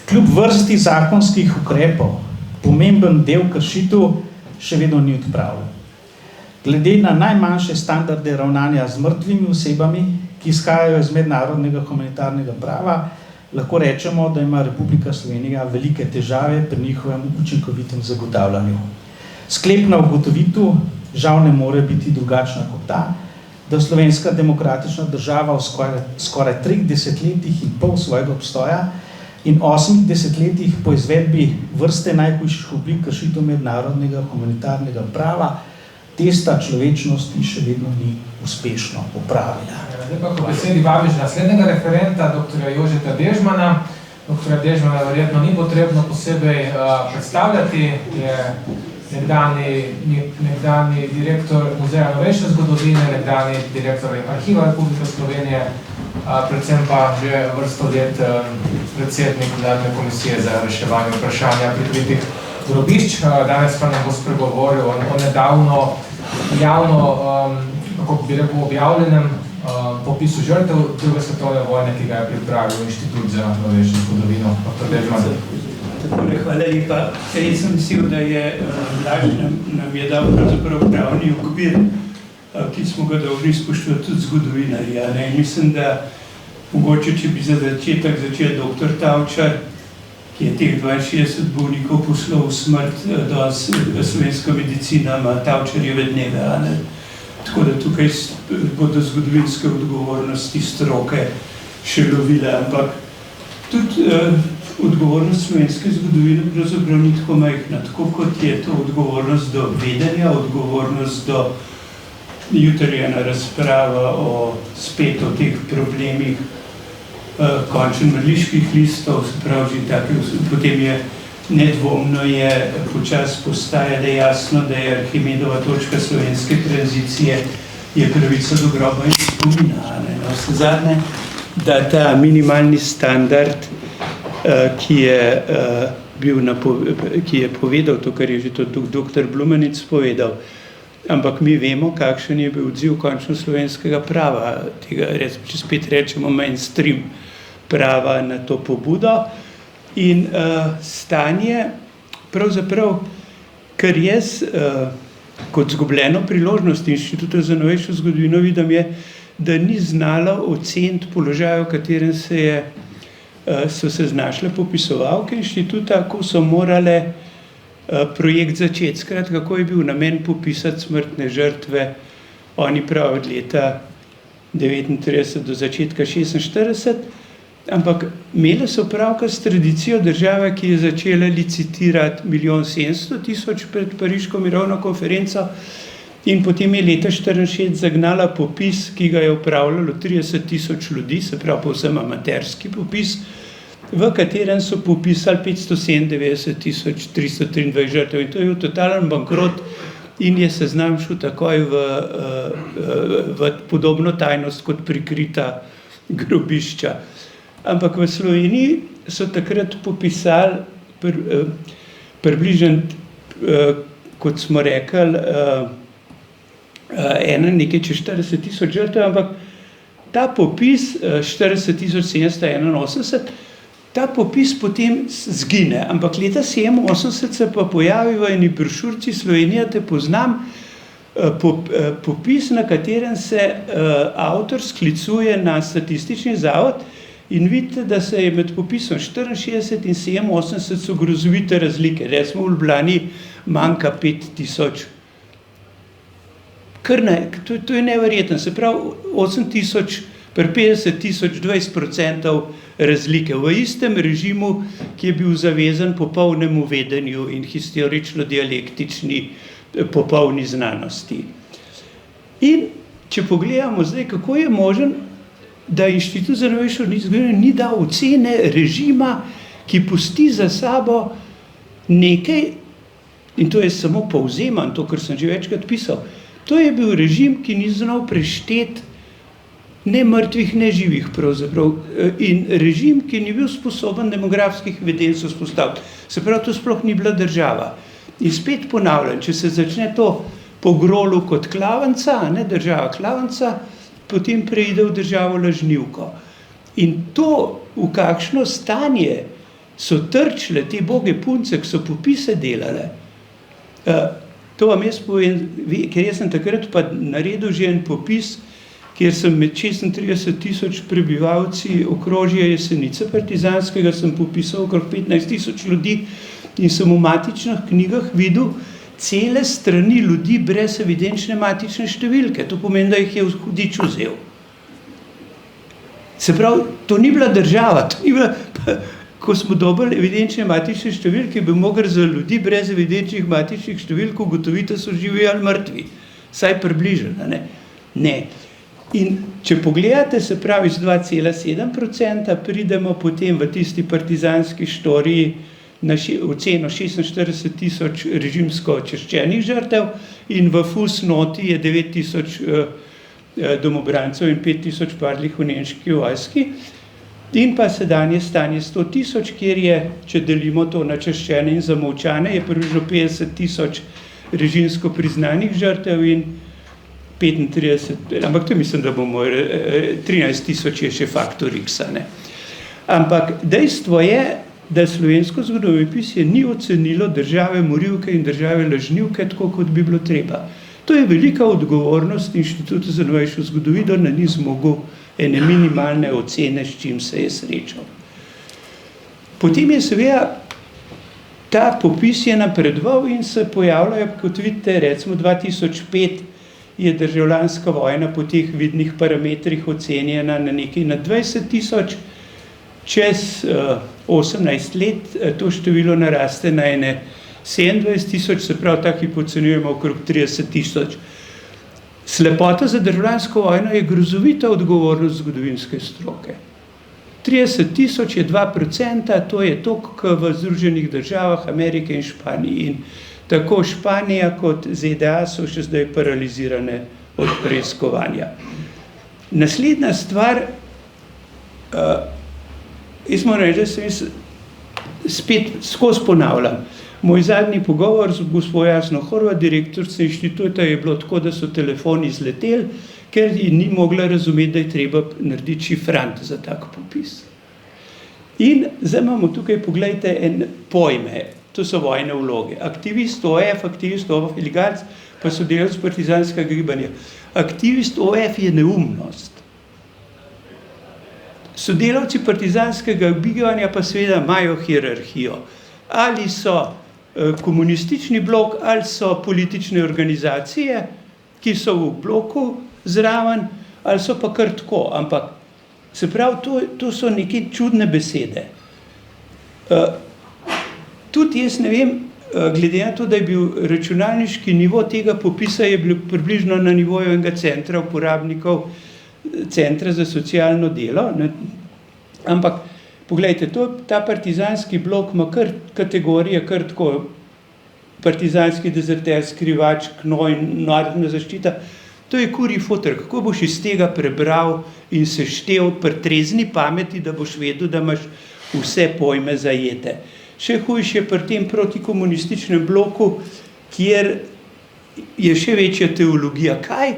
Kljub vrsti zakonskih ukrepov, pomemben del kršitev še vedno ni odpravljen. Glede na najmanjše standarde ravnanja z mrtvimi osebami, ki izhajajo iz mednarodnega humanitarnega prava, lahko rečemo, da ima Republika Slovenija velike težave pri njihovem učinkovitem zagotavljanju. Sklepna ugotovitev žal ne more biti drugačna kot ta, da slovenska demokratična država v skoraj 3 desetletjih in pol svojega obstoja in 8 desetletjih po izvedbi vrste najhujših oblik kršitev mednarodnega humanitarnega prava testa človečnosti še vedno ni uspešno opravila. Zdaj pa ko besedi vabiš naslednjega referenta, dr. Jožeta Dežmana. Dr. Dežmana verjetno ni potrebno posebej predstavljati, je nekdani direktor Muzeja novejše zgodovine, nekdani direktor Arhiva Republike Slovenije, predvsem pa že vrsto let predsednik vladne komisije za reševanje vprašanja prikritih grobišč. Danes pa nam bo spregovoril o nedavno javno, kako bi rekel, objavljenem popisu žrtev druge svetovne vojne, ki ga je pripravil Inštitut za novejšo zgodovino. Takole, hvala lepa. Jaz sem mislil, da je Blaž nam je dal pravzaprav pravni okvir, ki smo ga dolžni spoštovati tudi zgodovinarji. Mislim, da mogoče, če bi za začetek začel dr. Tavčar, ki je teh 62 bolnikov poslal v smrt, danes slovenska medicina ima Tavčarjeve dneve. Tako da tukaj bodo zgodovinske odgovornosti stroke še lovile, ampak tudi odgovornost slovenske zgodovine pravzaprav ni tako majhna, tako kot je to odgovornost do vedenja, odgovornost do jutrjena razprava spet o teh problemih končen mrliških listov, se pravi že take, potem je nedvomno počas postaja, da je jasno, da je Arhimedova točka slovenske tranzicije je pravica do groba in spomina. Zadnje, da ta minimalni standard, ki je povedal to, kar je že to dr. Blumenic povedal, ampak mi vemo, kakšen je bil odziv končno slovenskega prava, tega, če spet rečemo, mainstream prava na to pobudo. In stanje, pravzaprav, kar jaz kot zgubljeno priložnost Inštituta za novejšo zgodovino vidim, je, da ni znala oceniti položaja, v katerem so se znašle popisovalke inštituta, ko so morale projekt začeti. Skratka, kako je bil namen popisati smrtne žrtve, oni prav od leta 1939 do začetka 1946, ampak imele so pravka s tradicijo države, ki je začela licitirati 1.700.000 pred Pariško mirovno konferenco in potem je leta 1964 zagnala popis, ki ga je upravljalo 30.000 ljudi, se pravi povsem amaterski popis, v katerem so popisali 597.323 žrtev in to je bil totalen bankrot in je seznam šel takoj v podobno tajnost kot prikrita grobišča. Ampak v Sloveniji so takrat popisali približno, kot smo rekli, nekaj čez 40.000 žrtev, ampak ta popis 40.781, ta popis potem zgine. Ampak leta 1987 se pa pojavi v eni brošurci Slovenija te poznam, popis, na katerem se avtor sklicuje na statistični zavod in vidite, da se je med popisom 64 in 87 so grozovite razlike. Recimo v Ljubljani manjka 5.000. To je neverjetno. Se pravi 8.000 pri 50.000 20% razlike. V istem režimu, ki je bil zavezan popolnemu vedenju in historično-dialektični popolni znanosti. In če pogledamo zdaj, kako je možen, da Inštitut za novejšo zgodovino ni dal ocene režima, ki pusti za sabo nekaj, in to je samo povzemam, to, kar sem že večkrat pisal, to je bil režim, ki ni znal prešteti ne mrtvih, ne živih pravzaprav, in režim, ki ni bil sposoben demografskih evidenc vzpostaviti. Se pravi, to sploh ni bila država. In spet ponavljam, če se začne to po Grolu kot klavanca, država klavanca, potem preide v državo lažnivko. In to, v kakšno stanje so trčile te boge punce, ki so popise delale, to vam jaz povem, ker jaz sem takrat pa naredil že en popis, kjer sem med 36.000 prebivalci okrožja Jesenice partizanskega sem popisal okrog 15.000 ljudi in sem v matičnih knjigah videl cele strani ljudi brez evidenčne matične številke. To pomeni, da jih je hudič vzel. Se pravi, to ni bila država, to ni bila, ko smo dobili evidenčne matične številke, bi mogli za ljudi brez evidenčnih matičnih številk ugotoviti, da so živi ali mrtvi. Saj približeno, ne. In če pogledate, se pravi, z 2,7% pridemo potem v tisti partizanski štoriji na oceno 46.000 režimsko očiščenih žrtev in v fusnoti je 9.000 domobrancev in 5.000 padlih v nemški vojski. In pa sedanje stanje 100.000, kjer je, če delimo to na čaščene in zamolčane, je približno 50.000 režimsko priznanih žrtev in 35, ampak to mislim, da bomo 13.000 je še faktor X-a, ne. Ampak dejstvo je, da slovensko zgodovinopisje ni ocenilo države morilke in države lažnivke tako, kot bi bilo treba. To je velika odgovornost Inštituta za novejšo zgodovino, da ni zmogel ene minimalne ocene, s čim se je srečal. Potem je seveda ta popis je napredoval in se pojavljajo, kot vidite, recimo 2005 je državljanska vojna po teh vidnih parametrih ocenjena na nekaj na 20.000, čez 18 let to število naraste na ene 27.000, se pravi, taki pocenjujemo okrog 30.000. Slepota za državljansko vojno je grozovita odgovornost zgodovinske stroke. 30.000 je 2%, to je toliko v Združenih državah Amerike in Španiji. In tako Španija kot ZDA so še zdaj paralizirane od preiskovanja. Naslednja stvar, jaz moram reči, da sem spet skozi ponavljam. Moj zadnji pogovor z gospod Jasno Horvat, direktorico inštituta, je bilo tako, da so telefoni izleteli, ker ji ni mogla razumeti, da je treba narediti šifrant za tak popis. In zdaj imamo tukaj, poglejte, en pojme, to so vojne vloge. Aktivist OF, aktivist OF iligalc, pa sodelavec partizanskega gibanja. Aktivist OF je neumnost. Sodelavci partizanskega gibanja pa seveda imajo hierarhijo. Ali so komunistični blok, ali so politične organizacije, ki so v bloku zraven, ali so pa kar tako. Ampak, se pravi, to so neke čudne besede. Tudi jaz ne vem, glede na to, da je bil računalniški nivo tega popisa, je bil približno na nivoju enega centra uporabnikov, centra za socialno delo, ne? Ampak, poglejte, ta partizanski blok ima kar kategorije, kar tako, partizanski dezerter, skrivač, knoj, narodna zaščita. To je kurji foter, kako boš iz tega prebral in seštel pri trezni pameti, da boš vedel, da imaš vse pojme zajete. Še hujše je pri tem protikomunističnem bloku, kjer je še večja teologija. Kaj?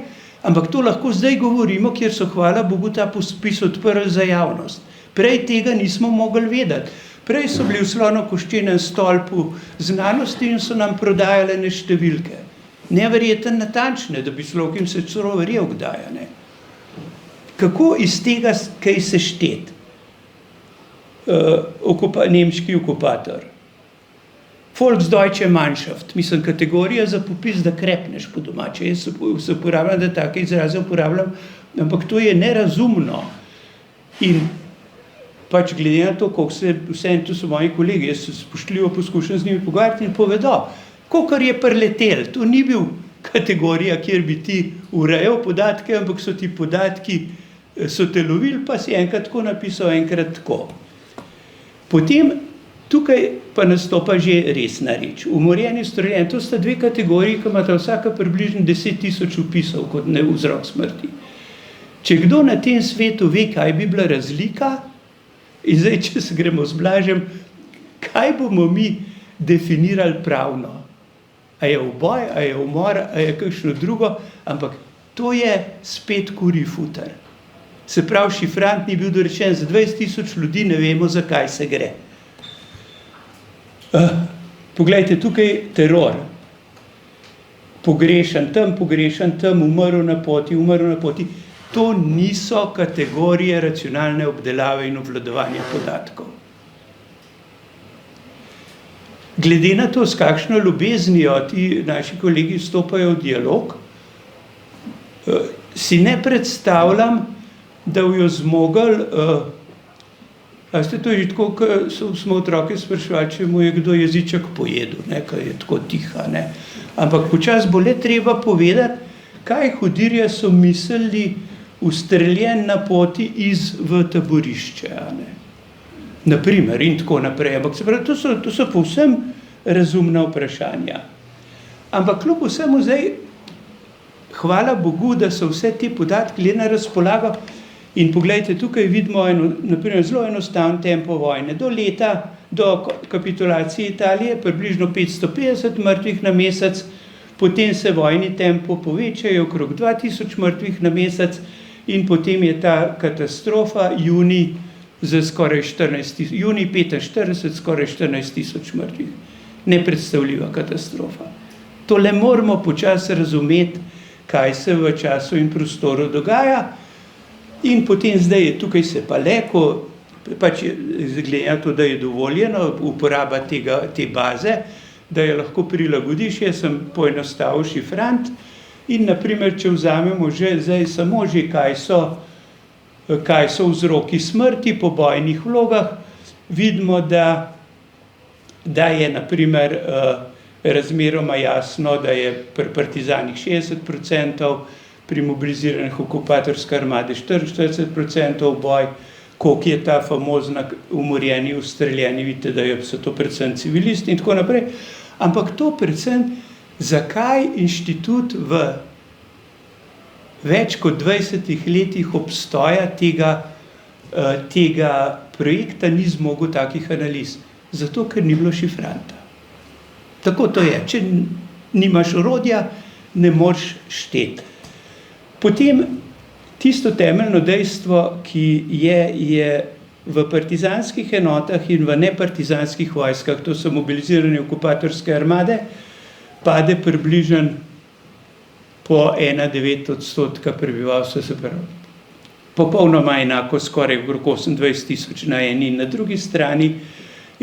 Ampak to lahko zdaj govorimo, kjer so, hvala Bogu, ta popis odprli za javnost. Prej tega nismo mogli vedeti. Prej so bili v slonokoščenem stolpu znanosti in so nam prodajale številke. Neverjeten natančne, da bi človek jim se celo verjel kdaj, ne. Kako iz tega kaj seštet? Nemški okupator. Volksdeutsche Mannschaft, mislim, kategorija za popis, da krepneš po domače. Jaz se uporabljam, da take izraze uporabljam, ampak to je nerazumno. In pač glede na to, koliko se vseeno, tu so moji kolegi, jaz se spoštljivo poskušam z njimi pogovarjati in povedo, kolikor je priletel, to ni bil kategorija, kjer bi ti urejal podatke, ampak so ti podatki, so te lovili, pa si enkrat tako napisal, enkrat tako. Potem tukaj pa nastopa že resna reč. Umorjeni, streljeni, to sta dve kategoriji, ki imata vsaka približno 10.000 vpisov kot vzrok smrti. Če kdo na tem svetu ve, kaj bi bila razlika, in zdaj, če se gremo z Blažem, kaj bomo mi definirali pravno? A je uboj, a je umor, a je kakšno drugo, ampak to je spet kurji futer. Se pravi, šifrant ni bil dorečen, za 20.000 ljudi ne vemo, zakaj se gre. Poglejte, tukaj teror. Pogrešan tam, umrl na poti. To niso kategorije racionalne obdelave in obvladovanja podatkov. Glede na to, s kakšno ljubeznijo ti naši kolegi vstopajo v dialog, si ne predstavljam, da bi jo zmogli, a ste to že tako, ko smo otroke spraševali, če mu je kdo jeziček pojedel, ne, ko je tako tiha, ne. Ampak počas bo le treba povedati, kaj hudirja so mislili ustreljen na poti v taborišče. Naprimer, in tako naprej. Ampak se pravi, to so povsem razumna vprašanja. Ampak kljub vsemu zdaj, hvala Bogu, da so vse te podatki le na razpolago. In poglejte, tukaj vidimo naprimer zelo enostaven tempo vojne. Do kapitulacije Italije približno 550 mrtvih na mesec, potem se vojni tempo povečajo okrog 2000 mrtvih na mesec in potem je ta katastrofa junij 45 skoraj 14 000 mrtvih. Nepredstavljiva katastrofa. Tole moramo počasi razumeti, kaj se v času in prostoru dogaja. In potem zdaj je tukaj se pa leko, pač glede na to, da je dovoljeno uporaba te baze, da jo lahko prilagodiš. Jaz sem poenostavil šifrant in naprimer, če vzamemo zdaj samo kaj so vzroki smrti po bojnih vlogah, vidimo, da je naprimer razmeroma jasno, da je pri partizanih 60%, pri mobiliziranih okupatorske armade 44% boj, koliko je ta famozna umorjeni, ustreljeni, vidite, da so to predvsem civilisti in tako naprej. Ampak to predvsem, zakaj inštitut v več kot 20 letih obstoja tega projekta ni zmogel takih analiz? Zato, ker ni bilo šifranta. Tako to je. Če nimaš orodja, ne moreš šteti. Potem tisto temeljno dejstvo, ki je v partizanskih enotah in v nepartizanskih vojskah, to so mobilizirane okupatorske armade, pade približno po 1,9% prebivalstva, se pravi. Popolnoma enako, skoraj okrog 28 000 na eni in na drugi strani.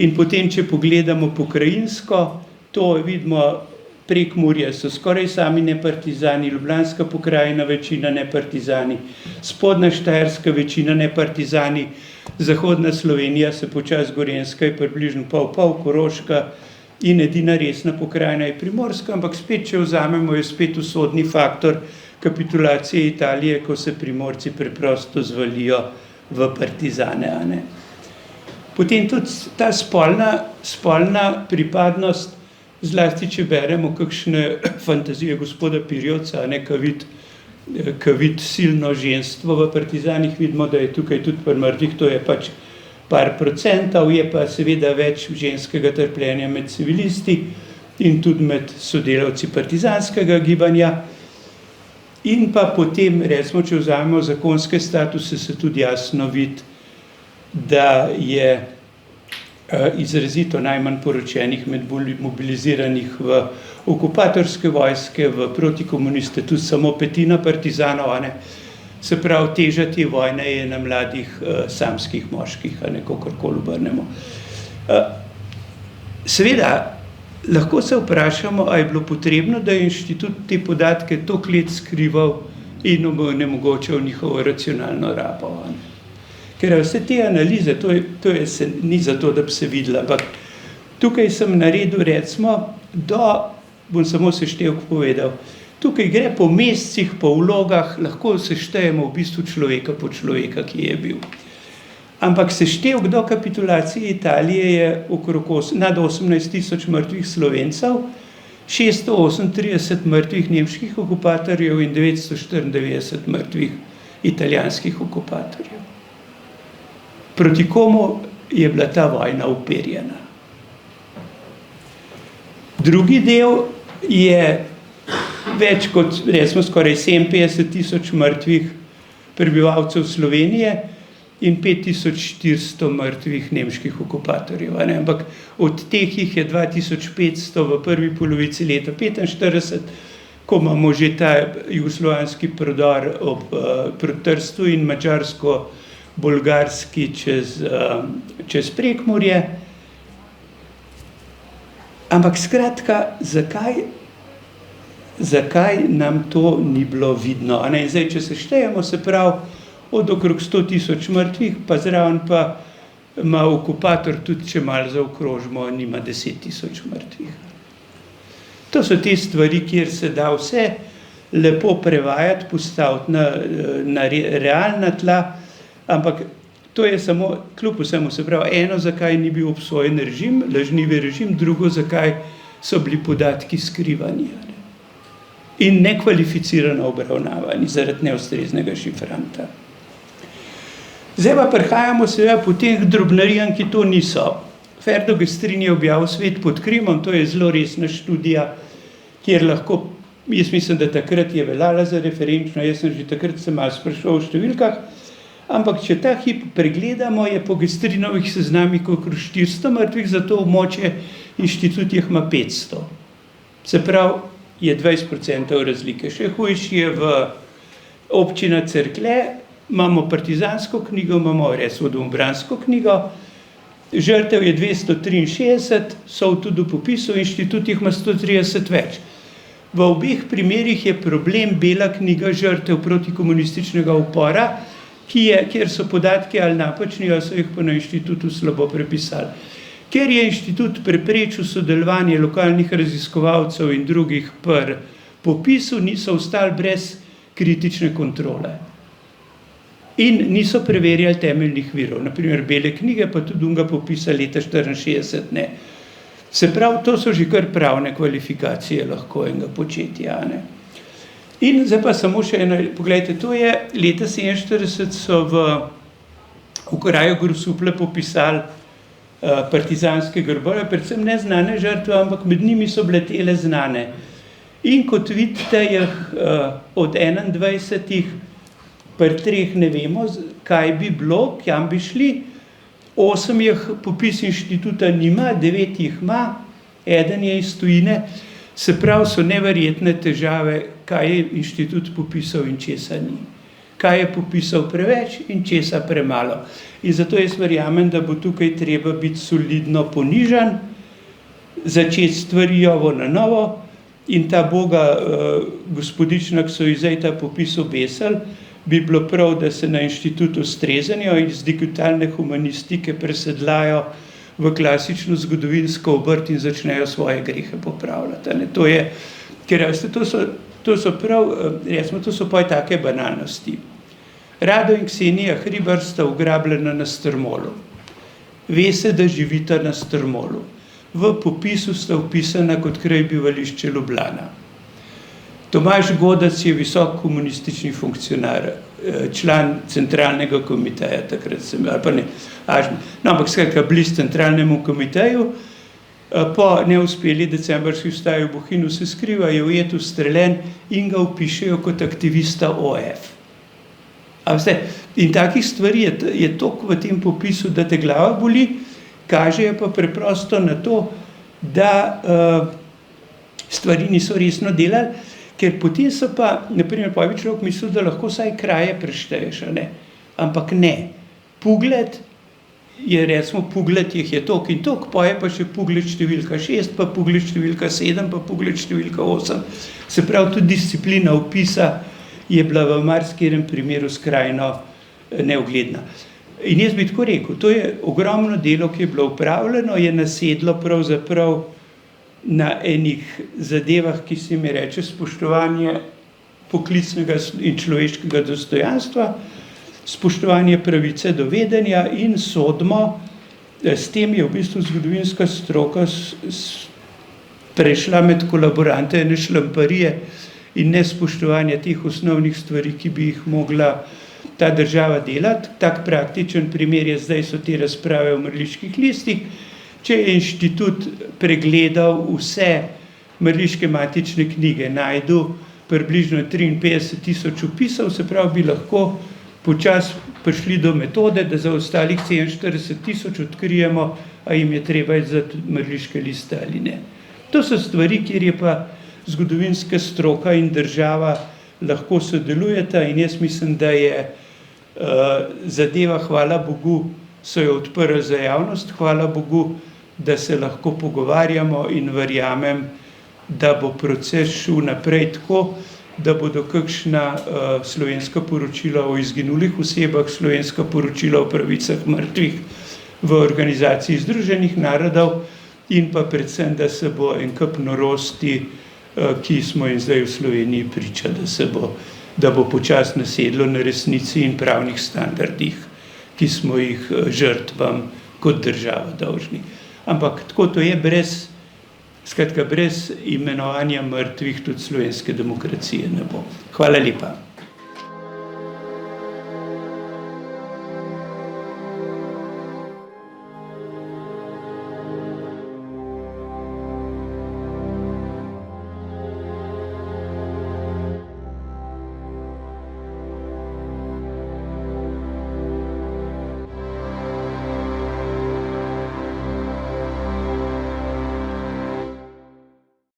In potem, če pogledamo pokrajinsko, to vidimo, Prekmurje so skoraj sami nepartizani, Ljubljanska pokrajina večina nepartizani, Spodnja Štajerska večina nepartizani, Zahodna Slovenija se počasi Gorenjska je približno pol, Koroška in edina resna pokrajina je Primorska, ampak spet, če vzamemo, je spet usodni faktor kapitulacije Italije, ko se Primorci preprosto zvalijo v partizane. Potem tudi ta spolna pripadnost, zlasti, če beremo kakšne fantazije gospoda Pirjovca, ki vidi silno ženstvo v partizanih, vidimo, da je tukaj tudi pri mrtvih, to je pač par procentov, je pa seveda več ženskega trpljenja med civilisti in tudi med sodelavci partizanskega gibanja. In pa potem, recimo, če vzamemo zakonske statuse, se tudi jasno vidi, da je izrazito najmanj poročenih med mobiliziranih v okupatorske vojske, v protikomuniste, tudi samo 1/5 partizanov, se pravi, teža te vojne je na mladih samskih moških, kakorkoli obrnemo. Seveda, lahko se vprašamo, a je bilo potrebno, da je inštitut te podatke toliko let skrival in onemogočal njihovo racionalno rabo. Ker vse te analize, ni zato, da bi se videla, ampak tukaj sem naredil, recimo, bom samo seštevek povedal, tukaj gre po mesecih, po vlogah, lahko seštejemo v bistvu človeka po človeka, ki je bil. Ampak seštevek do kapitulacije Italije je nad 18 000 mrtvih Slovencev, 638 mrtvih nemških okupatorjev in 994 mrtvih italijanskih okupatorjev. Proti komu je bila ta vojna uperjena? Drugi del je več kot, recimo, skoraj 57 000 mrtvih prebivalcev Slovenije in 5400 mrtvih nemških okupatorjev. Ampak od teh jih je 2500 v prvi polovici leta 1945, ko imamo že ta jugoslovanski prodor proti Trstu in mačarsko-bolgarski čez Prekmurje. Ampak skratka, zakaj nam to ni bilo vidno? Zdaj, če se štejemo, se pravi, od okrog 100 000 mrtvih, pa zraven pa ima okupator tudi, če malo zaokrožimo, nima 10 000 mrtvih. To so te stvari, kjer se da vse lepo prevajati, postaviti na realna tla, ampak to je samo kljub vsemu, se pravi, eno, zakaj ni bil obsojen režim, lažnivi režim, drugo, zakaj so bili podatki skrivani in nekvalificirano obravnavani zaradi neustreznega šifranta. Zdaj pa prihajamo seveda potem k drobnarijam, ki to niso. Ferdo Gestrin je objavil Svet pod Krimom, to je zelo resna študija, kjer lahko, jaz mislim, da takrat je veljala za referenčno, jaz sem že takrat se malo spraševal o številkah, ampak če ta hip pregledamo, je po Gestrinovih seznamih okrog 400 mrtvih, zato območje inštitut jih ima 500. Se pravi, je 20% razlike. Še hujši je v občina Cerklje, imamo partizansko knjigo, imamo resvodomobransko knjigo, žrtev je 263, so tudi v popisu, inštitut jih ima 130 več. V obeh primerih je problem bela knjiga žrtev protikomunističnega upora, kjer so podatki ali napačni, ali so jih pa na inštitutu slabo prepisali. Ker je inštitut preprečil sodelovanje lokalnih raziskovalcev in drugih pri popisu, niso ostali brez kritične kontrole. In niso preverjali temeljnih virov, naprimer bele knjige, pa tudi unga popisa leta 64 ne. Se pravi, to so že kar pravne kvalifikacije lahko enega početja, ne. In zdaj pa samo še eno, pogledajte, to je leta 47 so v kraju Grosuplje popisali partizanske grobove, predvsem neznane žrtve, ampak med njimi so bile tele znane. In kot vidite, od 21 pri 3 ne vemo, kaj bi bilo, kam bi šli, 8 jih popis inštituta nima, 9 jih ima, 1 je iz tujine, se pravi, so neverjetne težave, kaj je inštitut popisal in česa ni. Kaj je popisal preveč in česa premalo. In zato jaz verjamem, da bo tukaj treba biti solidno ponižan, začeti stvari na novo in ta boga gospodična, ki so zdaj ta popis obesili, bi bilo prav, da se na inštitutu strezanijo in iz digitalne humanistike presedlajo v klasično zgodovinsko obrt in začnejo svoje grehe popravljati. To je, ker to so prav, recimo, to so pa take banalnosti. Rado in Ksenija Hribar sta ugrabljena na Strmolu. Ve se, da živita na Strmolu. V popisu sta upisana kot kraj bivališče Ljubljana. Tomaž Godac je visok komunistični funkcionar, član centralnega komiteja, takrat sem, ali pa ne, ampak skratka, blizu centralnemu komiteju, po neuspeli decembrski vstaji v Bohinju se skriva, je ujet, ustreljen in ga vpišejo kot aktivista OF. In takih stvari je toliko v tem popisu, da te glava boli, kažejo pa preprosto na to, da stvari niso resno delali, ker potem so pa, naprimer, pa bi človek mislil, da lahko vsaj kraje prešteješ, ne? Ampak ne. Pogled je, recimo, pogled jih je toliko in toliko, pa je pa še pogled številka 6, pa pogled številka 7, pa pogled številka 8. Se pravi, tudi disciplina opisa je bila v marsikaterem primeru skrajno neugledna. In jaz bi tako rekel, to je ogromno delo, ki je bilo upravljeno, je nasedlo pravzaprav na enih zadevah, ki se mi reče spoštovanje poklicnega in človeškega dostojanstva, spoštovanje pravice do vedenja in sodmo. S tem je v bistvu zgodovinska stroka prešla med kolaborante ene šlamparije in nespoštovanje teh osnovnih stvari, ki bi jih mogla ta država delati. Tak praktičen primer je zdaj so te razprave o mrliških listih. Če je inštitut pregledal vse mrliške matične knjige, najdu približno 53.000 opisov, se pravi, bi lahko počasi prišli do metode, da za ostalih 47.000 odkrijemo, a jim je treba za mrliške liste ali ne. To so stvari, kjer je pa zgodovinska stroka in država lahko sodelujeta in jaz mislim, da je zadeva, hvala Bogu, so jo odprli za javnost, hvala Bogu, da se lahko pogovarjamo in verjamem, da bo proces šel naprej tako, da bodo kakšna slovenska poročila o izginulih osebah, slovenska poročila o pravicah mrtvih v Organizaciji Združenih narodov in pa predvsem, da se bo en kup norosti ki smo jim zdaj v Sloveniji priča, da bo počasi nasedlo na resnici in pravnih standardih, ki smo jih žrtvam kot država dolžni. Ampak tako to je, brez imenovanja mrtvih tudi slovenske demokracije ne bo. Hvala lepa.